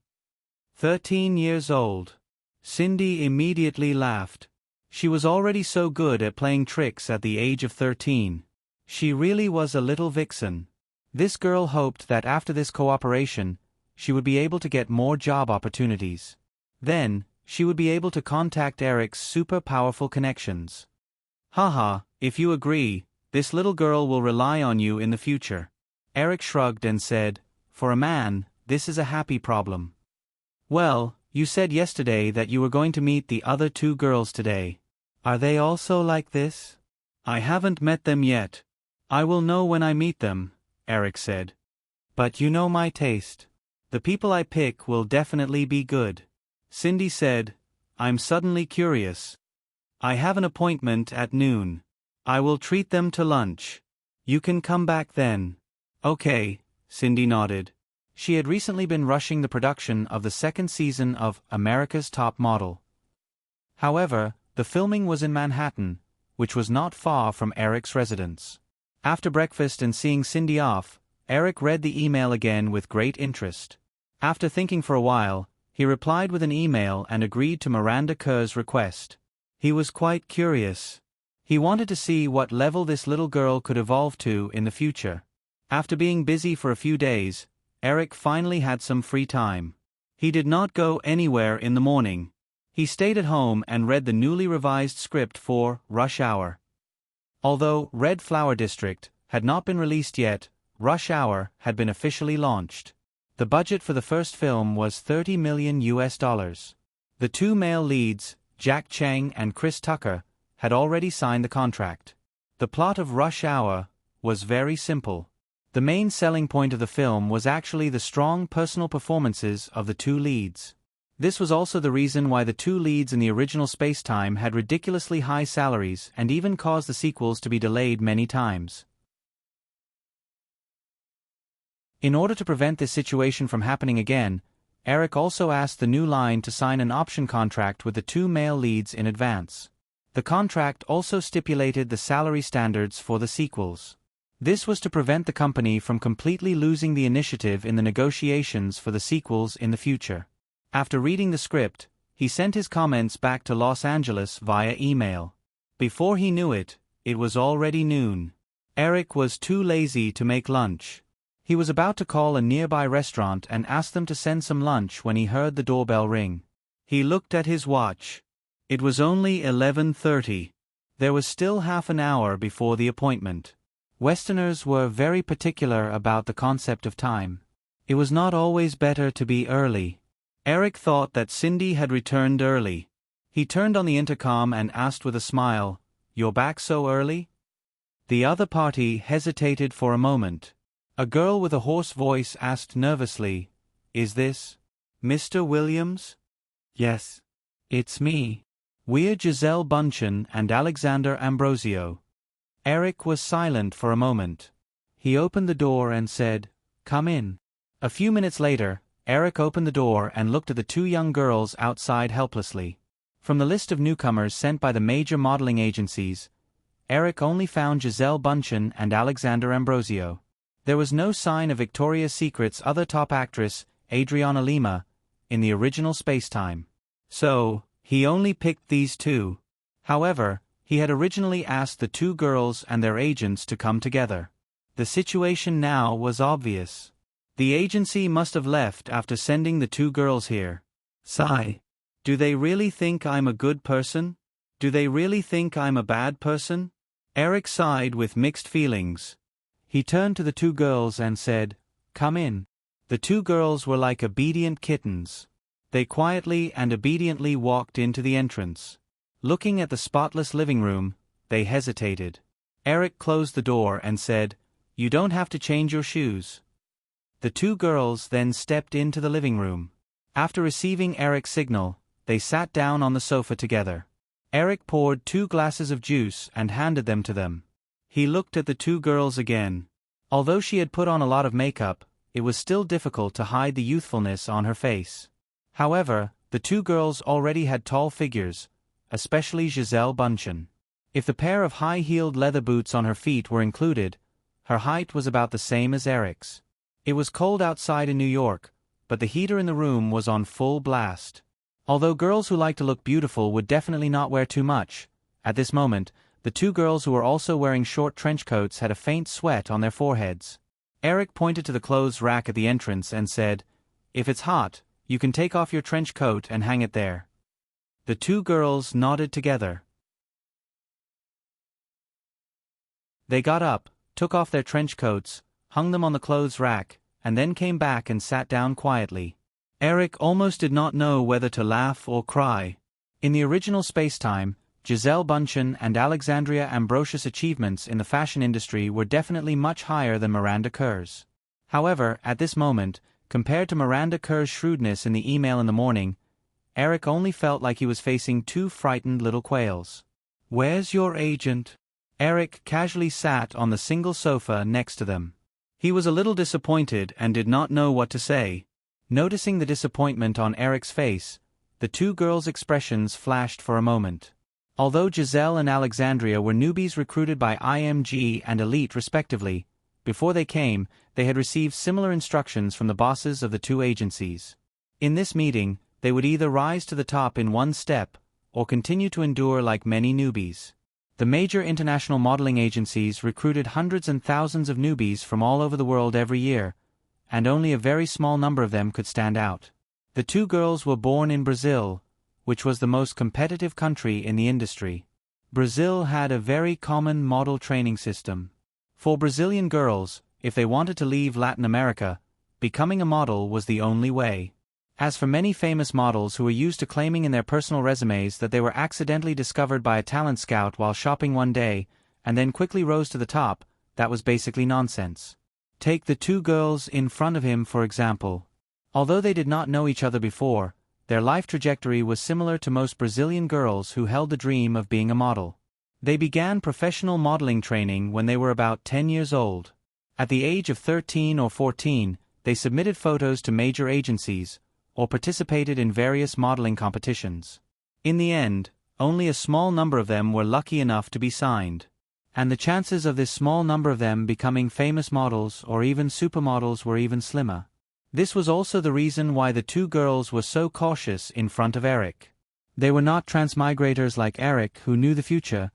S1: 13 years old. Cindy immediately laughed. She was already so good at playing tricks at the age of 13. She really was a little vixen. This girl hoped that after this cooperation, she would be able to get more job opportunities. Then, she would be able to contact Eric's super powerful connections. Haha, if you agree, This little girl will rely on you in the future. Eric shrugged and said, for a man, this is a happy problem. Well, you said yesterday that you were going to meet the other two girls today. Are they also like this? I haven't met them yet. I will know when I meet them, Eric said. But you know my taste. The people I pick will definitely be good. Cindy said, I'm suddenly curious. I have an appointment at noon. I will treat them to lunch. You can come back then. Okay, Cindy nodded. She had recently been rushing the production of the second season of America's Top Model. However, the filming was in Manhattan, which was not far from Eric's residence. After breakfast and seeing Cindy off, Eric read the email again with great interest. After thinking for a while, he replied with an email and agreed to Miranda Kerr's request. He was quite curious. He wanted to see what level this little girl could evolve to in the future. After being busy for a few days, Eric finally had some free time. He did not go anywhere in the morning. He stayed at home and read the newly revised script for Rush Hour. Although Red Flower District had not been released yet, Rush Hour had been officially launched. The budget for the first film was $30 million. The two male leads, Jack Chang and Chris Tucker, had already signed the contract. The plot of Rush Hour was very simple. The main selling point of the film was actually the strong personal performances of the two leads. This was also the reason why the two leads in the original Space-Time had ridiculously high salaries and even caused the sequels to be delayed many times. In order to prevent this situation from happening again, Eric also asked the new line to sign an option contract with the two male leads in advance. The contract also stipulated the salary standards for the sequels. This was to prevent the company from completely losing the initiative in the negotiations for the sequels in the future. After reading the script, he sent his comments back to Los Angeles via email. Before he knew it, it was already noon. Eric was too lazy to make lunch. He was about to call a nearby restaurant and ask them to send some lunch when he heard the doorbell ring. He looked at his watch. It was only 11:30. There was still half an hour before the appointment. Westerners were very particular about the concept of time. It was not always better to be early. Eric thought that Cindy had returned early. He turned on the intercom and asked with a smile, "You're back so early?" The other party hesitated for a moment. A girl with a hoarse voice asked nervously, "Is this Mr. Williams?" "Yes, it's me. We're Giselle Bundchen and Alexander Ambrosio." Eric was silent for a moment. He opened the door and said, "Come in." A few minutes later, Eric opened the door and looked at the two young girls outside helplessly. From the list of newcomers sent by the major modeling agencies, Eric only found Giselle Bundchen and Alexander Ambrosio. There was no sign of Victoria's Secret's other top actress, Adriana Lima, in the original Space-Time. So, he only picked these two. However, he had originally asked the two girls and their agents to come together. The situation now was obvious. The agency must have left after sending the two girls here. Sigh. Do they really think I'm a good person? Do they really think I'm a bad person? Eric sighed with mixed feelings. He turned to the two girls and said, "Come in." The two girls were like obedient kittens. They quietly and obediently walked into the entrance. Looking at the spotless living room, they hesitated. Eric closed the door and said, "You don't have to change your shoes." The two girls then stepped into the living room. After receiving Eric's signal, they sat down on the sofa together. Eric poured 2 glasses of juice and handed them to them. He looked at the two girls again. Although she had put on a lot of makeup, it was still difficult to hide the youthfulness on her face. However, the two girls already had tall figures, especially Giselle Bundchen. If the pair of high-heeled leather boots on her feet were included, her height was about the same as Eric's. It was cold outside in New York, but the heater in the room was on full blast. Although girls who like to look beautiful would definitely not wear too much, at this moment, the two girls who were also wearing short trench coats had a faint sweat on their foreheads. Eric pointed to the clothes rack at the entrance and said, "If it's hot, you can take off your trench coat and hang it there." The two girls nodded together. They got up, took off their trench coats, hung them on the clothes rack, and then came back and sat down quietly. Eric almost did not know whether to laugh or cry. In the original space-time, Gisele Bündchen and Alexandria Ambrosius' achievements in the fashion industry were definitely much higher than Miranda Kerr's. However, at this moment, compared to Miranda Kerr's shrewdness in the email in the morning, Eric only felt like he was facing two frightened little quails. "Where's your agent?" Eric casually sat on the single sofa next to them. He was a little disappointed and did not know what to say. Noticing the disappointment on Eric's face, the two girls' expressions flashed for a moment. Although Gisele and Alexandria were newbies recruited by IMG and Elite respectively, before they came, they had received similar instructions from the bosses of the two agencies. In this meeting, they would either rise to the top in one step, or continue to endure like many newbies. The major international modeling agencies recruited hundreds and thousands of newbies from all over the world every year, and only a very small number of them could stand out. The two girls were born in Brazil, which was the most competitive country in the industry. Brazil had a very common model training system. For Brazilian girls, if they wanted to leave Latin America, becoming a model was the only way. As for many famous models who were used to claiming in their personal resumes that they were accidentally discovered by a talent scout while shopping one day, and then quickly rose to the top, that was basically nonsense. Take the two girls in front of him for example. Although they did not know each other before, their life trajectory was similar to most Brazilian girls who held the dream of being a model. They began professional modeling training when they were about 10 years old. At the age of 13 or 14, they submitted photos to major agencies, or participated in various modeling competitions. In the end, only a small number of them were lucky enough to be signed. And the chances of this small number of them becoming famous models or even supermodels were even slimmer. This was also the reason why the two girls were so cautious in front of Eric. They were not transmigrators like Eric who knew the future,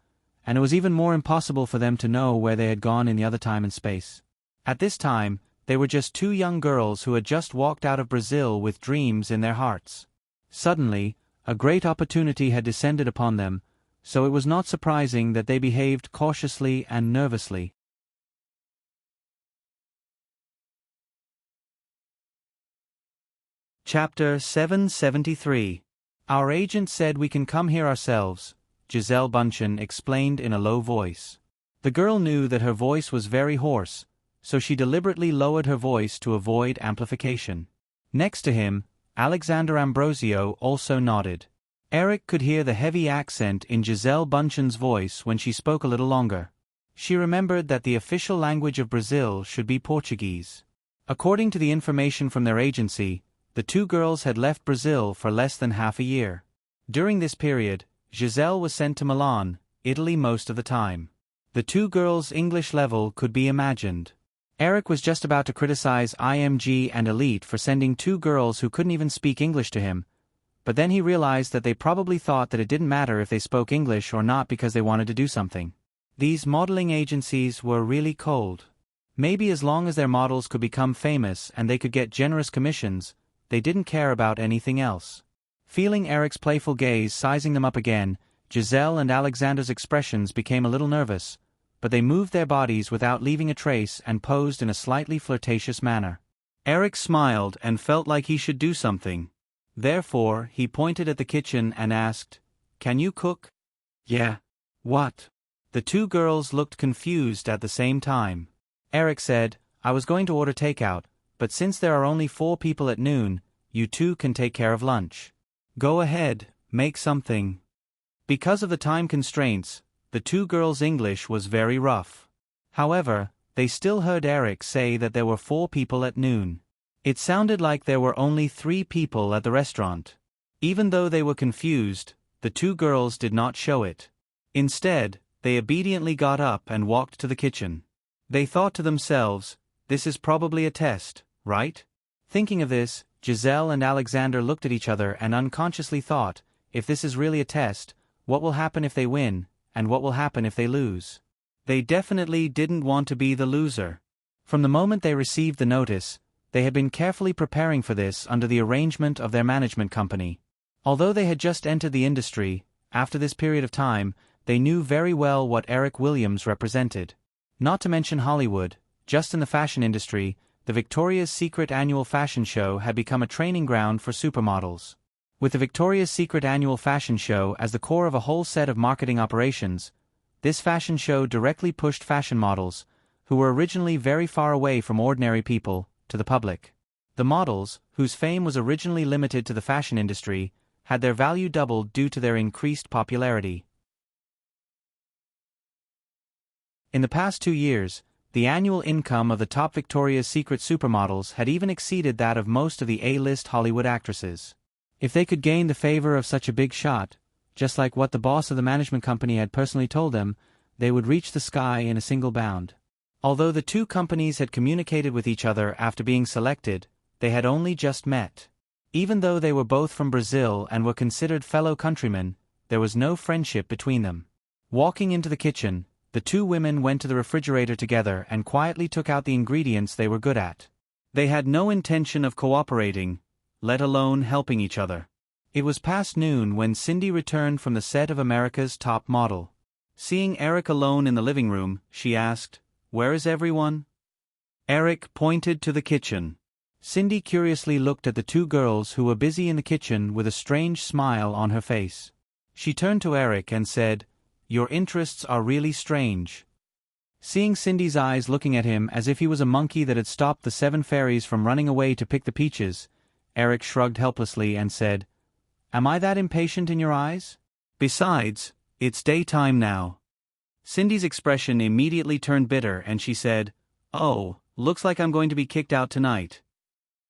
S1: and it was even more impossible for them to know where they had gone in the other time and space. At this time, they were just two young girls who had just walked out of Brazil with dreams in their hearts. Suddenly, a great opportunity had descended upon them, so it was not surprising that they behaved cautiously and nervously. Chapter 773. Our agent said we can come here ourselves, Gisele Bündchen explained in a low voice. The girl knew that her voice was very hoarse, so she deliberately lowered her voice to avoid amplification. Next to him, Alexander Ambrosio also nodded. Eric could hear the heavy accent in Gisele Bündchen's voice when she spoke a little longer. She remembered that the official language of Brazil should be Portuguese. According to the information from their agency, the two girls had left Brazil for less than half a year. During this period, Gisele was sent to Milan, Italy most of the time. The two girls' English level could be imagined. Eric was just about to criticize IMG and Elite for sending two girls who couldn't even speak English to him, but then he realized that they probably thought that it didn't matter if they spoke English or not because they wanted to do something. These modeling agencies were really cold. Maybe as long as their models could become famous and they could get generous commissions, they didn't care about anything else. Feeling Eric's playful gaze sizing them up again, Gisele and Alexander's expressions became a little nervous, but they moved their bodies without leaving a trace and posed in a slightly flirtatious manner. Eric smiled and felt like he should do something. Therefore, he pointed at the kitchen and asked, "Can you cook?" "Yeah." "What?" The two girls looked confused at the same time. Eric said, "I was going to order takeout, but since there are only 4 people at noon, you two can take care of lunch. Go ahead, make something." Because of the time constraints, the two girls' English was very rough. However, they still heard Eric say that there were 4 people at noon. It sounded like there were only 3 people at the restaurant. Even though they were confused, the two girls did not show it. Instead, they obediently got up and walked to the kitchen. They thought to themselves, "This is probably a test, right?" Thinking of this, Gisele and Alexander looked at each other and unconsciously thought, if this is really a test, what will happen if they win, and what will happen if they lose? They definitely didn't want to be the loser. From the moment they received the notice, they had been carefully preparing for this under the arrangement of their management company. Although they had just entered the industry, after this period of time, they knew very well what Eric Williams represented. Not to mention Hollywood, just in the fashion industry, the Victoria's Secret annual fashion show had become a training ground for supermodels. With the Victoria's Secret annual fashion show as the core of a whole set of marketing operations, this fashion show directly pushed fashion models, who were originally very far away from ordinary people, to the public. The models, whose fame was originally limited to the fashion industry, had their value doubled due to their increased popularity. In the past 2 years, the annual income of the top Victoria's Secret supermodels had even exceeded that of most of the A-list Hollywood actresses. If they could gain the favor of such a big shot, just like what the boss of the management company had personally told them, they would reach the sky in a single bound. Although the two companies had communicated with each other after being selected, they had only just met. Even though they were both from Brazil and were considered fellow countrymen, there was no friendship between them. Walking into the kitchen, the two women went to the refrigerator together and quietly took out the ingredients they were good at. They had no intention of cooperating, let alone helping each other. It was past noon when Cindy returned from the set of America's Top Model. Seeing Eric alone in the living room, she asked, "Where is everyone?" Eric pointed to the kitchen. Cindy curiously looked at the two girls who were busy in the kitchen with a strange smile on her face. She turned to Eric and said, "Your interests are really strange." Seeing Cindy's eyes looking at him as if he was a monkey that had stopped the 7 fairies from running away to pick the peaches, Eric shrugged helplessly and said, "Am I that impatient in your eyes? Besides, it's daytime now." Cindy's expression immediately turned bitter and she said, "Oh, looks like I'm going to be kicked out tonight."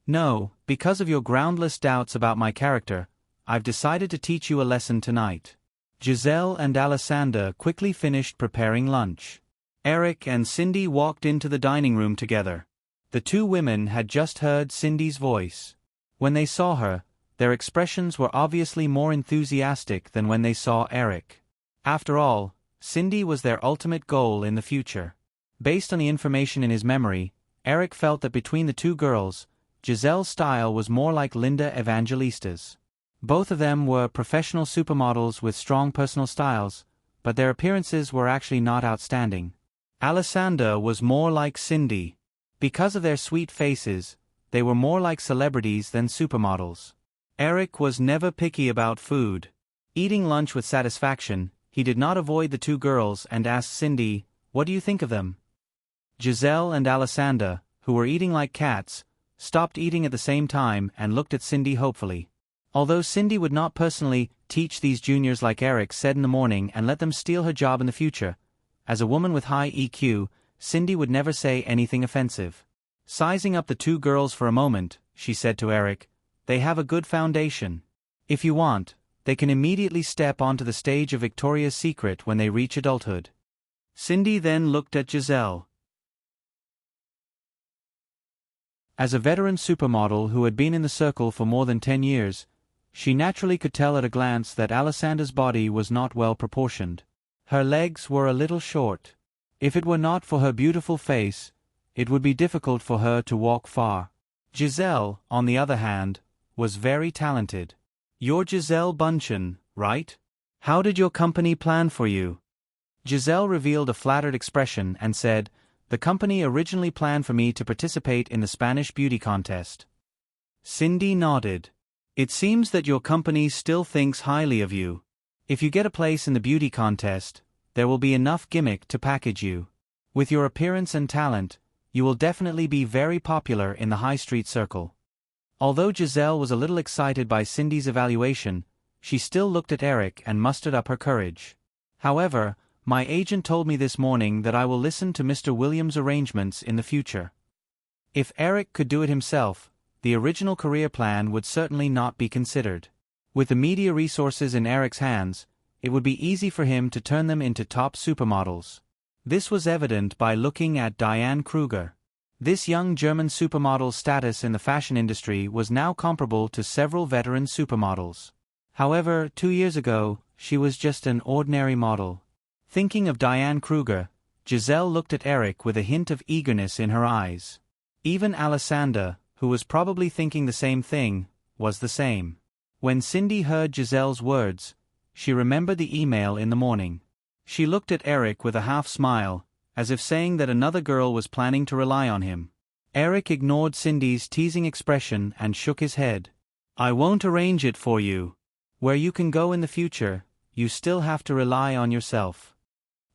S1: "No, because of your groundless doubts about my character, I've decided to teach you a lesson tonight." Giselle and Alessandra quickly finished preparing lunch. Eric and Cindy walked into the dining room together. The two women had just heard Cindy's voice. When they saw her, their expressions were obviously more enthusiastic than when they saw Eric. After all, Cindy was their ultimate goal in the future. Based on the information in his memory, Eric felt that between the two girls, Giselle's style was more like Linda Evangelista's. Both of them were professional supermodels with strong personal styles, but their appearances were actually not outstanding. Alessandra was more like Cindy. Because of their sweet faces, they were more like celebrities than supermodels. Eric was never picky about food. Eating lunch with satisfaction, he did not avoid the two girls and asked Cindy, "What do you think of them?" Giselle and Alessandra, who were eating like cats, stopped eating at the same time and looked at Cindy hopefully. Although Cindy would not personally teach these juniors like Eric said in the morning and let them steal her job in the future, as a woman with high EQ, Cindy would never say anything offensive. Sizing up the two girls for a moment, she said to Eric, "They have a good foundation. If you want, they can immediately step onto the stage of Victoria's Secret when they reach adulthood." Cindy then looked at Giselle. As a veteran supermodel who had been in the circle for more than 10 years, she naturally could tell at a glance that Alessandra's body was not well proportioned. Her legs were a little short. If it were not for her beautiful face, it would be difficult for her to walk far. Giselle, on the other hand, was very talented. "You're Giselle Bundchen, right? How did your company plan for you?" Giselle revealed a flattered expression and said, "The company originally planned for me to participate in the Spanish beauty contest." Cindy nodded. "It seems that your company still thinks highly of you. If you get a place in the beauty contest, there will be enough gimmick to package you. With your appearance and talent, you will definitely be very popular in the high street circle." Although Giselle was a little excited by Cindy's evaluation, she still looked at Eric and mustered up her courage. "However, my agent told me this morning that I will listen to Mr. Williams' arrangements in the future." If Eric could do it himself, the original career plan would certainly not be considered. With the media resources in Eric's hands, it would be easy for him to turn them into top supermodels. This was evident by looking at Diane Kruger. This young German supermodel's status in the fashion industry was now comparable to several veteran supermodels. However, 2 years ago, she was just an ordinary model. Thinking of Diane Kruger, Giselle looked at Eric with a hint of eagerness in her eyes. Even Alessandra, who was probably thinking the same thing, was the same. When Cindy heard Giselle's words, she remembered the email in the morning. She looked at Eric with a half smile, as if saying that another girl was planning to rely on him. Eric ignored Cindy's teasing expression and shook his head. I won't arrange it for you. Where you can go in the future, you still have to rely on yourself.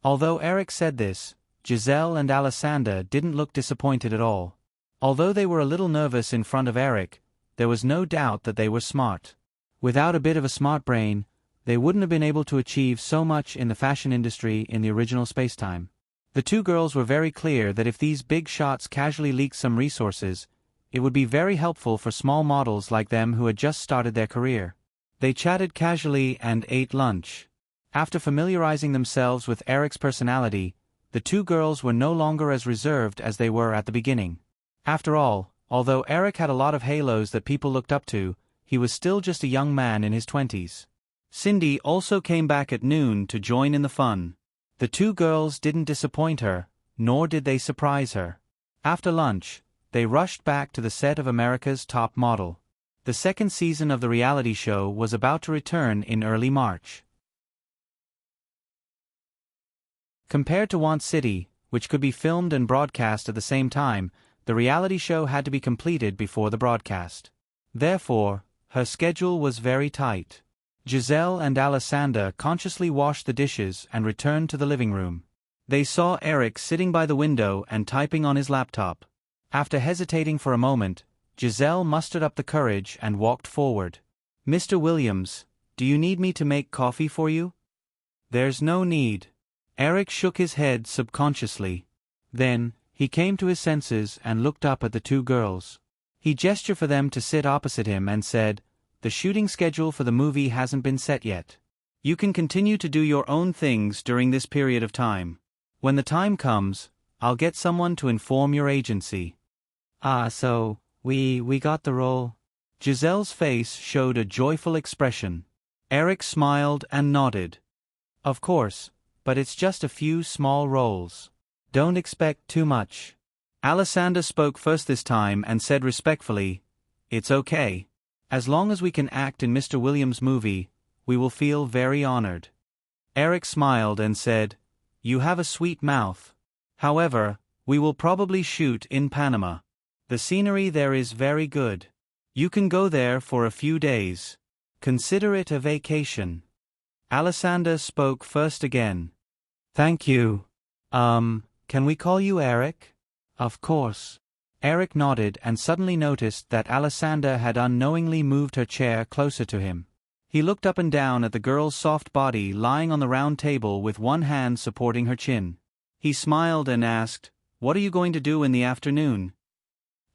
S1: Although Eric said this, Giselle and Alessandra didn't look disappointed at all. Although they were a little nervous in front of Eric, there was no doubt that they were smart. Without a bit of a smart brain, they wouldn't have been able to achieve so much in the fashion industry in the original spacetime. The two girls were very clear that if these big shots casually leaked some resources, it would be very helpful for small models like them who had just started their career. They chatted casually and ate lunch. After familiarizing themselves with Eric's personality, the two girls were no longer as reserved as they were at the beginning. After all, although Eric had a lot of halos that people looked up to, he was still just a young man in his 20s. Cindy also came back at noon to join in the fun. The two girls didn't disappoint her, nor did they surprise her. After lunch, they rushed back to the set of America's Top Model. The second season of the reality show was about to return in early March. Compared to Want City, which could be filmed and broadcast at the same time, the reality show had to be completed before the broadcast. Therefore, her schedule was very tight. Giselle and Alessandra consciously washed the dishes and returned to the living room. They saw Eric sitting by the window and typing on his laptop. After hesitating for a moment, Giselle mustered up the courage and walked forward. Mr. Williams, do you need me to make coffee for you? There's no need. Eric shook his head subconsciously. Then, he came to his senses and looked up at the two girls. He gestured for them to sit opposite him and said, The shooting schedule for the movie hasn't been set yet. You can continue to do your own things during this period of time. When the time comes, I'll get someone to inform your agency. So, we got the role? Giselle's face showed a joyful expression. Eric smiled and nodded. Of course, but it's just a few small roles. Don't expect too much. Alessandra spoke first this time and said respectfully, It's okay. As long as we can act in Mr. Williams' movie, we will feel very honored. Eric smiled and said, You have a sweet mouth. However, we will probably shoot in Panama. The scenery there is very good. You can go there for a few days. Consider it a vacation. Alessandra spoke first again. Thank you. Can we call you Eric? Of course. Eric nodded and suddenly noticed that Alessandra had unknowingly moved her chair closer to him. He looked up and down at the girl's soft body lying on the round table with one hand supporting her chin. He smiled and asked, What are you going to do in the afternoon?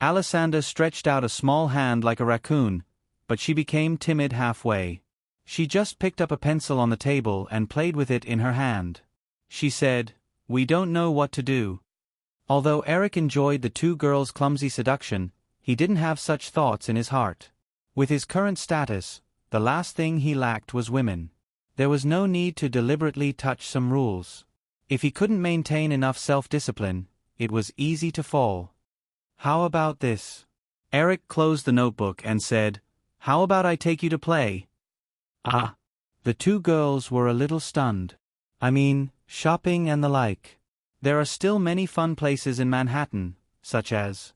S1: Alessandra stretched out a small hand like a raccoon, but she became timid halfway. She just picked up a pencil on the table and played with it in her hand. She said, We don't know what to do. Although Eric enjoyed the two girls' clumsy seduction, he didn't have such thoughts in his heart. With his current status, the last thing he lacked was women. There was no need to deliberately touch some rules. If he couldn't maintain enough self-discipline, it was easy to fall. How about this? Eric closed the notebook and said, How about I take you to play? The two girls were a little stunned. I mean, shopping and the like. There are still many fun places in Manhattan, such as...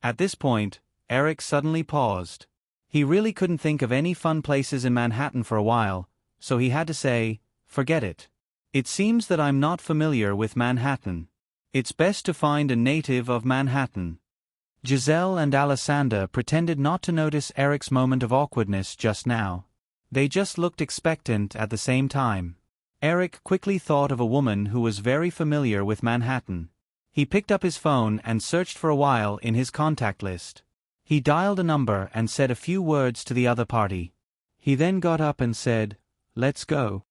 S1: At this point, Eric suddenly paused. He really couldn't think of any fun places in Manhattan for a while, so he had to say, Forget it. It seems that I'm not familiar with Manhattan. It's best to find a native of Manhattan. Giselle and Alessandra pretended not to notice Eric's moment of awkwardness just now. They just looked expectant at the same time. Eric quickly thought of a woman who was very familiar with Manhattan. He picked up his phone and searched for a while in his contact list. He dialed a number and said a few words to the other party. He then got up and said, Let's go.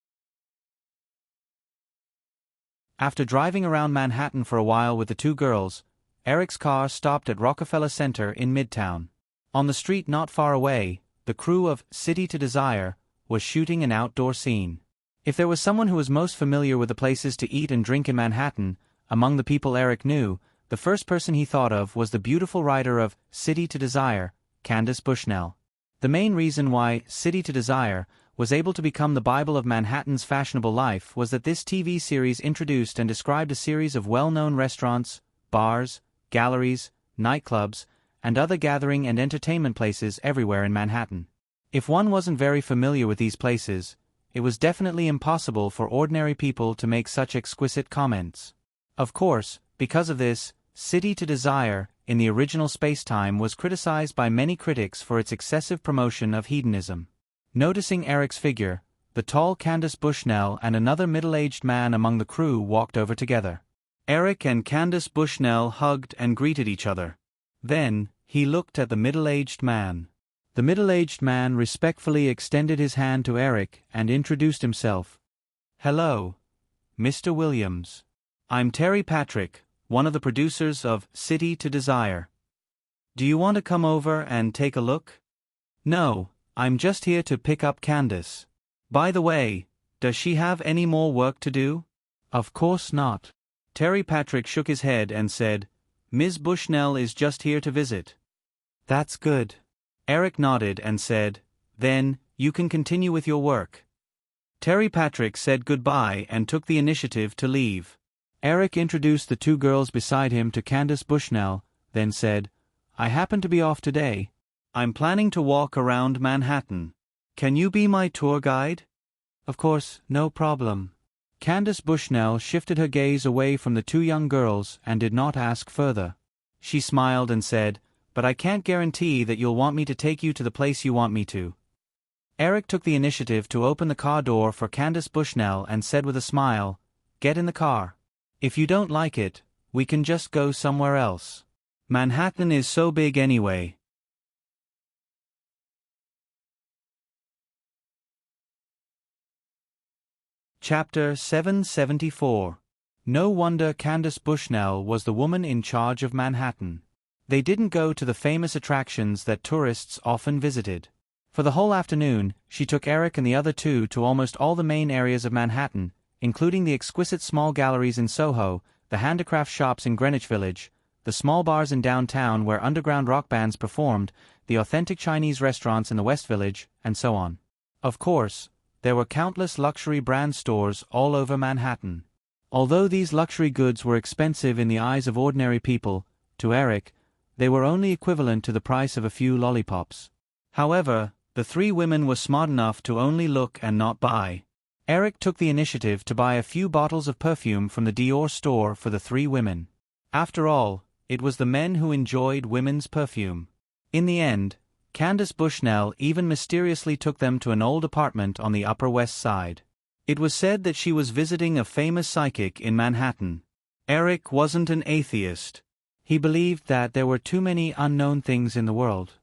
S1: After driving around Manhattan for a while with the two girls, Eric's car stopped at Rockefeller Center in Midtown. On the street not far away, the crew of City to Desire was shooting an outdoor scene. If there was someone who was most familiar with the places to eat and drink in Manhattan, among the people Eric knew, the first person he thought of was the beautiful writer of City to Desire, Candace Bushnell. The main reason why City to Desire was able to become the Bible of Manhattan's fashionable life was that this TV series introduced and described a series of well-known restaurants, bars, galleries, nightclubs, and other gathering and entertainment places everywhere in Manhattan. If one wasn't very familiar with these places, it was definitely impossible for ordinary people to make such exquisite comments. Of course, because of this, City to Desire, in the original space-time, was criticized by many critics for its excessive promotion of hedonism. Noticing Eric's figure, the tall Candace Bushnell and another middle-aged man among the crew walked over together. Eric and Candace Bushnell hugged and greeted each other. Then, he looked at the middle-aged man. The middle-aged man respectfully extended his hand to Eric and introduced himself. "Hello, Mr. Williams. I'm Terry Patrick, one of the producers of City to Desire. Do you want to come over and take a look?" "No, I'm just here to pick up Candace. By the way, does she have any more work to do?" "Of course not." Terry Patrick shook his head and said, "Ms. Bushnell is just here to visit." "That's good." Eric nodded and said, "Then, you can continue with your work." Terry Patrick said goodbye and took the initiative to leave. Eric introduced the two girls beside him to Candace Bushnell, then said, "I happen to be off today. I'm planning to walk around Manhattan. Can you be my tour guide?" "Of course, no problem." Candace Bushnell shifted her gaze away from the two young girls and did not ask further. She smiled and said, "But I can't guarantee that you'll want me to take you to the place you want me to." Eric took the initiative to open the car door for Candace Bushnell and said with a smile, "Get in the car. If you don't like it, we can just go somewhere else. Manhattan is so big anyway." Chapter 774. No wonder Candace Bushnell was the woman in charge of Manhattan. They didn't go to the famous attractions that tourists often visited. For the whole afternoon, she took Eric and the other two to almost all the main areas of Manhattan, including the exquisite small galleries in Soho, the handicraft shops in Greenwich Village, the small bars in downtown where underground rock bands performed, the authentic Chinese restaurants in the West Village, and so on. Of course, there were countless luxury brand stores all over Manhattan. Although these luxury goods were expensive in the eyes of ordinary people, to Eric, they were only equivalent to the price of a few lollipops. However, the three women were smart enough to only look and not buy. Eric took the initiative to buy a few bottles of perfume from the Dior store for the three women. After all, it was the men who enjoyed women's perfume. In the end, Candace Bushnell even mysteriously took them to an old apartment on the Upper West Side. It was said that she was visiting a famous psychic in Manhattan. Eric wasn't an atheist. He believed that there were too many unknown things in the world.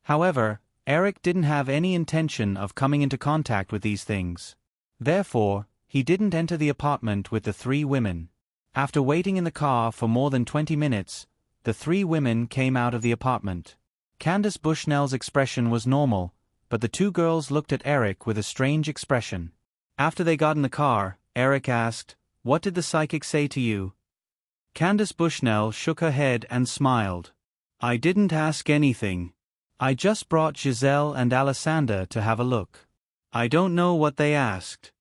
S1: However, Eric didn't have any intention of coming into contact with these things. Therefore, he didn't enter the apartment with the three women. After waiting in the car for more than 20 minutes, the three women came out of the apartment. Candace Bushnell's expression was normal, but the two girls looked at Eric with a strange expression. After they got in the car, Eric asked, "What did the psychic say to you?" Candace Bushnell shook her head and smiled. "I didn't ask anything. I just brought Giselle and Alessandra to have a look. I don't know what they asked."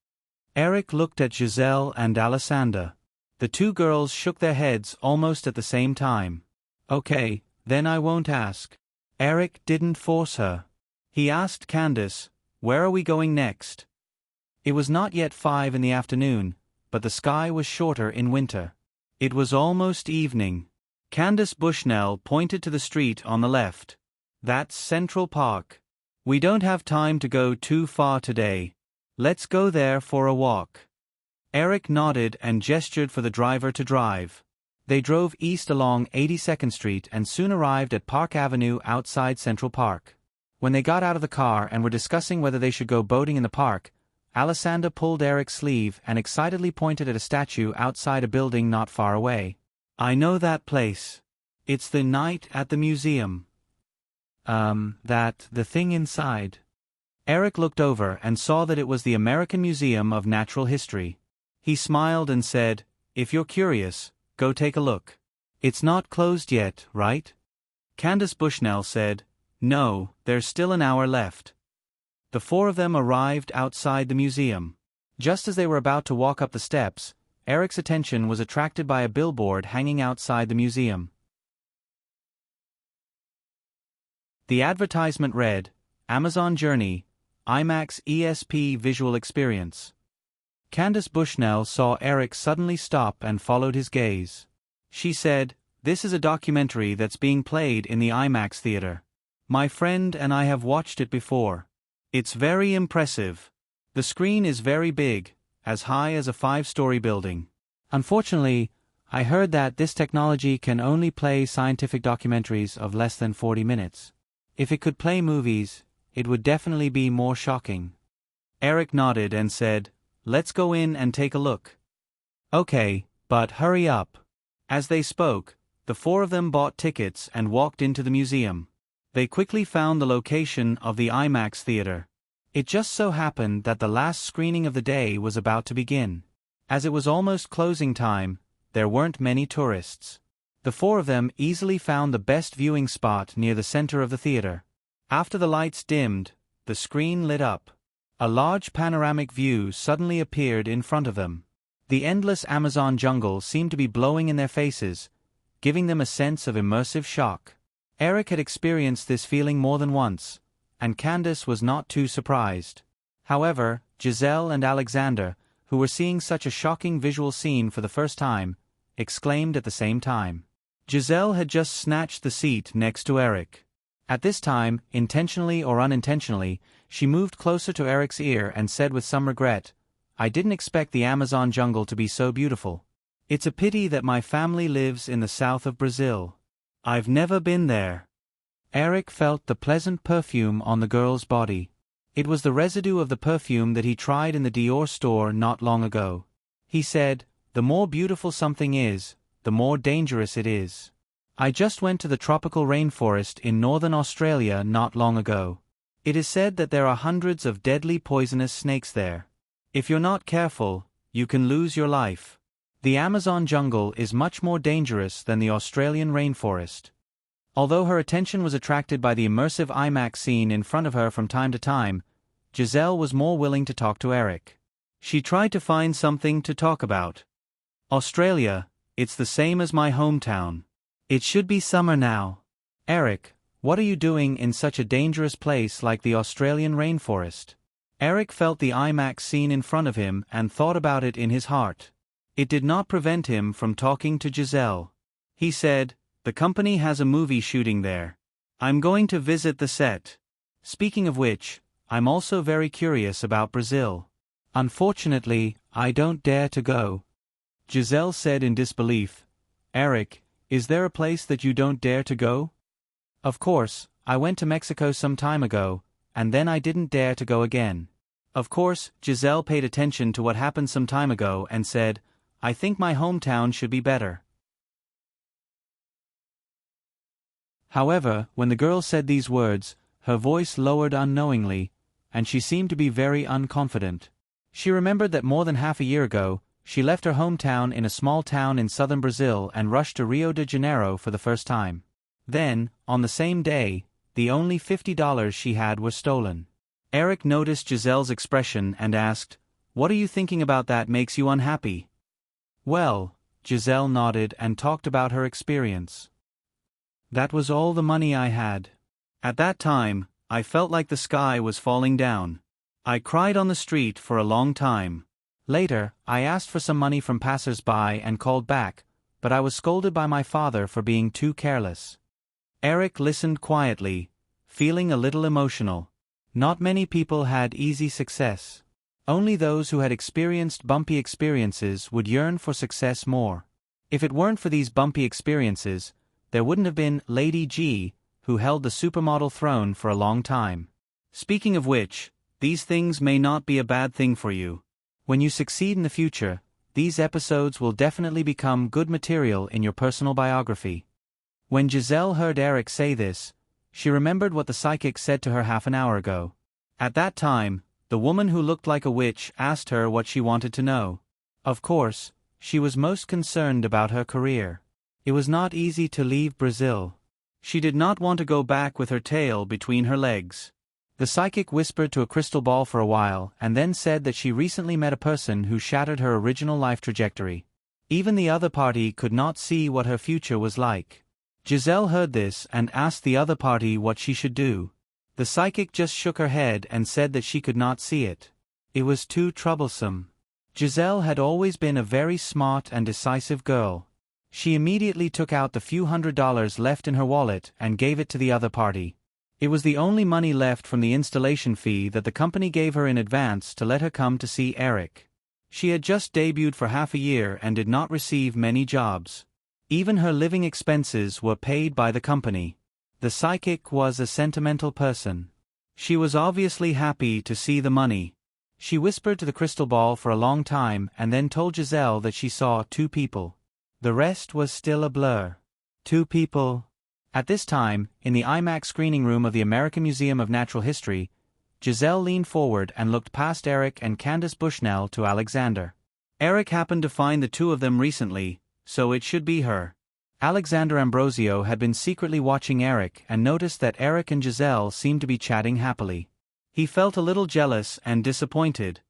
S1: Eric looked at Giselle and Alessandra. The two girls shook their heads almost at the same time. "Okay, then I won't ask." Eric didn't force her. He asked Candace, "Where are we going next?" It was not yet 5 in the afternoon, but the sky was shorter in winter. It was almost evening. Candace Bushnell pointed to the street on the left. "That's Central Park. We don't have time to go too far today. Let's go there for a walk." Eric nodded and gestured for the driver to drive. They drove east along 82nd Street and soon arrived at Park Avenue outside Central Park. When they got out of the car and were discussing whether they should go boating in the park, Alessandra pulled Eric's sleeve and excitedly pointed at a statue outside a building not far away. "I know that place. It's the Night at the Museum." The thing inside." Eric looked over and saw that it was the American Museum of Natural History. He smiled and said, "If you're curious, go take a look. It's not closed yet, right?" Candace Bushnell said, "No, there's still an hour left." The four of them arrived outside the museum. Just as they were about to walk up the steps, Eric's attention was attracted by a billboard hanging outside the museum. The advertisement read, Amazon Journey, IMAX ESP Visual Experience. Candace Bushnell saw Eric suddenly stop and followed his gaze. She said, "This is a documentary that's being played in the IMAX theater. My friend and I have watched it before. It's very impressive. The screen is very big, as high as a 5-story building. Unfortunately, I heard that this technology can only play scientific documentaries of less than 40 minutes. If it could play movies, it would definitely be more shocking." Eric nodded and said, "Let's go in and take a look." "Okay, but hurry up." As they spoke, the four of them bought tickets and walked into the museum. They quickly found the location of the IMAX theater. It just so happened that the last screening of the day was about to begin. As it was almost closing time, there weren't many tourists. The four of them easily found the best viewing spot near the center of the theater. After the lights dimmed, the screen lit up. A large panoramic view suddenly appeared in front of them. The endless Amazon jungle seemed to be blowing in their faces, giving them a sense of immersive shock. Eric had experienced this feeling more than once, and Candace was not too surprised. However, Giselle and Alexander, who were seeing such a shocking visual scene for the first time, exclaimed at the same time. Giselle had just snatched the seat next to Eric. At this time, intentionally or unintentionally, she moved closer to Eric's ear and said with some regret, "I didn't expect the Amazon jungle to be so beautiful. It's a pity that my family lives in the south of Brazil. I've never been there." Eric felt the pleasant perfume on the girl's body. It was the residue of the perfume that he tried in the Dior store not long ago. He said, "The more beautiful something is, the more dangerous it is. I just went to the tropical rainforest in northern Australia not long ago. It is said that there are hundreds of deadly poisonous snakes there. If you're not careful, you can lose your life. The Amazon jungle is much more dangerous than the Australian rainforest." Although her attention was attracted by the immersive IMAX scene in front of her from time to time, Giselle was more willing to talk to Eric. She tried to find something to talk about. "Australia, it's the same as my hometown. It should be summer now. Eric, what are you doing in such a dangerous place like the Australian rainforest?" Eric felt the IMAX scene in front of him and thought about it in his heart. It did not prevent him from talking to Giselle. He said, "The company has a movie shooting there. I'm going to visit the set. Speaking of which, I'm also very curious about Brazil. Unfortunately, I don't dare to go." Giselle said in disbelief, "Eric, is there a place that you don't dare to go?" "Of course, I went to Mexico some time ago, and then I didn't dare to go again." Of course, Giselle paid attention to what happened some time ago and said, "I think my hometown should be better." However, when the girl said these words, her voice lowered unknowingly, and she seemed to be very unconfident. She remembered that more than half a year ago, she left her hometown in a small town in southern Brazil and rushed to Rio de Janeiro for the first time. Then, on the same day, the only $50 she had was stolen. Eric noticed Giselle's expression and asked, "What are you thinking about that makes you unhappy?" "Well," Giselle nodded and talked about her experience. "That was all the money I had. At that time, I felt like the sky was falling down. I cried on the street for a long time. Later, I asked for some money from passers-by and called back, but I was scolded by my father for being too careless." Eric listened quietly, feeling a little emotional. Not many people had easy success. Only those who had experienced bumpy experiences would yearn for success more. If it weren't for these bumpy experiences, there wouldn't have been Lady G, who held the supermodel throne for a long time. Speaking of which, these things may not be a bad thing for you. When you succeed in the future, these episodes will definitely become good material in your personal biography. When Giselle heard Eric say this, she remembered what the psychic said to her half an hour ago. At that time, the woman who looked like a witch asked her what she wanted to know. Of course, she was most concerned about her career. It was not easy to leave Brazil. She did not want to go back with her tail between her legs. The psychic whispered to a crystal ball for a while and then said that she recently met a person who shattered her original life trajectory. Even the other party could not see what her future was like. Giselle heard this and asked the other party what she should do. The psychic just shook her head and said that she could not see it. It was too troublesome. Giselle had always been a very smart and decisive girl. She immediately took out the few $100s left in her wallet and gave it to the other party. It was the only money left from the installation fee that the company gave her in advance to let her come to see Eric. She had just debuted for half a year and did not receive many jobs. Even her living expenses were paid by the company. The psychic was a sentimental person. She was obviously happy to see the money. She whispered to the crystal ball for a long time and then told Giselle that she saw 2 people. The rest was still a blur. 2 people. At this time, in the IMAX screening room of the American Museum of Natural History, Giselle leaned forward and looked past Eric and Candace Bushnell to Alexander. Eric happened to find the 2 of them recently, so it should be her. Alexander Ambrosio had been secretly watching Eric and noticed that Eric and Giselle seemed to be chatting happily. He felt a little jealous and disappointed.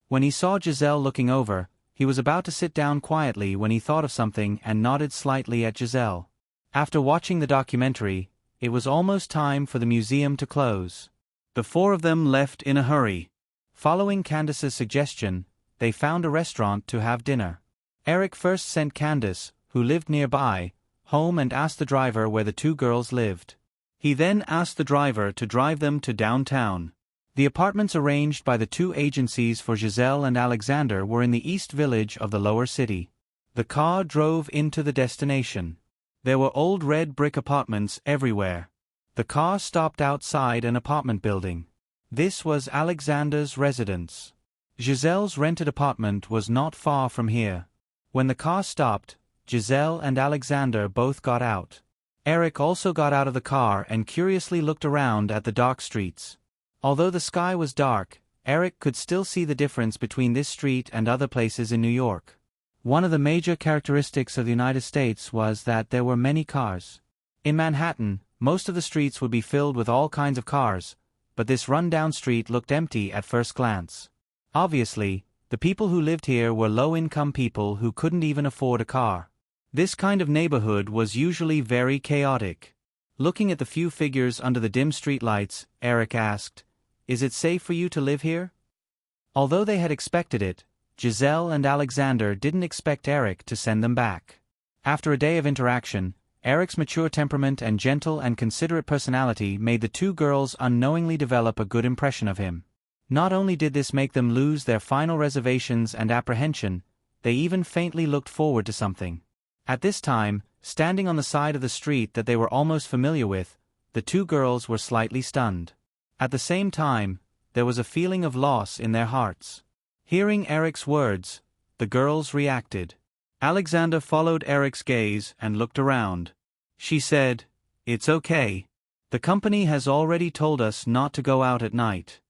S1: When he saw Giselle looking over, he was about to sit down quietly when he thought of something and nodded slightly at Giselle. After watching the documentary, it was almost time for the museum to close. The 4 of them left in a hurry. Following Candace's suggestion, they found a restaurant to have dinner. Eric first sent Candace, who lived nearby, home and asked the driver where the 2 girls lived. He then asked the driver to drive them to downtown. The apartments arranged by the 2 agencies for Giselle and Alexander were in the East Village of the lower city. The car drove into the destination. There were old red brick apartments everywhere. The car stopped outside an apartment building. This was Alexander's residence. Giselle's rented apartment was not far from here. When the car stopped, Giselle and Alexander both got out. Eric also got out of the car and curiously looked around at the dark streets. Although the sky was dark, Eric could still see the difference between this street and other places in New York. One of the major characteristics of the United States was that there were many cars. In Manhattan, most of the streets would be filled with all kinds of cars, but this run-down street looked empty at first glance. Obviously, the people who lived here were low-income people who couldn't even afford a car. This kind of neighborhood was usually very chaotic. Looking at the few figures under the dim streetlights, Eric asked, "Is it safe for you to live here?" Although they had expected it, Giselle and Alexander didn't expect Eric to send them back. After a day of interaction, Eric's mature temperament and gentle and considerate personality made the 2 girls unknowingly develop a good impression of him. Not only did this make them lose their final reservations and apprehension, they even faintly looked forward to something. At this time, standing on the side of the street that they were almost familiar with, the 2 girls were slightly stunned. At the same time, there was a feeling of loss in their hearts. Hearing Eric's words, the girls reacted. Alexander followed Eric's gaze and looked around. She said, "It's okay. The company has already told us not to go out at night."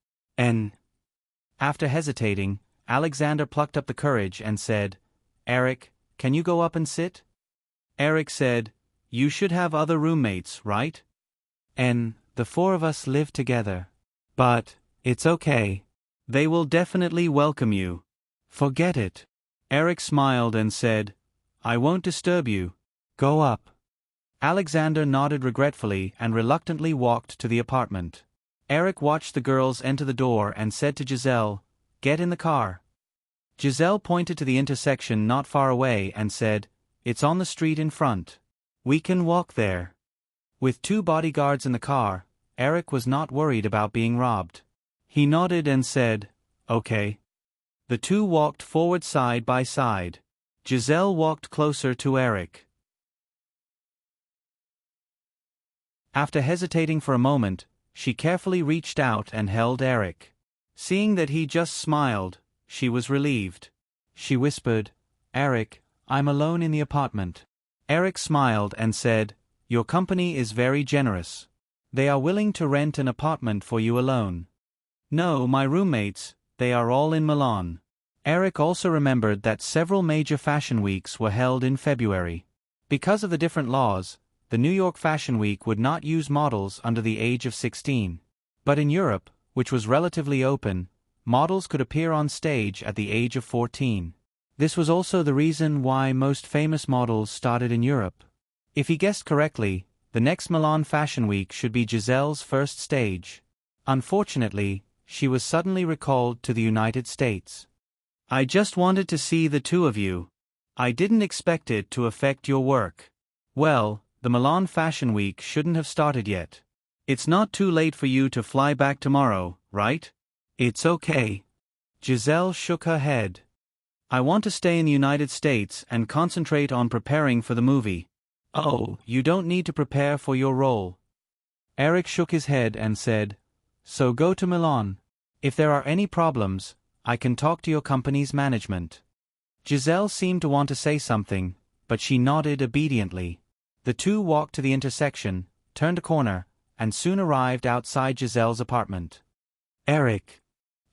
S1: After hesitating, Alexander plucked up the courage and said, "Eric, can you go up and sit?" Eric said, "You should have other roommates, right?" The 4 of us live together. But, it's okay. They will definitely welcome you. Forget it." Eric smiled and said, "I won't disturb you. Go up." Alexander nodded regretfully and reluctantly walked to the apartment. Eric watched the girls enter the door and said to Giselle, "Get in the car." Giselle pointed to the intersection not far away and said, "It's on the street in front. We can walk there." With 2 bodyguards in the car, Eric was not worried about being robbed. He nodded and said, "Okay." The 2 walked forward side by side. Giselle walked closer to Eric. After hesitating for a moment, she carefully reached out and held Eric. Seeing that he just smiled, she was relieved. She whispered, "Eric, I'm alone in the apartment." Eric smiled and said, "Your company is very generous. They are willing to rent an apartment for you alone." "No, my roommates, they are all in Milan." Eric also remembered that several major fashion weeks were held in February. Because of the different laws, the New York Fashion Week would not use models under the age of 16. But in Europe, which was relatively open, models could appear on stage at the age of 14. This was also the reason why most famous models started in Europe. If he guessed correctly, the next Milan Fashion Week should be Giselle's first stage. Unfortunately, she was suddenly recalled to the United States. I just wanted to see the two of you. I didn't expect it to affect your work. Well, the Milan Fashion Week shouldn't have started yet. It's not too late for you to fly back tomorrow, right? It's okay. Giselle shook her head. I want to stay in the United States and concentrate on preparing for the movie. Oh, you don't need to prepare for your role. Eric shook his head and said, so go to Milan. If there are any problems, I can talk to your company's management. Giselle seemed to want to say something, but she nodded obediently. The two walked to the intersection, turned a corner, and soon arrived outside Giselle's apartment. Eric.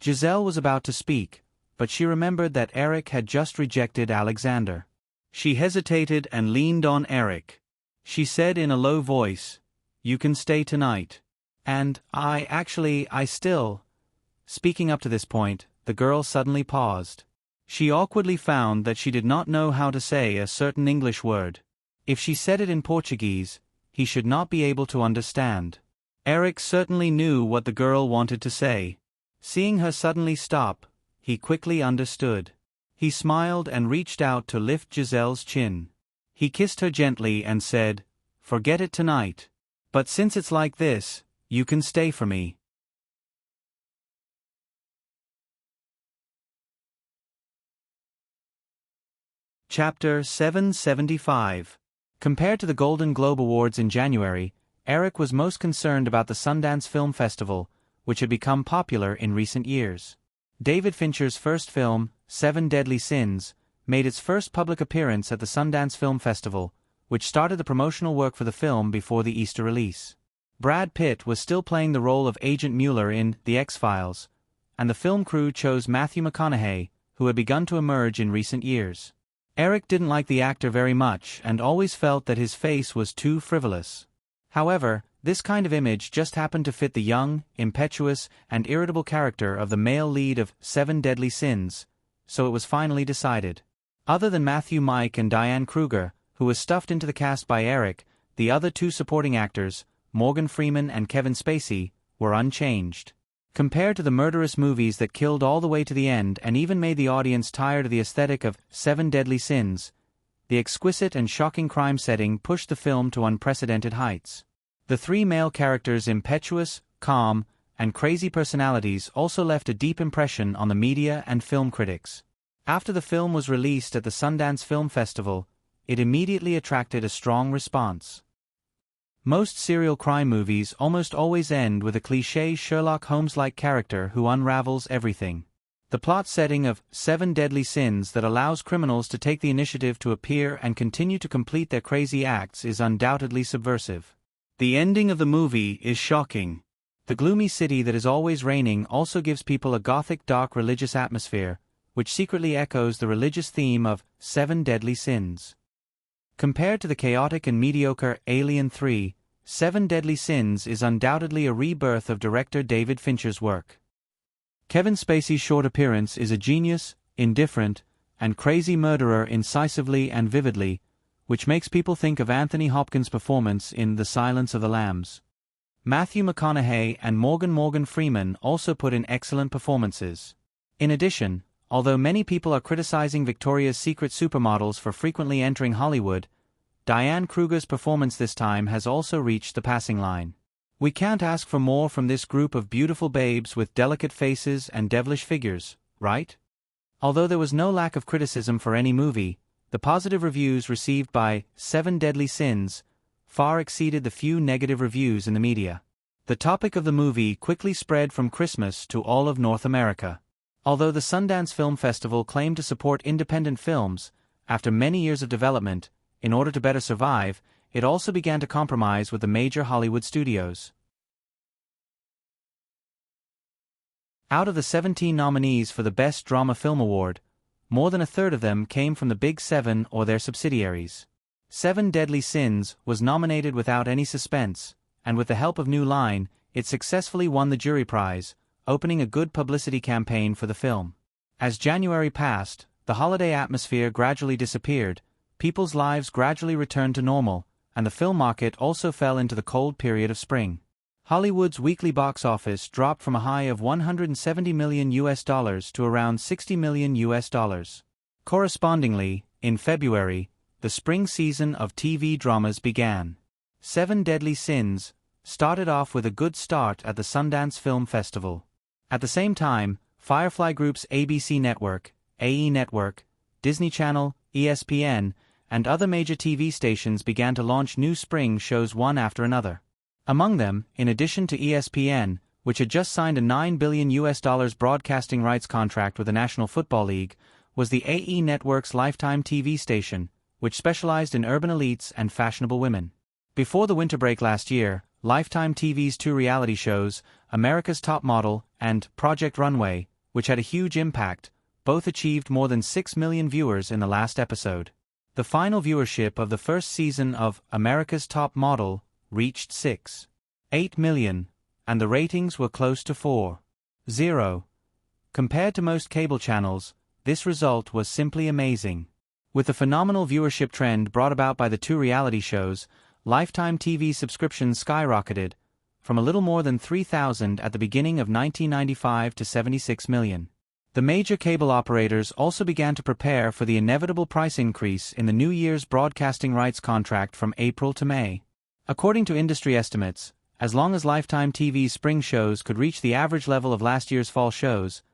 S1: Giselle was about to speak, but she remembered that Eric had just rejected Alexander. She hesitated and leaned on Eric. She said in a low voice, you can stay tonight. And, I still... Speaking up to this point, the girl suddenly paused. She awkwardly found that she did not know how to say a certain English word. If she said it in Portuguese, he should not be able to understand. Eric certainly knew what the girl wanted to say. Seeing her suddenly stop, he quickly understood. He smiled and reached out to lift Giselle's chin. He kissed her gently and said, forget it tonight. But since it's like this, you can stay for me. Chapter 775. Compared to the Golden Globe Awards in January, Eric was most concerned about the Sundance Film Festival, which had become popular in recent years. David Fincher's first film, 7 Deadly Sins, made its first public appearance at the Sundance Film Festival, which started the promotional work for the film before the Easter release. Brad Pitt was still playing the role of Agent Mueller in The X-Files, and the film crew chose Matthew McConaughey, who had begun to emerge in recent years. Eric didn't like the actor very much and always felt that his face was too frivolous. However, this kind of image just happened to fit the young, impetuous, and irritable character of the male lead of 7 Deadly Sins, so it was finally decided. Other than Matthew Mike and Diane Kruger, who was stuffed into the cast by Eric, the other two supporting actors, Morgan Freeman and Kevin Spacey, were unchanged. Compared to the murderous movies that killed all the way to the end and even made the audience tired of the aesthetic of 7 Deadly Sins, the exquisite and shocking crime setting pushed the film to unprecedented heights. The three male characters' impetuous, calm, and crazy personalities also left a deep impression on the media and film critics. After the film was released at the Sundance Film Festival, it immediately attracted a strong response. Most serial crime movies almost always end with a cliché Sherlock Holmes-like character who unravels everything. The plot setting of 7 Deadly Sins that allows criminals to take the initiative to appear and continue to complete their crazy acts is undoubtedly subversive. The ending of the movie is shocking. The gloomy city that is always raining also gives people a gothic dark religious atmosphere, which secretly echoes the religious theme of 7 Deadly Sins. Compared to the chaotic and mediocre Alien 3, 7 Deadly Sins is undoubtedly a rebirth of director David Fincher's work. Kevin Spacey's short appearance is a genius, indifferent, and crazy murderer incisively and vividly, which makes people think of Anthony Hopkins' performance in The Silence of the Lambs. Matthew McConaughey and Morgan Freeman also put in excellent performances. In addition, although many people are criticizing Victoria's Secret supermodels for frequently entering Hollywood, Diane Kruger's performance this time has also reached the passing line. We can't ask for more from this group of beautiful babes with delicate faces and devilish figures, right? Although there was no lack of criticism for any movie, the positive reviews received by 7 Deadly Sins far exceeded the few negative reviews in the media. The topic of the movie quickly spread from Christmas to all of North America. Although the Sundance Film Festival claimed to support independent films, after many years of development, in order to better survive, it also began to compromise with the major Hollywood studios. Out of the 17 nominees for the Best Drama Film Award, more than a third of them came from the Big Seven or their subsidiaries. Seven Deadly Sins was nominated without any suspense, and with the help of New Line, it successfully won the jury prize, opening a good publicity campaign for the film. As January passed, the holiday atmosphere gradually disappeared, people's lives gradually returned to normal, and the film market also fell into the cold period of spring. Hollywood's weekly box office dropped from a high of $170 million to around $60 million. Correspondingly, in February, the spring season of TV dramas began. Seven Deadly Sins started off with a good start at the Sundance Film Festival. At the same time, Firefly Group's ABC Network, AE Network, Disney Channel, ESPN, and other major TV stations began to launch new spring shows one after another. Among them, in addition to ESPN, which had just signed a $9 billion broadcasting rights contract with the National Football League, was the AE Network's Lifetime TV station, which specialized in urban elites and fashionable women. Before the winter break last year, Lifetime TV's two reality shows, America's Top Model and Project Runway, which had a huge impact, both achieved more than 6 million viewers in the last episode. The final viewership of the first season of America's Top Model reached 6.8 million, and the ratings were close to 4.0. Compared to most cable channels, this result was simply amazing. With the phenomenal viewership trend brought about by the two reality shows, Lifetime TV subscriptions skyrocketed, from a little more than 3,000 at the beginning of 1995 to 76 million. The major cable operators also began to prepare for the inevitable price increase in the New Year's broadcasting rights contract from April to May. According to industry estimates, as long as Lifetime TV's spring shows could reach the average level of last year's fall shows,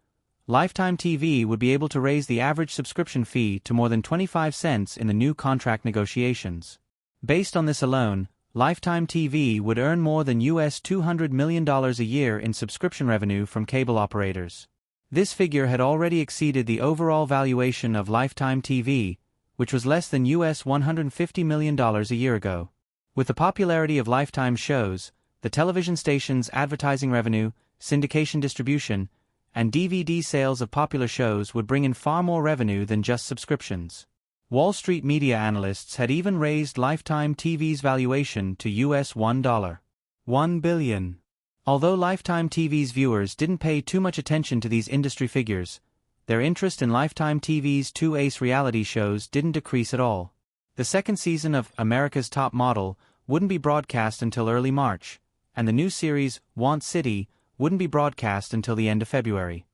S1: Lifetime TV would be able to raise the average subscription fee to more than 25 cents in the new contract negotiations. Based on this alone, Lifetime TV would earn more than $200 million a year in subscription revenue from cable operators. This figure had already exceeded the overall valuation of Lifetime TV, which was less than $150 million a year ago. With the popularity of Lifetime shows, the television station's advertising revenue, syndication distribution, and DVD sales of popular shows would bring in far more revenue than just subscriptions. Wall Street media analysts had even raised Lifetime TV's valuation to $1 billion. Although Lifetime TV's viewers didn't pay too much attention to these industry figures, their interest in Lifetime TV's two ace reality shows didn't decrease at all. The second season of America's Top Model wouldn't be broadcast until early March, and the new series, Want City, wouldn't be broadcast until the end of February.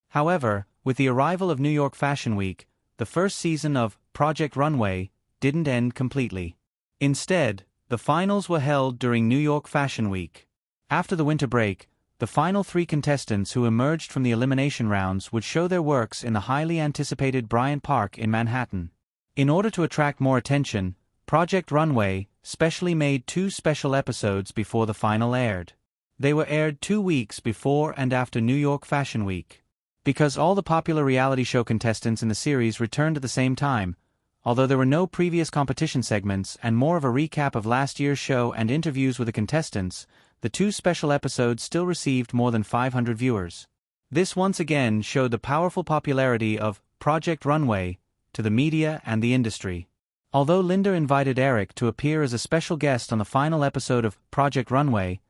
S1: However, with the arrival of New York Fashion Week, the first season of Project Runway didn't end completely. Instead, the finals were held during New York Fashion Week. After the winter break, the final three contestants who emerged from the elimination rounds would show their works in the highly anticipated Bryant Park in Manhattan. In order to attract more attention, Project Runway specially made two special episodes before the final aired. They were aired 2 weeks before and after New York Fashion Week. Because all the popular reality show contestants in the series returned at the same time, although there were no previous competition segments and more of a recap of last year's show and interviews with the contestants, the two special episodes still received more than 500 viewers. This once again showed the powerful popularity of Project Runway to the media and the industry. Although Linda invited Eric to appear as a special guest on the final episode of Project Runway,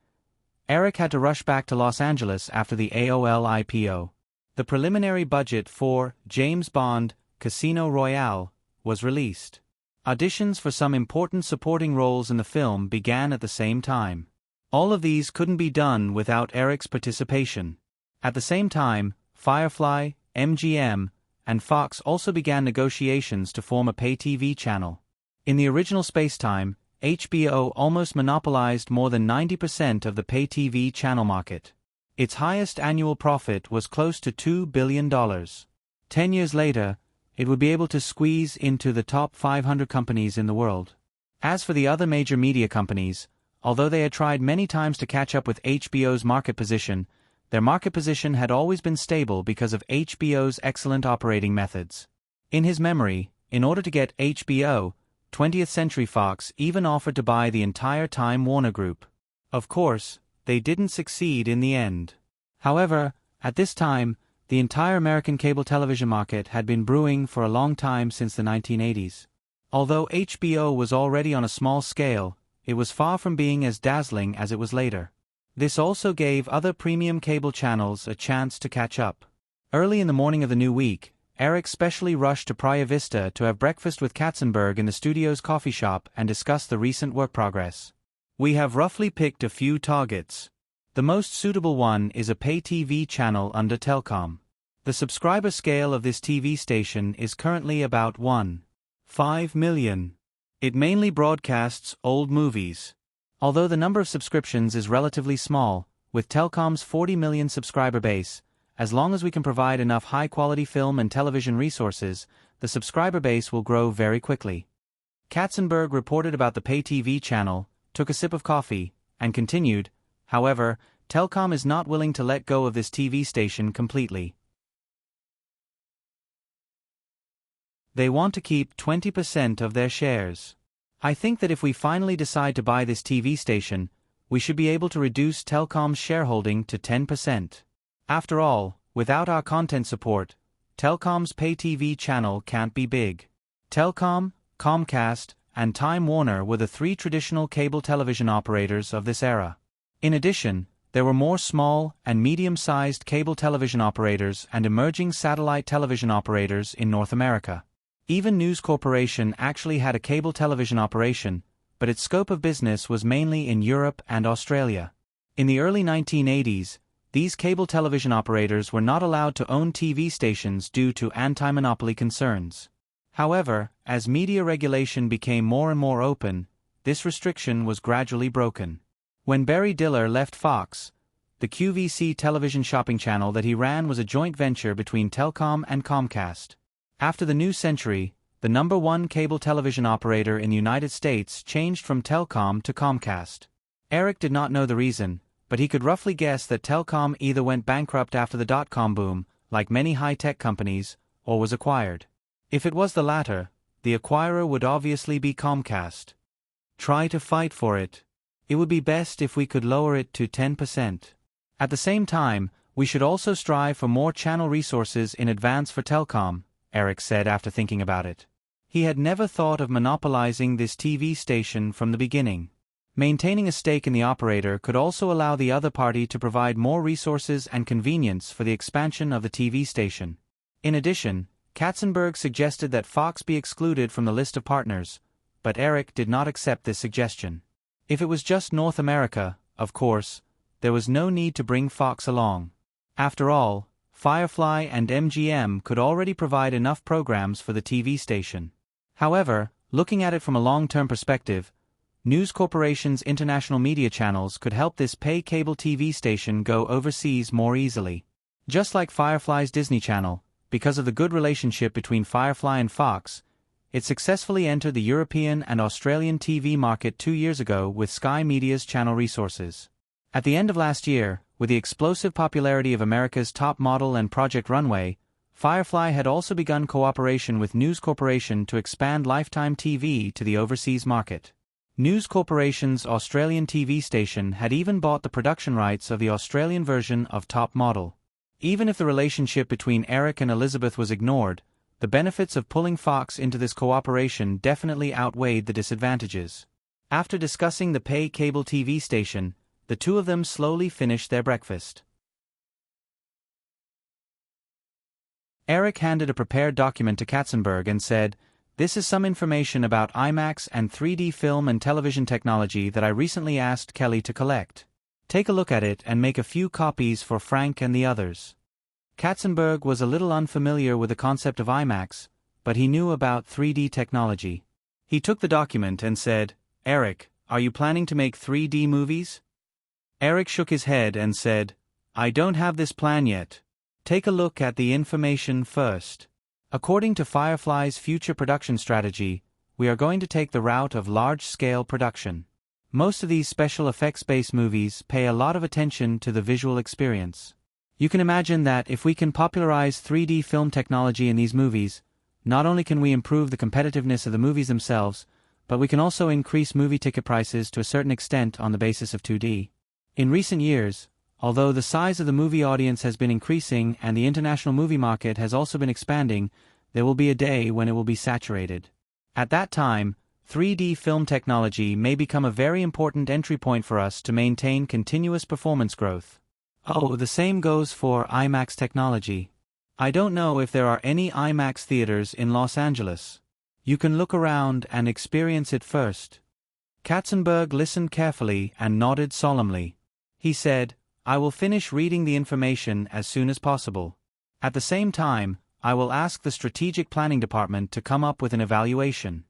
S1: Eric had to rush back to Los Angeles after the AOL IPO. The preliminary budget for James Bond, Casino Royale was released. Auditions for some important supporting roles in the film began at the same time. All of these couldn't be done without Eric's participation. At the same time, Firefly, MGM, and Fox also began negotiations to form a pay TV channel. In the original spacetime, HBO almost monopolized more than 90% of the pay TV channel market. Its highest annual profit was close to $2 billion. 10 years later, it would be able to squeeze into the top 500 companies in the world. As for the other major media companies, although they had tried many times to catch up with HBO's market position, their market position had always been stable because of HBO's excellent operating methods. In his memory, in order to get HBO, 20th Century Fox even offered to buy the entire Time Warner Group. Of course, they didn't succeed in the end. However, at this time, The entire American cable television market had been brewing for a long time since the 1980s. Although HBO was already on a small scale, it was far from being as dazzling as it was later. This also gave other premium cable channels a chance to catch up. Early in the morning of the new week, Eric specially rushed to Praia Vista to have breakfast with Katzenberg in the studio's coffee shop and discuss the recent work progress. We have roughly picked a few targets. The most suitable one is a pay TV channel under Telkom. The subscriber scale of this TV station is currently about 1.5 million. It mainly broadcasts old movies. Although the number of subscriptions is relatively small, with Telkom's 40 million subscriber base, as long as we can provide enough high-quality film and television resources, the subscriber base will grow very quickly. Katzenberg reported about the pay TV channel, took a sip of coffee, and continued, however, Telkom is not willing to let go of this TV station completely. They want to keep 20% of their shares. I think that if we finally decide to buy this TV station, we should be able to reduce Telkom's shareholding to 10%. After all, without our content support, Telkom's pay TV channel can't be big. Telkom, Comcast, and Time Warner were the three traditional cable television operators of this era. In addition, there were more small and medium-sized cable television operators and emerging satellite television operators in North America. Even News Corporation actually had a cable television operation, but its scope of business was mainly in Europe and Australia. In the early 1980s, these cable television operators were not allowed to own TV stations due to anti-monopoly concerns. However, as media regulation became more and more open, this restriction was gradually broken. When Barry Diller left Fox, the QVC television shopping channel that he ran was a joint venture between Telkom and Comcast. After the new century, the number one cable television operator in the United States changed from Telkom to Comcast. Eric did not know the reason, but he could roughly guess that Telkom either went bankrupt after the dot-com boom, like many high-tech companies, or was acquired. If it was the latter, the acquirer would obviously be Comcast. Try to fight for it. It would be best if we could lower it to 10%. At the same time, we should also strive for more channel resources in advance for Telkom, Eric said after thinking about it. He had never thought of monopolizing this TV station from the beginning. Maintaining a stake in the operator could also allow the other party to provide more resources and convenience for the expansion of the TV station. In addition, Katzenberg suggested that Fox be excluded from the list of partners, but Eric did not accept this suggestion. If it was just North America, of course, there was no need to bring Fox along. After all, Firefly and MGM could already provide enough programs for the TV station. However, looking at it from a long-term perspective, News Corporation's international media channels could help this pay cable TV station go overseas more easily. Just like Firefly's Disney Channel, because of the good relationship between Firefly and Fox, it successfully entered the European and Australian TV market 2 years ago with Sky Media's channel resources. At the end of last year, with the explosive popularity of America's Top Model and Project Runway, Firefly had also begun cooperation with News Corporation to expand Lifetime TV to the overseas market. News Corporation's Australian TV station had even bought the production rights of the Australian version of Top Model. Even if the relationship between Eric and Elizabeth was ignored, the benefits of pulling Fox into this cooperation definitely outweighed the disadvantages. After discussing the pay cable TV station, the two of them slowly finished their breakfast. Eric handed a prepared document to Katzenberg and said, "This is some information about IMAX and 3D film and television technology that I recently asked Kelly to collect. Take a look at it and make a few copies for Frank and the others." Katzenberg was a little unfamiliar with the concept of IMAX, but he knew about 3D technology. He took the document and said, "Eric, are you planning to make 3D movies?" Eric shook his head and said, "I don't have this plan yet. Take a look at the information first. According to Firefly's future production strategy, we are going to take the route of large-scale production. Most of these special effects-based movies pay a lot of attention to the visual experience. You can imagine that if we can popularize 3D film technology in these movies, not only can we improve the competitiveness of the movies themselves, but we can also increase movie ticket prices to a certain extent on the basis of 2D. In recent years, Although the size of the movie audience has been increasing and the international movie market has also been expanding, there will be a day when it will be saturated. At that time, 3D film technology may become a very important entry point for us to maintain continuous performance growth. Oh, the same goes for IMAX technology. I don't know if there are any IMAX theaters in Los Angeles. You can look around and experience it first. Katzenberg listened carefully and nodded solemnly. He said, I will finish reading the information as soon as possible. At the same time, I will ask the Strategic Planning Department to come up with an evaluation.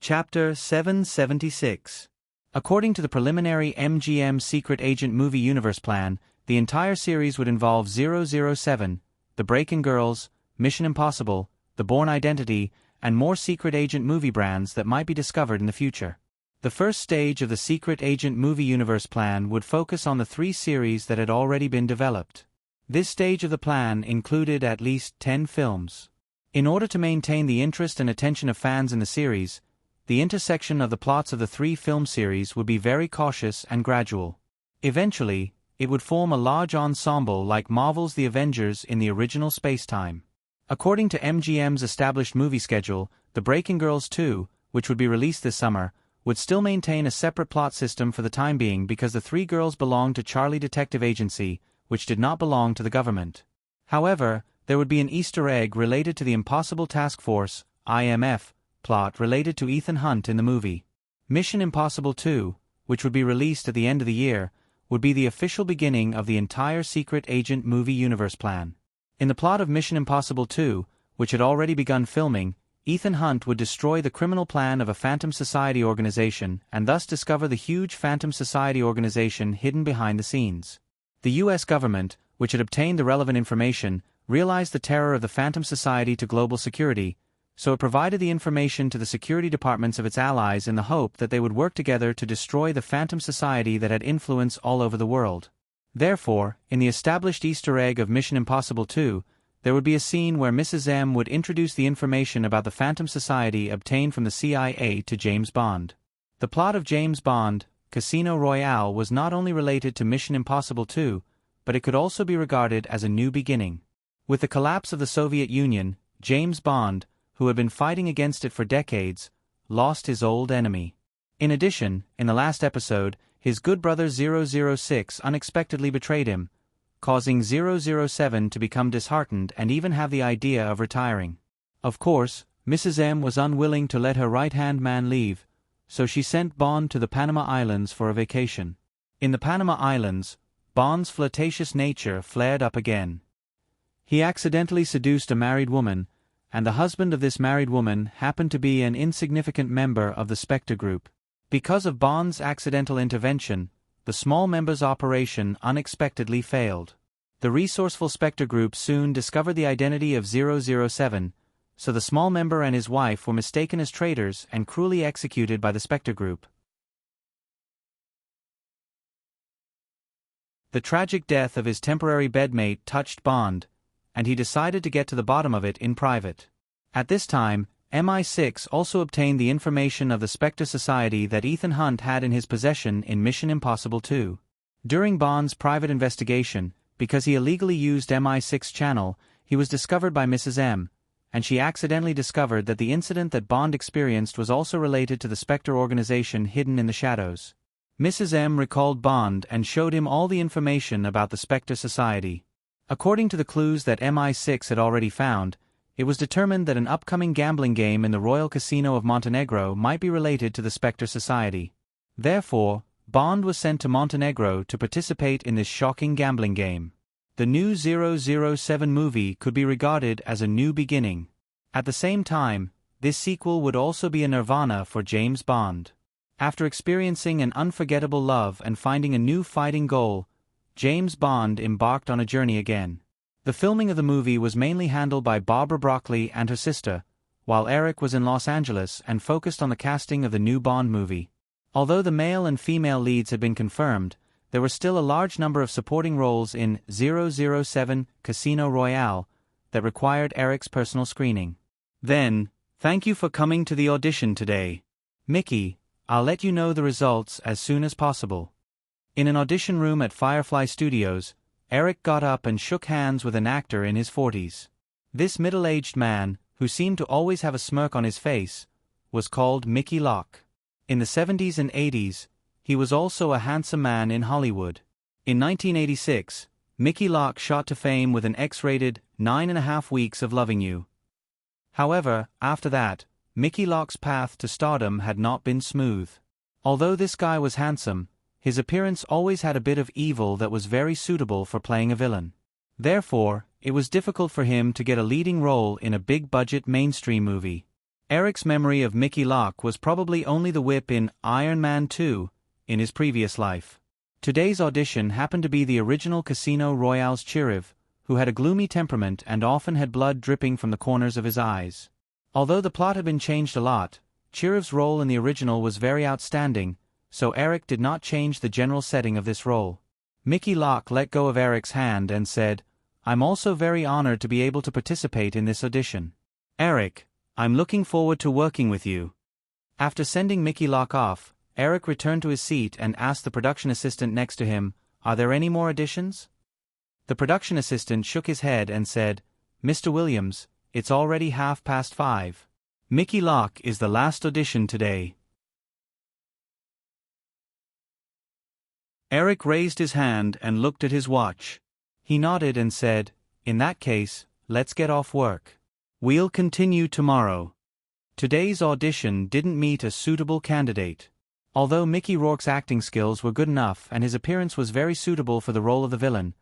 S1: Chapter 776. According to the preliminary MGM Secret Agent Movie Universe plan, the entire series would involve 007, The Breaking Girls, Mission Impossible, The Bourne Identity, and more secret agent movie brands that might be discovered in the future. The first stage of the Secret Agent Movie Universe plan would focus on the 3 series that had already been developed. This stage of the plan included at least 10 films. In order to maintain the interest and attention of fans in the series, the intersection of the plots of the 3 film series would be very cautious and gradual. Eventually, it would form a large ensemble like Marvel's The Avengers in the original space-time. According to MGM's established movie schedule, The Breaking Girls 2, which would be released this summer, would still maintain a separate plot system for the time being because the 3 girls belonged to Charlie Detective Agency, which did not belong to the government. However, there would be an Easter egg related to the Impossible Task Force, IMF, plot related to Ethan Hunt in the movie. Mission Impossible 2, which would be released at the end of the year, would be the official beginning of the entire Secret Agent Movie Universe plan. In the plot of Mission Impossible 2, which had already begun filming, Ethan Hunt would destroy the criminal plan of a Phantom Society organization and thus discover the huge Phantom Society organization hidden behind the scenes. The US government, which had obtained the relevant information, realized the terror of the Phantom Society to global security, so it provided the information to the security departments of its allies in the hope that they would work together to destroy the Phantom Society that had influence all over the world. Therefore, in the established Easter egg of Mission Impossible 2, there would be a scene where Mrs. M would introduce the information about the Phantom Society obtained from the CIA to James Bond. The plot of James Bond, Casino Royale was not only related to Mission Impossible 2, but it could also be regarded as a new beginning. With the collapse of the Soviet Union, James Bond, who had been fighting against it for decades, lost his old enemy. In addition, in the last episode, his good brother 006 unexpectedly betrayed him, causing 007 to become disheartened and even have the idea of retiring. Of course, Mrs. M was unwilling to let her right-hand man leave, so she sent Bond to the Panama Islands for a vacation. In the Panama Islands, Bond's flirtatious nature flared up again. He accidentally seduced a married woman, and the husband of this married woman happened to be an insignificant member of the Spectre Group. Because of Bond's accidental intervention, the small member's operation unexpectedly failed. The resourceful Spectre Group soon discovered the identity of 007, so the small member and his wife were mistaken as traitors and cruelly executed by the Spectre Group. The tragic death of his temporary bedmate touched Bond, and he decided to get to the bottom of it in private. At this time, MI6 also obtained the information of the Spectre Society that Ethan Hunt had in his possession in Mission Impossible 2. During Bond's private investigation, because he illegally used MI6 channel, he was discovered by Mrs. M, and she accidentally discovered that the incident that Bond experienced was also related to the Spectre organization hidden in the shadows. Mrs. M recalled Bond and showed him all the information about the Spectre Society. According to the clues that MI6 had already found, it was determined that an upcoming gambling game in the Royal Casino of Montenegro might be related to the Spectre Society. Therefore, Bond was sent to Montenegro to participate in this shocking gambling game. The new 007 movie could be regarded as a new beginning. At the same time, this sequel would also be a nirvana for James Bond. After experiencing an unforgettable love and finding a new fighting goal, James Bond embarked on a journey again. The filming of the movie was mainly handled by Barbara Broccoli and her sister, while Eric was in Los Angeles and focused on the casting of the new Bond movie. Although the male and female leads had been confirmed, there were still a large number of supporting roles in 007 Casino Royale that required Eric's personal screening. Then, Thank you for coming to the audition today. Mickey, I'll let you know the results as soon as possible. In an audition room at Firefly Studios, Eric got up and shook hands with an actor in his 40s. This middle-aged man, who seemed to always have a smirk on his face, was called Mickey Locke. In the 70s and 80s, he was also a handsome man in Hollywood. In 1986, Mickey Locke shot to fame with an X-rated 9.5 Weeks of Loving You. However, after that, Mickey Locke's path to stardom had not been smooth. Although this guy was handsome, his appearance always had a bit of evil that was very suitable for playing a villain. Therefore, it was difficult for him to get a leading role in a big-budget mainstream movie. Eric's memory of Mickey Locke was probably only the whip in Iron Man 2 in his previous life. Today's audition happened to be the original Casino Royale's Chiriv, who had a gloomy temperament and often had blood dripping from the corners of his eyes. Although the plot had been changed a lot, Chiriv's role in the original was very outstanding, so Eric did not change the general setting of this role. Mickey Locke let go of Eric's hand and said, "I'm also very honored to be able to participate in this audition. Eric, I'm looking forward to working with you." After sending Mickey Locke off, Eric returned to his seat and asked the production assistant next to him, "Are there any more auditions?" The production assistant shook his head and said, "Mr. Williams, it's already 5:30. Mickey Locke is the last audition today." Eric raised his hand and looked at his watch. He nodded and said, "In that case, let's get off work. We'll continue tomorrow." Today's audition didn't meet a suitable candidate. Although Mickey Rourke's acting skills were good enough and his appearance was very suitable for the role of the villain,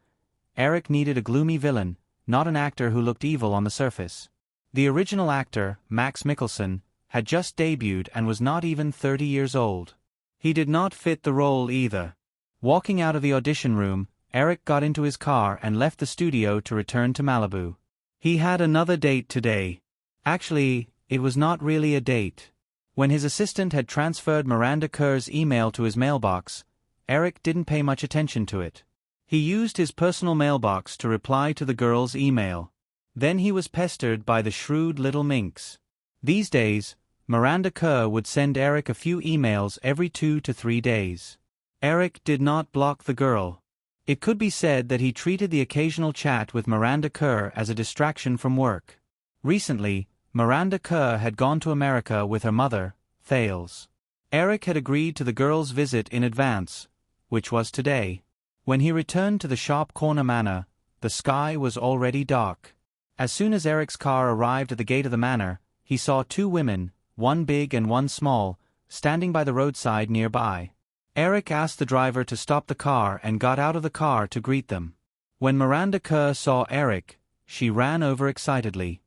S1: Eric needed a gloomy villain, not an actor who looked evil on the surface. The original actor, Max Mikkelsen, had just debuted and was not even 30 years old. He did not fit the role either. Walking out of the audition room, Eric got into his car and left the studio to return to Malibu. He had another date today. Actually, it was not really a date. When his assistant had transferred Miranda Kerr's email to his mailbox, Eric didn't pay much attention to it. He used his personal mailbox to reply to the girl's email. Then he was pestered by the shrewd little minx. These days, Miranda Kerr would send Eric a few emails every 2 to 3 days. Eric did not block the girl. It could be said that he treated the occasional chat with Miranda Kerr as a distraction from work. Recently, Miranda Kerr had gone to America with her mother, Thales. Eric had agreed to the girl's visit in advance, which was today. When he returned to the Sharp Corner Manor, the sky was already dark. As soon as Eric's car arrived at the gate of the manor, he saw 2 women, one big and one small, standing by the roadside nearby. Eric asked the driver to stop the car and got out of the car to greet them. When Miranda Kerr saw Eric, she ran over excitedly.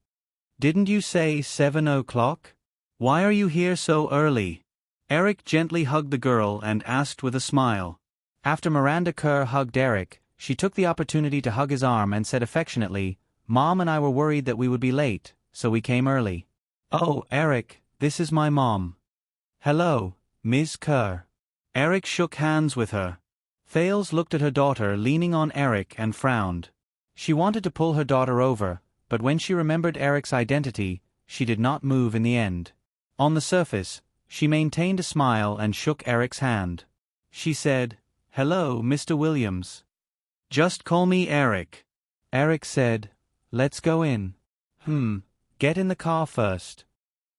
S1: "Didn't you say 7 o'clock? Why are you here so early?" Eric gently hugged the girl and asked with a smile. After Miranda Kerr hugged Eric, she took the opportunity to hug his arm and said affectionately, "Mom and I were worried that we would be late, so we came early." "Oh, Eric, this is my mom." "Hello, Ms. Kerr." Eric shook hands with her. Thales looked at her daughter leaning on Eric and frowned. She wanted to pull her daughter over, but when she remembered Eric's identity, she did not move in the end. On the surface, she maintained a smile and shook Eric's hand. She said, "Hello, Mr. Williams. Just call me Eric." Eric said, "Let's go in." Get in the car first."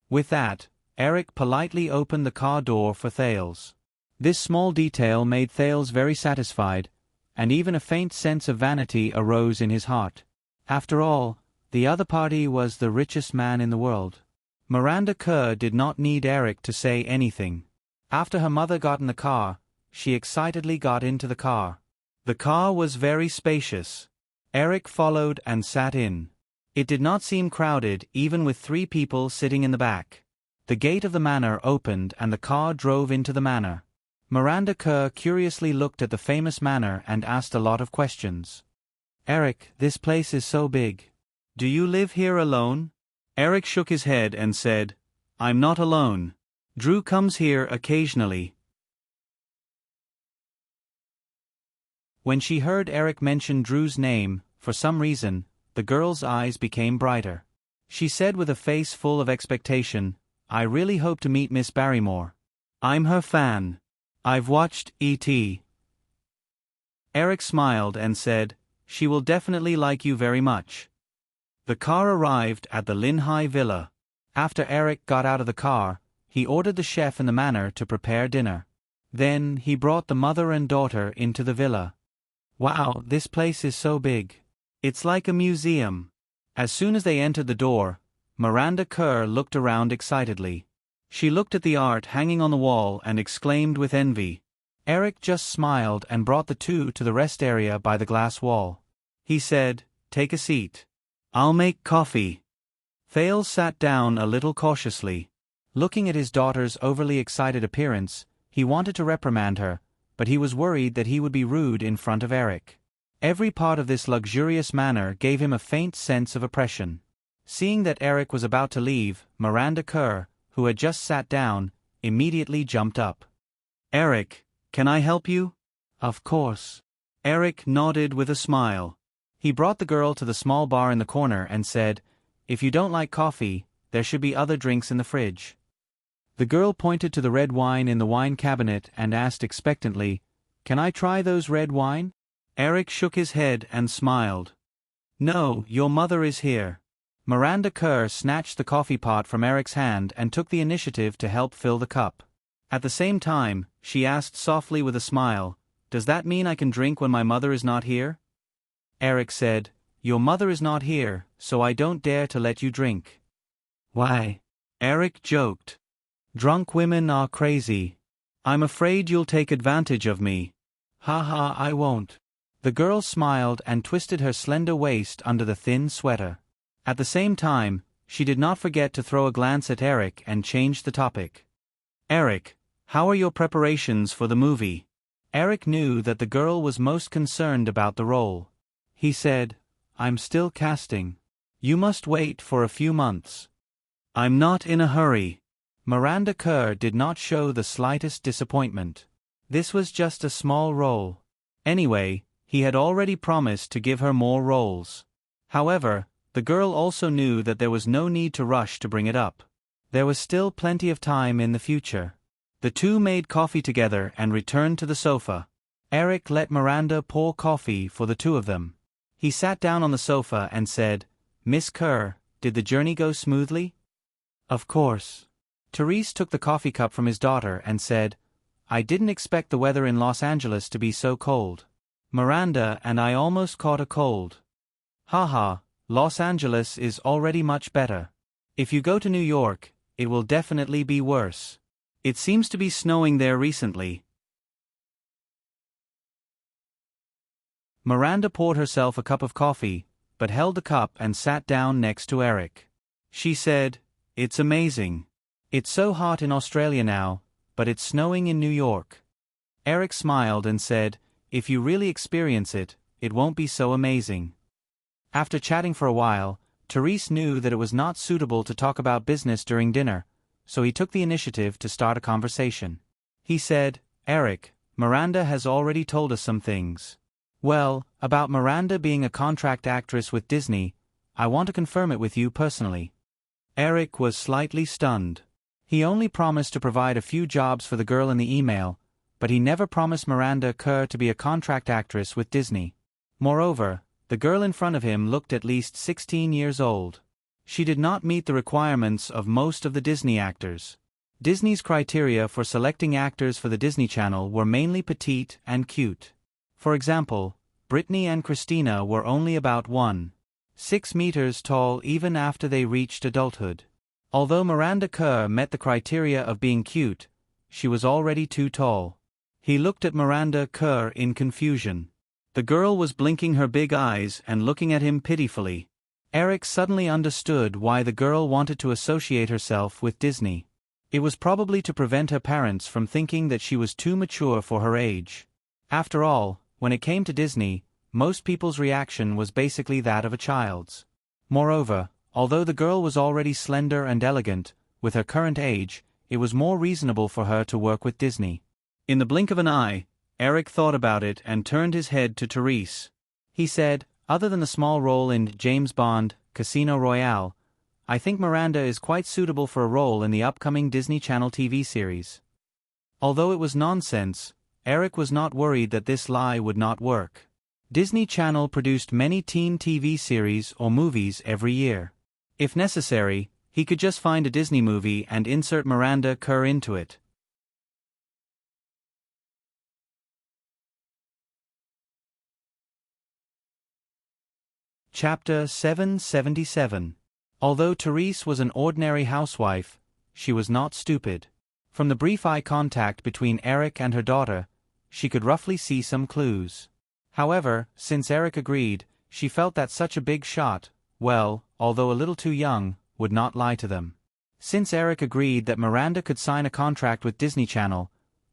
S1: With that, Eric politely opened the car door for Thales. This small detail made Thales very satisfied, and even a faint sense of vanity arose in his heart. After all, the other party was the richest man in the world. Miranda Kerr did not need Eric to say anything. After her mother got in the car, she excitedly got into the car. The car was very spacious. Eric followed and sat in. It did not seem crowded even with 3 people sitting in the back. The gate of the manor opened and the car drove into the manor. Miranda Kerr curiously looked at the famous manor and asked a lot of questions. "Eric, this place is so big. Do you live here alone?" Eric shook his head and said, "I'm not alone. Drew comes here occasionally." When she heard Eric mention Drew's name, for some reason, the girl's eyes became brighter. She said with a face full of expectation, "I really hope to meet Miss Barrymore. I'm her fan. I've watched E.T." Eric smiled and said, "She will definitely like you very much." The car arrived at the Linhai Villa. After Eric got out of the car, he ordered the chef in the manor to prepare dinner. Then, he brought the mother and daughter into the villa. "Wow, this place is so big. It's like a museum." As soon as they entered the door, Miranda Kerr looked around excitedly. She looked at the art hanging on the wall and exclaimed with envy. Eric just smiled and brought the two to the rest area by the glass wall. He said, "Take a seat. I'll make coffee." Thales sat down a little cautiously. Looking at his daughter's overly excited appearance, he wanted to reprimand her, but he was worried that he would be rude in front of Eric. Every part of this luxurious manor gave him a faint sense of oppression. Seeing that Eric was about to leave, Miranda Kerr, who had just sat down, immediately jumped up. "Eric, can I help you?" "Of course." Eric nodded with a smile. He brought the girl to the small bar in the corner and said, "If you don't like coffee, there should be other drinks in the fridge." The girl pointed to the red wine in the wine cabinet and asked expectantly, "Can I try those red wine?" Eric shook his head and smiled. "No, your mother is here." Miranda Kerr snatched the coffee pot from Eric's hand and took the initiative to help fill the cup. At the same time, she asked softly with a smile, "Does that mean I can drink when my mother is not here?" Eric said, "Your mother is not here, so I don't dare to let you drink." "Why?" Eric joked. "Drunk women are crazy. I'm afraid you'll take advantage of me." "Ha ha, I won't." The girl smiled and twisted her slender waist under the thin sweater. At the same time, she did not forget to throw a glance at Eric and change the topic. "Eric, how are your preparations for the movie?" Eric knew that the girl was most concerned about the role. He said, "I'm still casting. You must wait for a few months." "I'm not in a hurry." Miranda Kerr did not show the slightest disappointment. This was just a small role. Anyway, he had already promised to give her more roles. However, the girl also knew that there was no need to rush to bring it up. There was still plenty of time in the future. The two made coffee together and returned to the sofa. Eric let Miranda pour coffee for the two of them. He sat down on the sofa and said, "Miss Kerr, did the journey go smoothly?" "Of course." Therese took the coffee cup from his daughter and said, "I didn't expect the weather in Los Angeles to be so cold. Miranda and I almost caught a cold." "Haha, Los Angeles is already much better. If you go to New York, it will definitely be worse. It seems to be snowing there recently." Miranda poured herself a cup of coffee, but held the cup and sat down next to Eric. She said, "It's amazing. It's so hot in Australia now, but it's snowing in New York." Eric smiled and said, "If you really experience it, it won't be so amazing." After chatting for a while, Therese knew that it was not suitable to talk about business during dinner, so he took the initiative to start a conversation. He said, "Eric, Miranda has already told us some things. Well, about Miranda being a contract actress with Disney, I want to confirm it with you personally." Eric was slightly stunned. He only promised to provide a few jobs for the girl in the email, but he never promised Miranda Kerr to be a contract actress with Disney. Moreover, the girl in front of him looked at least 16 years old. She did not meet the requirements of most of the Disney actors. Disney's criteria for selecting actors for the Disney Channel were mainly petite and cute. For example, Britney and Christina were only about 1.6 meters tall even after they reached adulthood. Although Miranda Kerr met the criteria of being cute, she was already too tall. He looked at Miranda Kerr in confusion. The girl was blinking her big eyes and looking at him pitifully. Eric suddenly understood why the girl wanted to associate herself with Disney. It was probably to prevent her parents from thinking that she was too mature for her age. After all, when it came to Disney, most people's reaction was basically that of a child's. Moreover, although the girl was already slender and elegant, with her current age, it was more reasonable for her to work with Disney. In the blink of an eye, Eric thought about it and turned his head to Therese. He said, "Other than the small role in James Bond, Casino Royale, I think Miranda is quite suitable for a role in the upcoming Disney Channel TV series. Although it was nonsense, Eric was not worried that this lie would not work. Disney Channel produced many teen TV series or movies every year. If necessary, he could just find a Disney movie and insert Miranda Kerr into it. Chapter 777. Although Therese was an ordinary housewife, she was not stupid. From the brief eye contact between Eric and her daughter, she could roughly see some clues. However, since Eric agreed, she felt that such a big shot, well, although a little too young, would not lie to them. Since Eric agreed that Miranda could sign a contract with Disney Channel,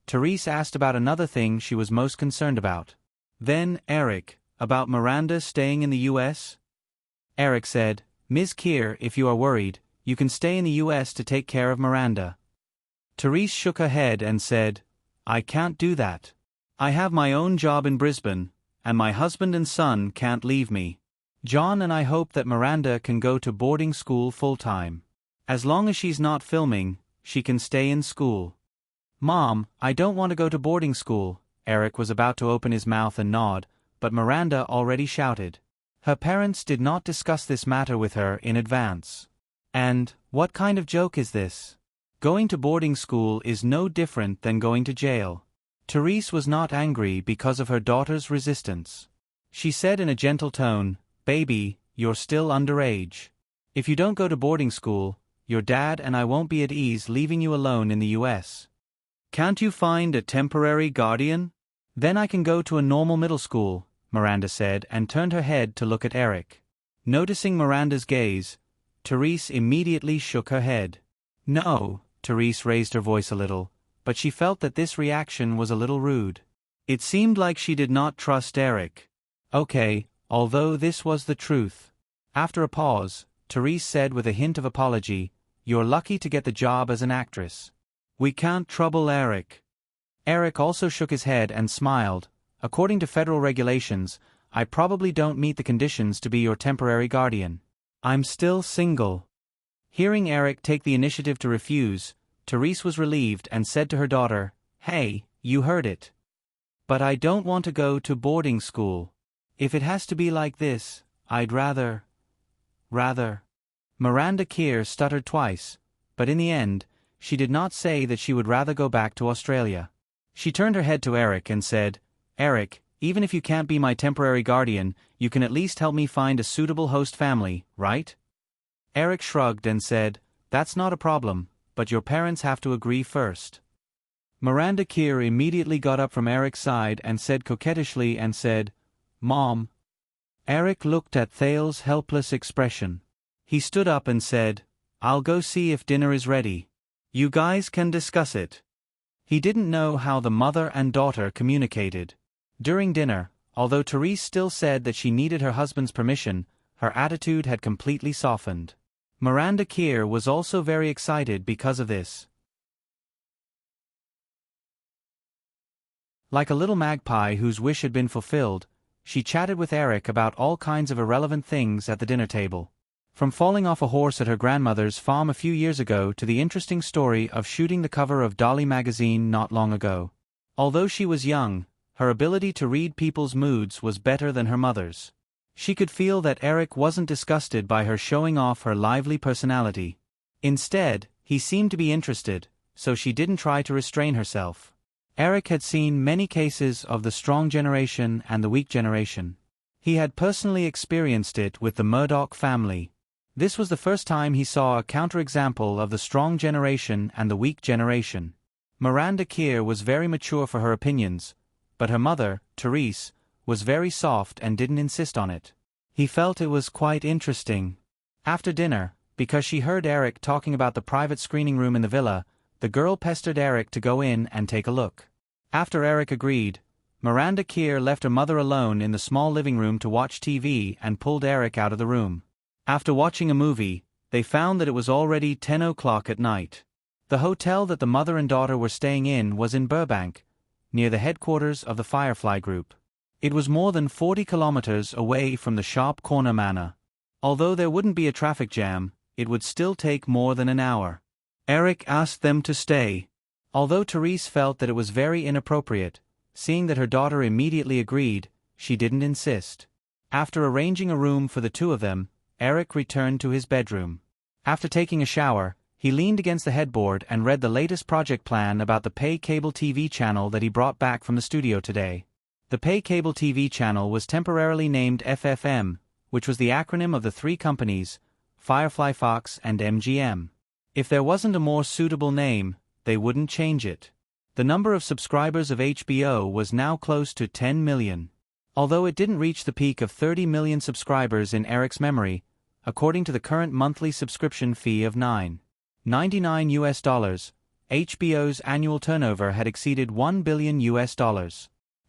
S1: Therese asked about another thing she was most concerned about. Then, Eric, about Miranda staying in the U.S.? Eric said, Ms. Keir, if you are worried, you can stay in the U.S. to take care of Miranda. Therese shook her head and said, I can't do that. I have my own job in Brisbane, and my husband and son can't leave me. John and I hope that Miranda can go to boarding school full-time. As long as she's not filming, she can stay in school. Mom, I don't want to go to boarding school. Eric was about to open his mouth and nod, but Miranda already shouted. Her parents did not discuss this matter with her in advance. And, what kind of joke is this? Going to boarding school is no different than going to jail. Therese was not angry because of her daughter's resistance. She said in a gentle tone, Baby, you're still underage. If you don't go to boarding school, your dad and I won't be at ease leaving you alone in the U.S. Can't you find a temporary guardian? Then I can go to a normal middle school, Miranda said and turned her head to look at Eric. Noticing Miranda's gaze, Therese immediately shook her head. No, Therese raised her voice a little, but she felt that this reaction was a little rude. It seemed like she did not trust Eric. Okay, although this was the truth. After a pause, Therese said with a hint of apology, You're lucky to get the job as an actress. We can't trouble Eric. Eric also shook his head and smiled. According to federal regulations, I probably don't meet the conditions to be your temporary guardian. I'm still single. Hearing Eric take the initiative to refuse, Therese was relieved and said to her daughter, Hey, you heard it. But I don't want to go to boarding school. If it has to be like this, I'd rather. Miranda Keir stuttered twice, but in the end, she did not say that she would rather go back to Australia. She turned her head to Eric and said, Eric, even if you can't be my temporary guardian, you can at least help me find a suitable host family, right? Eric shrugged and said, That's not a problem, but your parents have to agree first. Miranda Keir immediately got up from Eric's side and said coquettishly and said, Mom. Eric looked at Thale's helpless expression. He stood up and said, I'll go see if dinner is ready. You guys can discuss it. He didn't know how the mother and daughter communicated. During dinner, although Therese still said that she needed her husband's permission, her attitude had completely softened. Miranda Keir was also very excited because of this. Like a little magpie whose wish had been fulfilled, she chatted with Eric about all kinds of irrelevant things at the dinner table. From falling off a horse at her grandmother's farm a few years ago to the interesting story of shooting the cover of Dolly magazine not long ago. Although she was young, her ability to read people's moods was better than her mother's. She could feel that Eric wasn't disgusted by her showing off her lively personality. Instead, he seemed to be interested, so she didn't try to restrain herself. Eric had seen many cases of the strong generation and the weak generation. He had personally experienced it with the Murdoch family. This was the first time he saw a counterexample of the strong generation and the weak generation. Miranda Keir was very mature for her opinions, but her mother, Therese, was very soft and didn't insist on it. He felt it was quite interesting. After dinner, because she heard Eric talking about the private screening room in the villa, the girl pestered Eric to go in and take a look. After Eric agreed, Miranda Keir left her mother alone in the small living room to watch TV and pulled Eric out of the room. After watching a movie, they found that it was already 10 o'clock at night. The hotel that the mother and daughter were staying in was in Burbank, near the headquarters of the Firefly Group. It was more than 40 kilometers away from the Sharp Corner Manor. Although there wouldn't be a traffic jam, it would still take more than an hour. Eric asked them to stay. Although Therese felt that it was very inappropriate, seeing that her daughter immediately agreed, she didn't insist. After arranging a room for the two of them, Eric returned to his bedroom. After taking a shower, he leaned against the headboard and read the latest project plan about the pay cable TV channel that he brought back from the studio today. The pay cable TV channel was temporarily named FFM, which was the acronym of the three companies, Firefly Fox and MGM. If there wasn't a more suitable name, they wouldn't change it. The number of subscribers of HBO was now close to 10 million. Although it didn't reach the peak of 30 million subscribers in Eric's memory, according to the current monthly subscription fee of $9.99, HBO's annual turnover had exceeded $1 billion.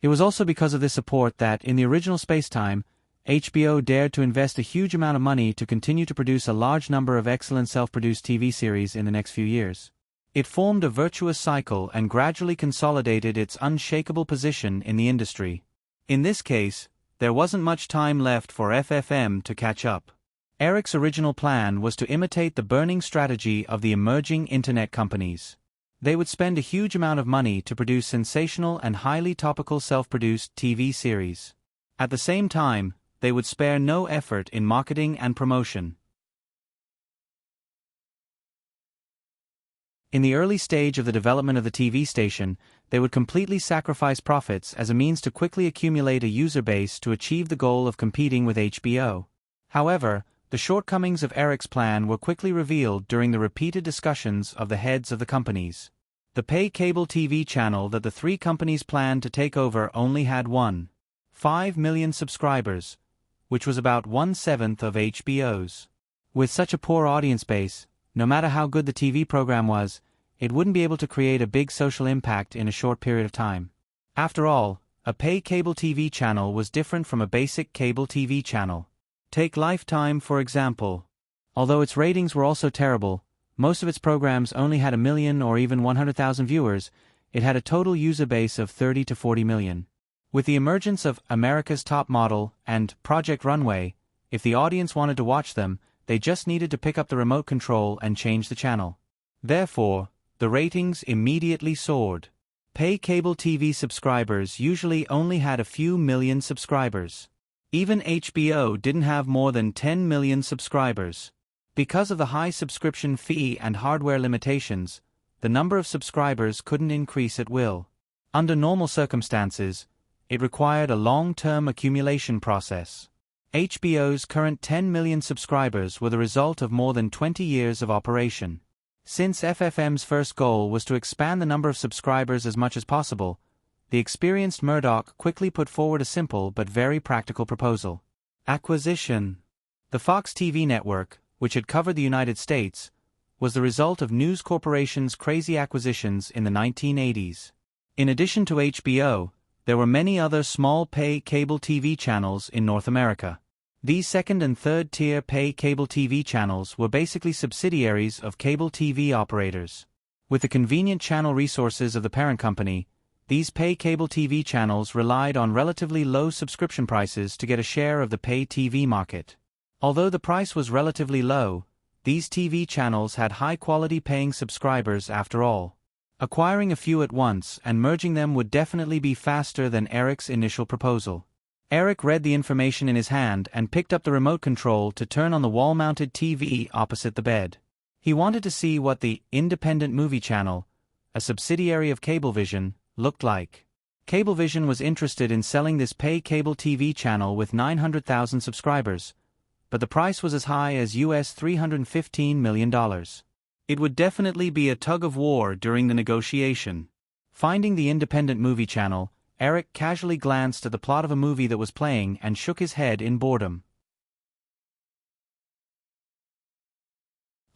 S1: It was also because of this support that, in the original space-time, HBO dared to invest a huge amount of money to continue to produce a large number of excellent self-produced TV series in the next few years. It formed a virtuous cycle and gradually consolidated its unshakable position in the industry. In this case, there wasn't much time left for FFM to catch up. Eric's original plan was to imitate the burning strategy of the emerging internet companies. They would spend a huge amount of money to produce sensational and highly topical self-produced TV series. At the same time, they would spare no effort in marketing and promotion. In the early stage of the development of the TV station, they would completely sacrifice profits as a means to quickly accumulate a user base to achieve the goal of competing with HBO. However, the shortcomings of Eric's plan were quickly revealed during the repeated discussions of the heads of the companies. The pay cable TV channel that the three companies planned to take over only had 1.5 million subscribers, which was about 1/7 of HBO's. With such a poor audience base, no matter how good the TV program was, it wouldn't be able to create a big social impact in a short period of time. After all, a pay cable TV channel was different from a basic cable TV channel. Take Lifetime for example. Although its ratings were also terrible, most of its programs only had 1 million or even 100,000 viewers. It had a total user base of 30 to 40 million. With the emergence of America's Top Model and Project Runway, if the audience wanted to watch them, they just needed to pick up the remote control and change the channel. Therefore, the ratings immediately soared. Pay cable TV subscribers usually only had a few million subscribers. Even HBO didn't have more than 10 million subscribers. Because of the high subscription fee and hardware limitations, the number of subscribers couldn't increase at will. Under normal circumstances, it required a long-term accumulation process. HBO's current 10 million subscribers were the result of more than 20 years of operation. Since FFM's first goal was to expand the number of subscribers as much as possible, the experienced Murdoch quickly put forward a simple but very practical proposal. Acquisition. The Fox TV network, which had covered the United States, was the result of News Corporation's crazy acquisitions in the 1980s. In addition to HBO, there were many other small pay cable TV channels in North America. These second and third tier pay cable TV channels were basically subsidiaries of cable TV operators. With the convenient channel resources of the parent company, these pay cable TV channels relied on relatively low subscription prices to get a share of the pay TV market. Although the price was relatively low, these TV channels had high-quality paying subscribers after all. Acquiring a few at once and merging them would definitely be faster than Eric's initial proposal. Eric read the information in his hand and picked up the remote control to turn on the wall-mounted TV opposite the bed. He wanted to see what the Independent Movie Channel, a subsidiary of Cablevision, looked like. Cablevision was interested in selling this pay cable TV channel with 900,000 subscribers, but the price was as high as US $315 million. It would definitely be a tug-of-war during the negotiation. Finding the Independent Movie Channel, Eric casually glanced at the plot of a movie that was playing and shook his head in boredom.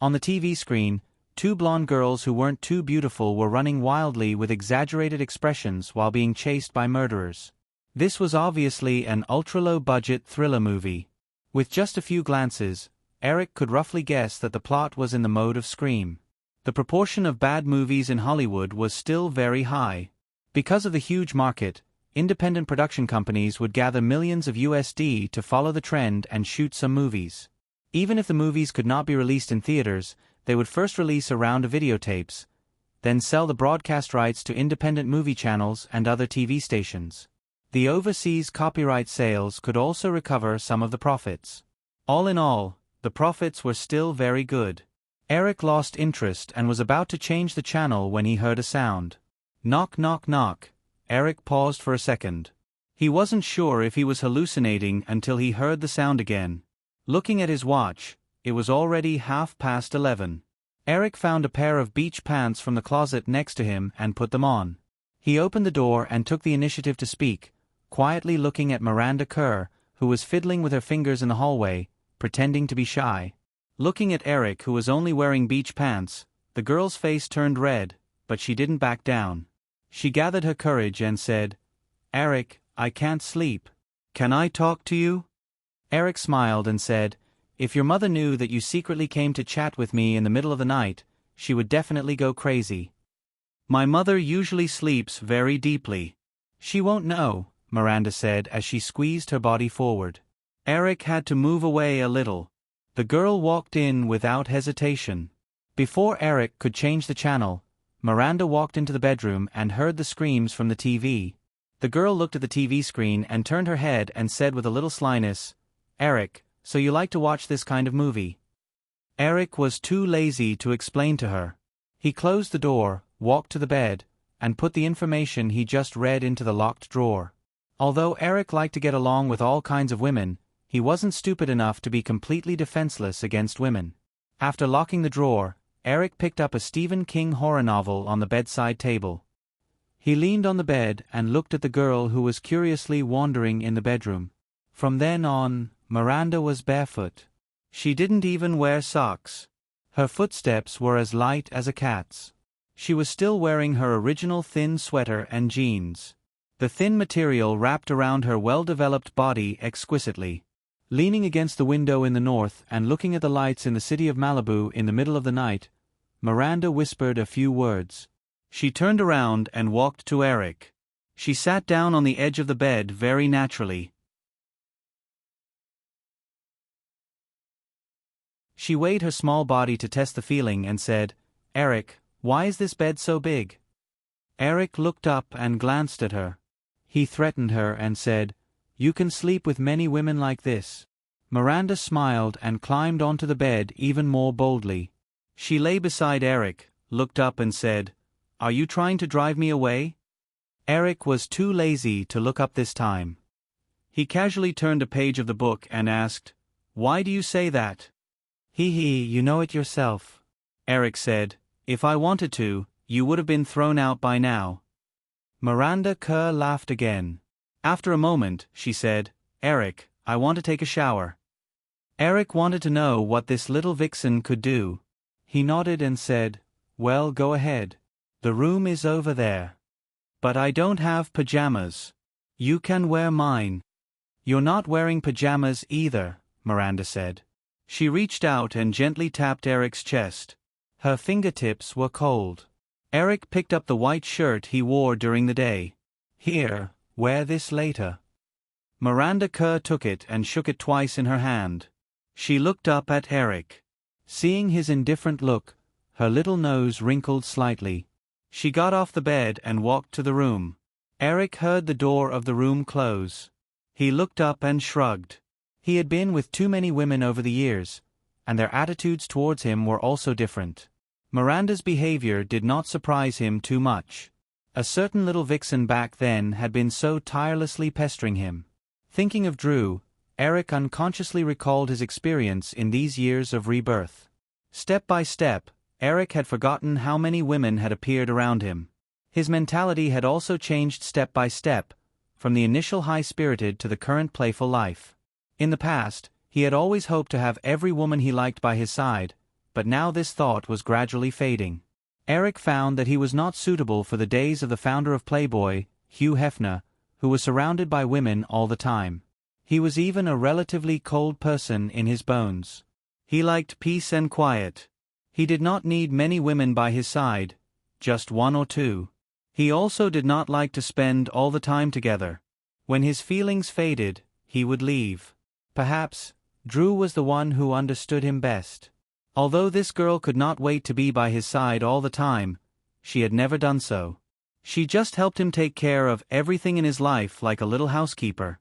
S1: On the TV screen, two blonde girls who weren't too beautiful were running wildly with exaggerated expressions while being chased by murderers. This was obviously an ultra-low-budget thriller movie. With just a few glances, Eric could roughly guess that the plot was in the mode of Scream. The proportion of bad movies in Hollywood was still very high. Because of the huge market, independent production companies would gather millions of USD to follow the trend and shoot some movies. Even if the movies could not be released in theaters, they would first release a round of videotapes, then sell the broadcast rights to independent movie channels and other TV stations. The overseas copyright sales could also recover some of the profits. All in all, the profits were still very good. Eric lost interest and was about to change the channel when he heard a sound. Knock, knock, knock. Eric paused for a second. He wasn't sure if he was hallucinating until he heard the sound again. Looking at his watch, it was already 11:30. Eric found a pair of beach pants from the closet next to him and put them on. He opened the door and took the initiative to speak, quietly looking at Miranda Kerr, who was fiddling with her fingers in the hallway, pretending to be shy. Looking at Eric, who was only wearing beach pants, the girl's face turned red, but she didn't back down. She gathered her courage and said, "Eric, I can't sleep. Can I talk to you?" Eric smiled and said, "If your mother knew that you secretly came to chat with me in the middle of the night, she would definitely go crazy. My mother usually sleeps very deeply. She won't know," Miranda said as she squeezed her body forward. Eric had to move away a little. The girl walked in without hesitation. Before Eric could change the channel, Miranda walked into the bedroom and heard the screams from the TV. The girl looked at the TV screen and turned her head and said with a little slyness, "Eric, so you like to watch this kind of movie?" Eric was too lazy to explain to her. He closed the door, walked to the bed, and put the information he just read into the locked drawer. Although Eric liked to get along with all kinds of women, he wasn't stupid enough to be completely defenseless against women. After locking the drawer, Eric picked up a Stephen King horror novel on the bedside table. He leaned on the bed and looked at the girl who was curiously wandering in the bedroom. From then on, Miranda was barefoot. She didn't even wear socks. Her footsteps were as light as a cat's. She was still wearing her original thin sweater and jeans. The thin material wrapped around her well-developed body exquisitely. Leaning against the window in the north and looking at the lights in the city of Malibu in the middle of the night, Miranda whispered a few words. She turned around and walked to Eric. She sat down on the edge of the bed very naturally. She weighed her small body to test the feeling and said, "Eric, why is this bed so big?" Eric looked up and glanced at her. He threatened her and said, "You can sleep with many women like this." Miranda smiled and climbed onto the bed even more boldly. She lay beside Eric, looked up and said, "Are you trying to drive me away?" Eric was too lazy to look up this time. He casually turned a page of the book and asked, "Why do you say that?" "Hee, you know it yourself," Eric said. "If I wanted to, you would have been thrown out by now." Miranda Kerr laughed again. After a moment, she said, "Eric, I want to take a shower." Eric wanted to know what this little vixen could do. He nodded and said, "Well, go ahead. The room is over there. But I don't have pajamas. You can wear mine." "You're not wearing pajamas either," Miranda said. She reached out and gently tapped Eric's chest. Her fingertips were cold. Eric picked up the white shirt he wore during the day. "Here, wear this later." Miranda Kerr took it and shook it twice in her hand. She looked up at Eric. Seeing his indifferent look, her little nose wrinkled slightly. She got off the bed and walked to the room. Eric heard the door of the room close. He looked up and shrugged. He had been with too many women over the years, and their attitudes towards him were also different. Miranda's behavior did not surprise him too much. A certain little vixen back then had been so tirelessly pestering him. Thinking of Drew, Eric unconsciously recalled his experience in these years of rebirth. Step by step, Eric had forgotten how many women had appeared around him. His mentality had also changed step by step, from the initial high-spirited to the current playful life. In the past, he had always hoped to have every woman he liked by his side, but now this thought was gradually fading. Eric found that he was not suitable for the days of the founder of Playboy, Hugh Hefner, who was surrounded by women all the time. He was even a relatively cold person in his bones. He liked peace and quiet. He did not need many women by his side, just one or two. He also did not like to spend all the time together. When his feelings faded, he would leave. Perhaps, Drew was the one who understood him best. Although this girl could not wait to be by his side all the time, she had never done so. She just helped him take care of everything in his life like a little housekeeper.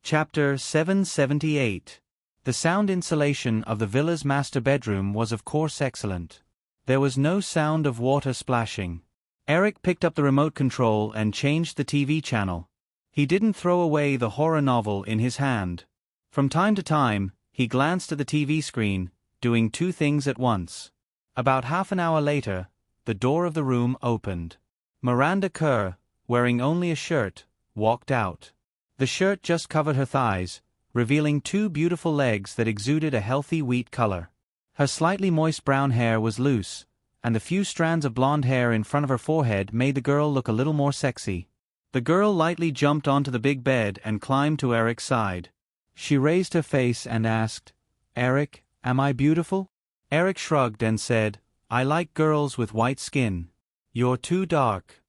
S1: Chapter 778. The sound insulation of the villa's master bedroom was of course excellent. There was no sound of water splashing. Eric picked up the remote control and changed the TV channel. He didn't throw away the horror novel in his hand. From time to time, he glanced at the TV screen, doing two things at once. About half an hour later, the door of the room opened. Miranda Kerr, wearing only a shirt, walked out. The shirt just covered her thighs, revealing two beautiful legs that exuded a healthy wheat color. Her slightly moist brown hair was loose, and the few strands of blonde hair in front of her forehead made the girl look a little more sexy. The girl lightly jumped onto the big bed and climbed to Eric's side. She raised her face and asked, "Eric, am I beautiful?" Eric shrugged and said, "I like girls with white skin. You're too dark."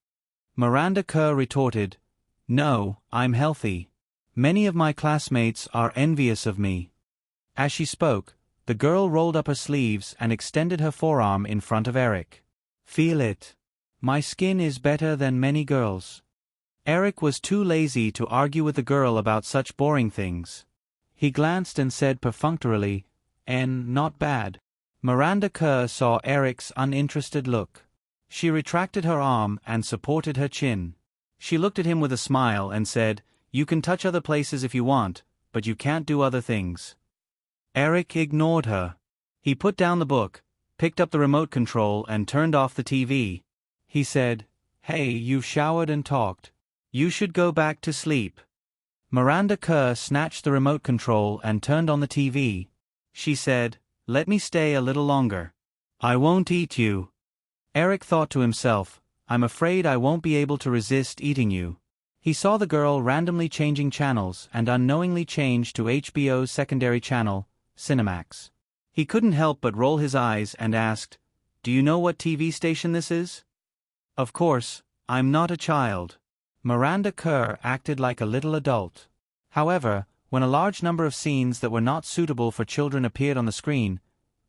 S1: Miranda Kerr retorted, "No, I'm healthy. Many of my classmates are envious of me." As she spoke, the girl rolled up her sleeves and extended her forearm in front of Eric. "Feel it. My skin is better than many girls." Eric was too lazy to argue with the girl about such boring things. He glanced and said perfunctorily, "Not bad." Miranda Kerr saw Eric's uninterested look. She retracted her arm and supported her chin. She looked at him with a smile and said, "You can touch other places if you want, but you can't do other things." Eric ignored her. He put down the book, picked up the remote control and turned off the TV. He said, "Hey, you've showered and talked. You should go back to sleep." Miranda Kerr snatched the remote control and turned on the TV. She said, "Let me stay a little longer. I won't eat you." Eric thought to himself, "I'm afraid I won't be able to resist eating you." He saw the girl randomly changing channels and unknowingly changed to HBO's secondary channel, Cinemax. He couldn't help but roll his eyes and asked, "Do you know what TV station this is?" "Of course, I'm not a child." Miranda Kerr acted like a little adult. However, when a large number of scenes that were not suitable for children appeared on the screen,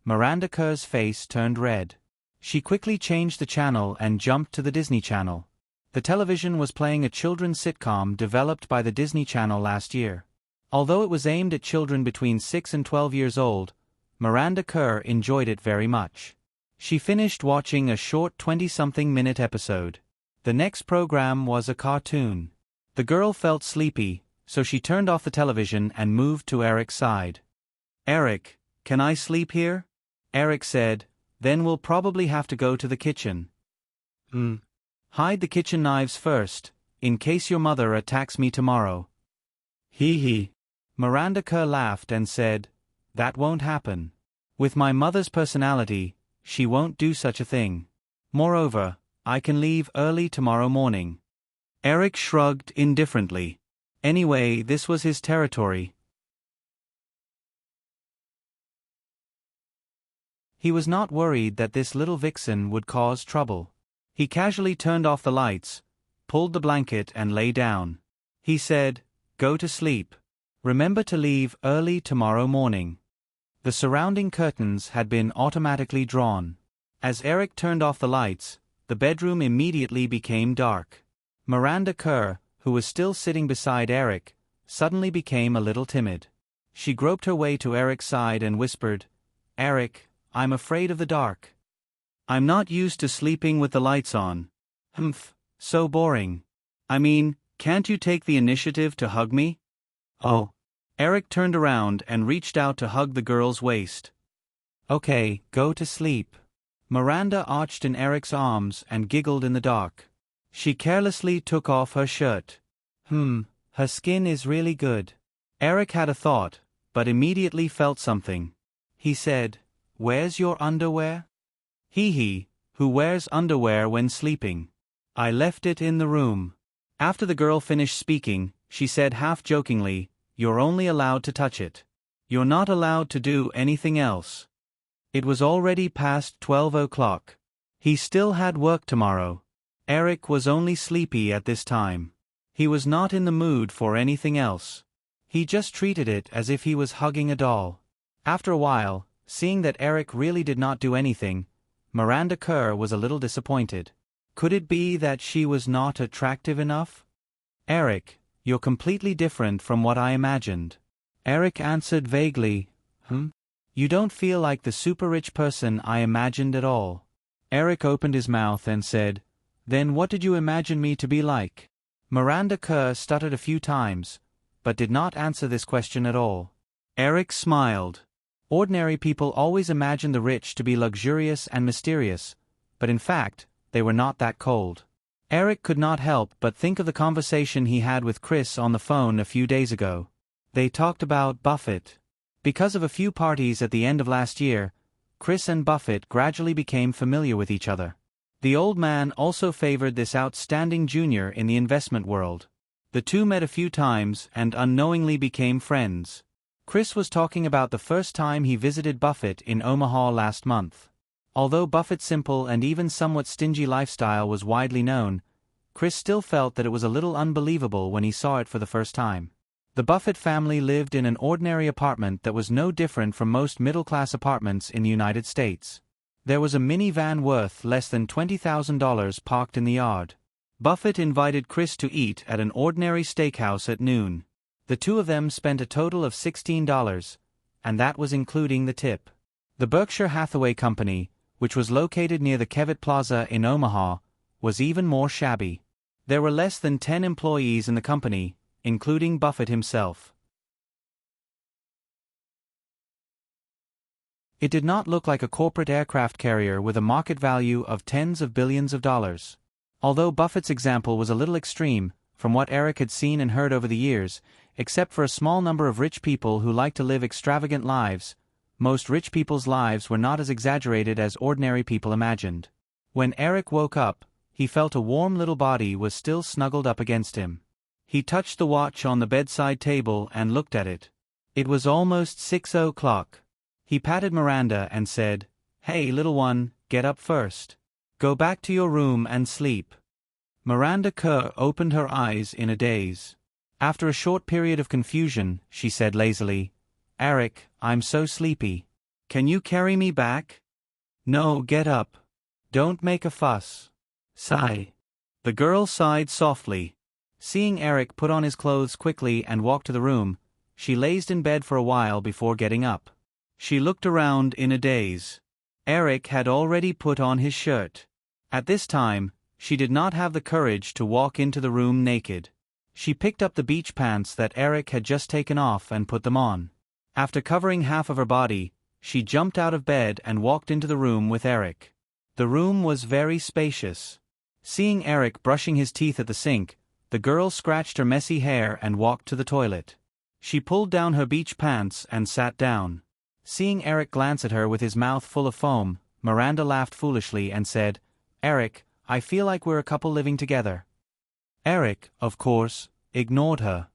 S1: Miranda Kerr's face turned red. She quickly changed the channel and jumped to the Disney Channel. The television was playing a children's sitcom developed by the Disney Channel last year. Although it was aimed at children between 6 and 12 years old, Miranda Kerr enjoyed it very much. She finished watching a short 20-something minute episode. The next program was a cartoon. The girl felt sleepy, so she turned off the television and moved to Eric's side. "Eric, can I sleep here?" Eric said, "Then we'll probably have to go to the kitchen." "Hide the kitchen knives first, in case your mother attacks me tomorrow." "Hee hee." Miranda Kerr laughed and said, "That won't happen. With my mother's personality, she won't do such a thing. Moreover, I can leave early tomorrow morning." Eric shrugged indifferently. Anyway, this was his territory. He was not worried that this little vixen would cause trouble. He casually turned off the lights, pulled the blanket and lay down. He said, "Go to sleep. Remember to leave early tomorrow morning." The surrounding curtains had been automatically drawn. As Eric turned off the lights, the bedroom immediately became dark. Miranda Kerr, who was still sitting beside Eric, suddenly became a little timid. She groped her way to Eric's side and whispered, "Eric, I'm afraid of the dark. I'm not used to sleeping with the lights on." "Humph, so boring. I mean, can't you take the initiative to hug me?" "Oh." Eric turned around and reached out to hug the girl's waist. "Okay, go to sleep." Miranda arched in Eric's arms and giggled in the dark. She carelessly took off her shirt. Her skin is really good." Eric had a thought, but immediately felt something. He said, "Where's your underwear?" "Hee, who wears underwear when sleeping? I left it in the room." After the girl finished speaking, she said half-jokingly, "You're only allowed to touch it. You're not allowed to do anything else." It was already past 12 o'clock. He still had work tomorrow. Eric was only sleepy at this time. He was not in the mood for anything else. He just treated it as if he was hugging a doll. After a while, seeing that Eric really did not do anything, Miranda Kerr was a little disappointed. Could it be that she was not attractive enough? Eric, you're completely different from what I imagined. Eric answered vaguely, You don't feel like the super-rich person I imagined at all. Eric opened his mouth and said, Then what did you imagine me to be like? Miranda Kerr stuttered a few times, but did not answer this question at all. Eric smiled. Ordinary people always imagine the rich to be luxurious and mysterious, but in fact, they were not that cold. Eric could not help but think of the conversation he had with Chris on the phone a few days ago. They talked about Buffett. Because of a few parties at the end of last year, Chris and Buffett gradually became familiar with each other. The old man also favored this outstanding junior in the investment world. The two met a few times and unknowingly became friends. Chris was talking about the first time he visited Buffett in Omaha last month. Although Buffett's simple and even somewhat stingy lifestyle was widely known, Chris still felt that it was a little unbelievable when he saw it for the first time. The Buffett family lived in an ordinary apartment that was no different from most middle-class apartments in the United States. There was a minivan worth less than $20,000 parked in the yard. Buffett invited Chris to eat at an ordinary steakhouse at noon. The two of them spent a total of $16, and that was including the tip. The Berkshire Hathaway Company, which was located near the Kevitt Plaza in Omaha, was even more shabby. There were less than 10 employees in the company, including Buffett himself. It did not look like a corporate aircraft carrier with a market value of tens of billions of dollars. Although Buffett's example was a little extreme, from what Eric had seen and heard over the years, except for a small number of rich people who like to live extravagant lives, most rich people's lives were not as exaggerated as ordinary people imagined. When Eric woke up, he felt a warm little body was still snuggled up against him. He touched the watch on the bedside table and looked at it. It was almost 6 o'clock. He patted Miranda and said, Hey, little one, get up first. Go back to your room and sleep. Miranda Kerr opened her eyes in a daze. After a short period of confusion, she said lazily, Eric, I'm so sleepy. Can you carry me back? No, get up. Don't make a fuss. Sigh. The girl sighed softly. Seeing Eric put on his clothes quickly and walk to the room, she lazed in bed for a while before getting up. She looked around in a daze. Eric had already put on his shirt. At this time, she did not have the courage to walk into the room naked. She picked up the beach pants that Eric had just taken off and put them on. After covering half of her body, she jumped out of bed and walked into the room with Eric. The room was very spacious. Seeing Eric brushing his teeth at the sink, the girl scratched her messy hair and walked to the toilet. She pulled down her beach pants and sat down. Seeing Eric glance at her with his mouth full of foam, Miranda laughed foolishly and said, Eric, I feel like we're a couple living together. Eric, of course, ignored her.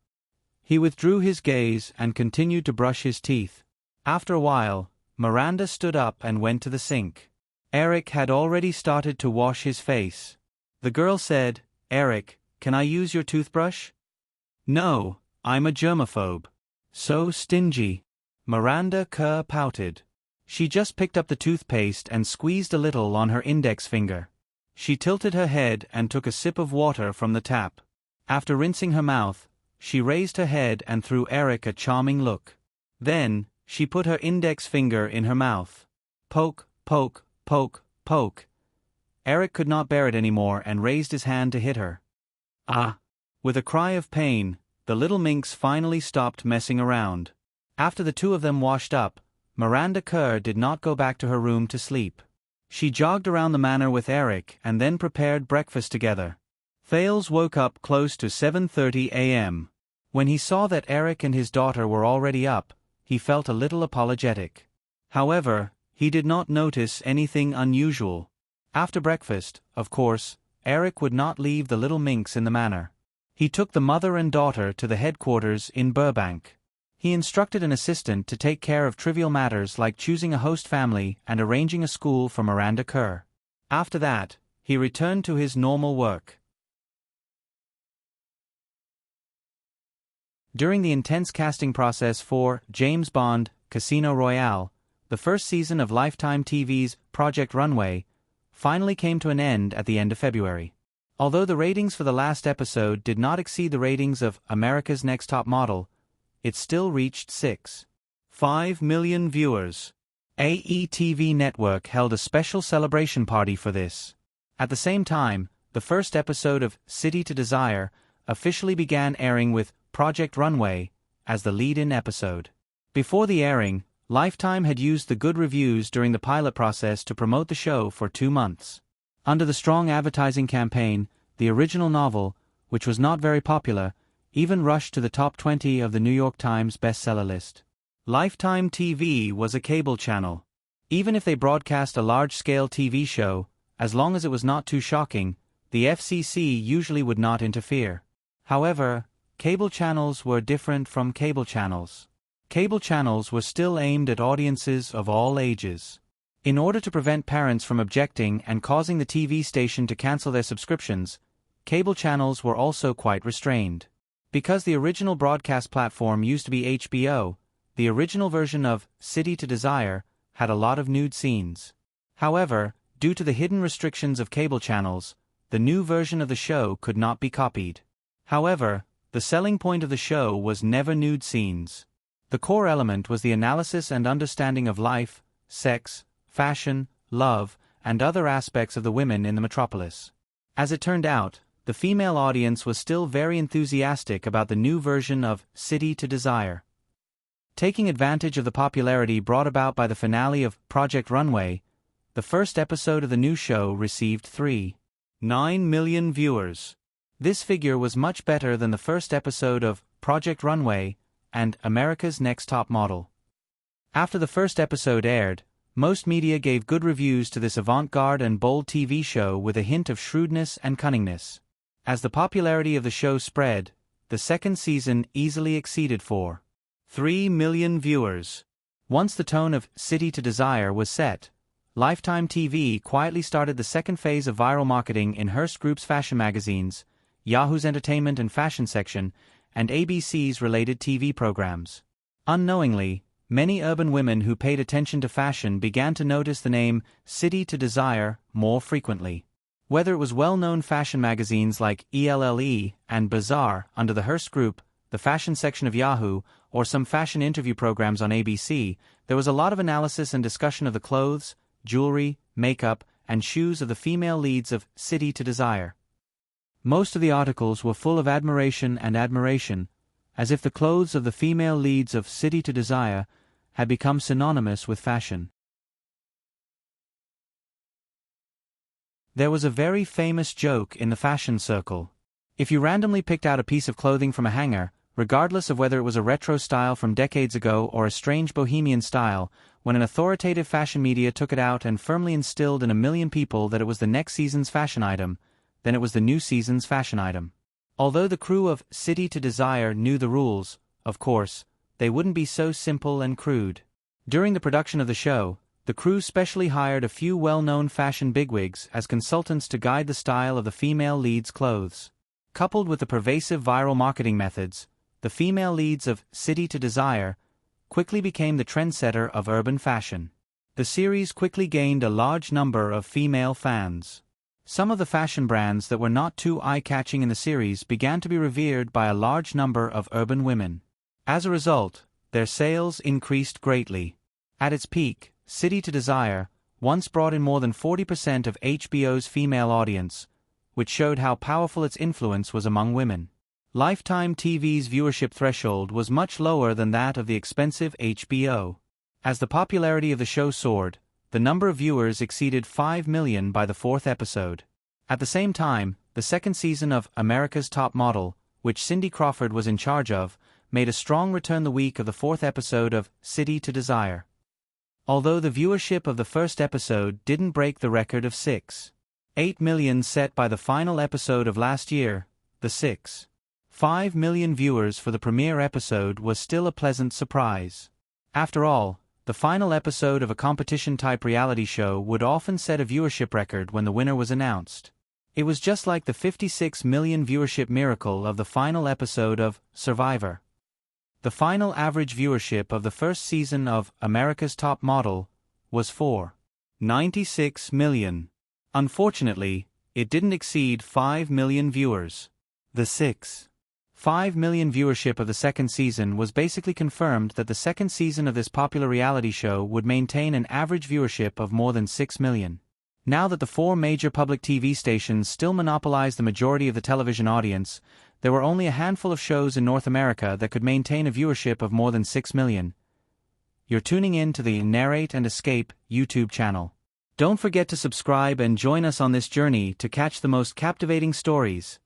S1: He withdrew his gaze and continued to brush his teeth. After a while, Miranda stood up and went to the sink. Eric had already started to wash his face. The girl said, Eric, can I use your toothbrush? No, I'm a germaphobe. So stingy. Miranda Kerr pouted. She just picked up the toothpaste and squeezed a little on her index finger. She tilted her head and took a sip of water from the tap. After rinsing her mouth, she raised her head and threw Eric a charming look. Then, she put her index finger in her mouth. Poke, poke, poke, poke. Eric could not bear it anymore and raised his hand to hit her. Ah! With a cry of pain, the little minx finally stopped messing around. After the two of them washed up, Miranda Kerr did not go back to her room to sleep. She jogged around the manor with Eric and then prepared breakfast together. Thales woke up close to 7:30 a.m. When he saw that Eric and his daughter were already up, he felt a little apologetic. However, he did not notice anything unusual. After breakfast, of course, Eric would not leave the little minx in the manor. He took the mother and daughter to the headquarters in Burbank. He instructed an assistant to take care of trivial matters like choosing a host family and arranging a school for Miranda Kerr. After that, he returned to his normal work. During the intense casting process for James Bond, Casino Royale, the first season of Lifetime TV's Project Runway finally came to an end at the end of February. Although the ratings for the last episode did not exceed the ratings of America's Next Top Model, it still reached 6.5 million viewers. AETV Network held a special celebration party for this. At the same time, the first episode of City to Desire officially began airing with Project Runway as the lead-in episode. Before the airing, Lifetime had used the good reviews during the pilot process to promote the show for 2 months. Under the strong advertising campaign, the original novel, which was not very popular, even rushed to the top 20 of the New York Times bestseller list. Lifetime TV was a cable channel. Even if they broadcast a large-scale TV show, as long as it was not too shocking, the FCC usually would not interfere. However, cable channels were different from cable channels. Cable channels were still aimed at audiences of all ages. In order to prevent parents from objecting and causing the TV station to cancel their subscriptions, cable channels were also quite restrained. Because the original broadcast platform used to be HBO, the original version of City to Desire had a lot of nude scenes. However, due to the hidden restrictions of cable channels, the new version of the show could not be copied. However, the selling point of the show was never nude scenes. The core element was the analysis and understanding of life, sex, fashion, love, and other aspects of the women in the metropolis. As it turned out, the female audience was still very enthusiastic about the new version of City to Desire. Taking advantage of the popularity brought about by the finale of Project Runway, the first episode of the new show received 3.9 million viewers. This figure was much better than the first episode of Project Runway and America's Next Top Model. After the first episode aired, most media gave good reviews to this avant-garde and bold TV show with a hint of shrewdness and cunningness. As the popularity of the show spread, the second season easily exceeded 4.3 million viewers. Once the tone of City to Desire was set, Lifetime TV quietly started the second phase of viral marketing in Hearst Group's fashion magazines, Yahoo's entertainment and fashion section, and ABC's related TV programs. Unknowingly, many urban women who paid attention to fashion began to notice the name City to Desire more frequently. Whether it was well-known fashion magazines like ELLE and Bazaar under the Hearst Group, the fashion section of Yahoo, or some fashion interview programs on ABC, there was a lot of analysis and discussion of the clothes, jewelry, makeup, and shoes of the female leads of City to Desire. Most of the articles were full of admiration, as if the clothes of the female leads of City to Desire had become synonymous with fashion. There was a very famous joke in the fashion circle. If you randomly picked out a piece of clothing from a hanger, regardless of whether it was a retro style from decades ago or a strange bohemian style, when an authoritative fashion media took it out and firmly instilled in a million people that it was the next season's fashion item, then it was the new season's fashion item. Although the crew of City to Desire knew the rules, of course, they wouldn't be so simple and crude. During the production of the show, the crew specially hired a few well-known fashion bigwigs as consultants to guide the style of the female leads' clothes. Coupled with the pervasive viral marketing methods, the female leads of City to Desire quickly became the trendsetter of urban fashion. The series quickly gained a large number of female fans. Some of the fashion brands that were not too eye-catching in the series began to be revered by a large number of urban women. As a result, their sales increased greatly. At its peak, City to Desire once brought in more than 40% of HBO's female audience, which showed how powerful its influence was among women. Lifetime TV's viewership threshold was much lower than that of the expensive HBO. As the popularity of the show soared, the number of viewers exceeded 5 million by the fourth episode. At the same time, the second season of America's Top Model, which Cindy Crawford was in charge of, made a strong return the week of the fourth episode of City to Desire. Although the viewership of the first episode didn't break the record of 6.8 million set by the final episode of last year, the 6.5 million viewers for the premiere episode was still a pleasant surprise. After all, the final episode of a competition-type reality show would often set a viewership record when the winner was announced. It was just like the 56 million viewership miracle of the final episode of Survivor. The final average viewership of the first season of America's Top Model was 4.96 million. Unfortunately, it didn't exceed 5 million viewers. The 6.5 million viewership of the second season was basically confirmed that the second season of this popular reality show would maintain an average viewership of more than 6 million. Now that the 4 major public TV stations still monopolize the majority of the television audience, there were only a handful of shows in North America that could maintain a viewership of more than 6 million. You're tuning in to the Narrate and Escape YouTube channel. Don't forget to subscribe and join us on this journey to catch the most captivating stories.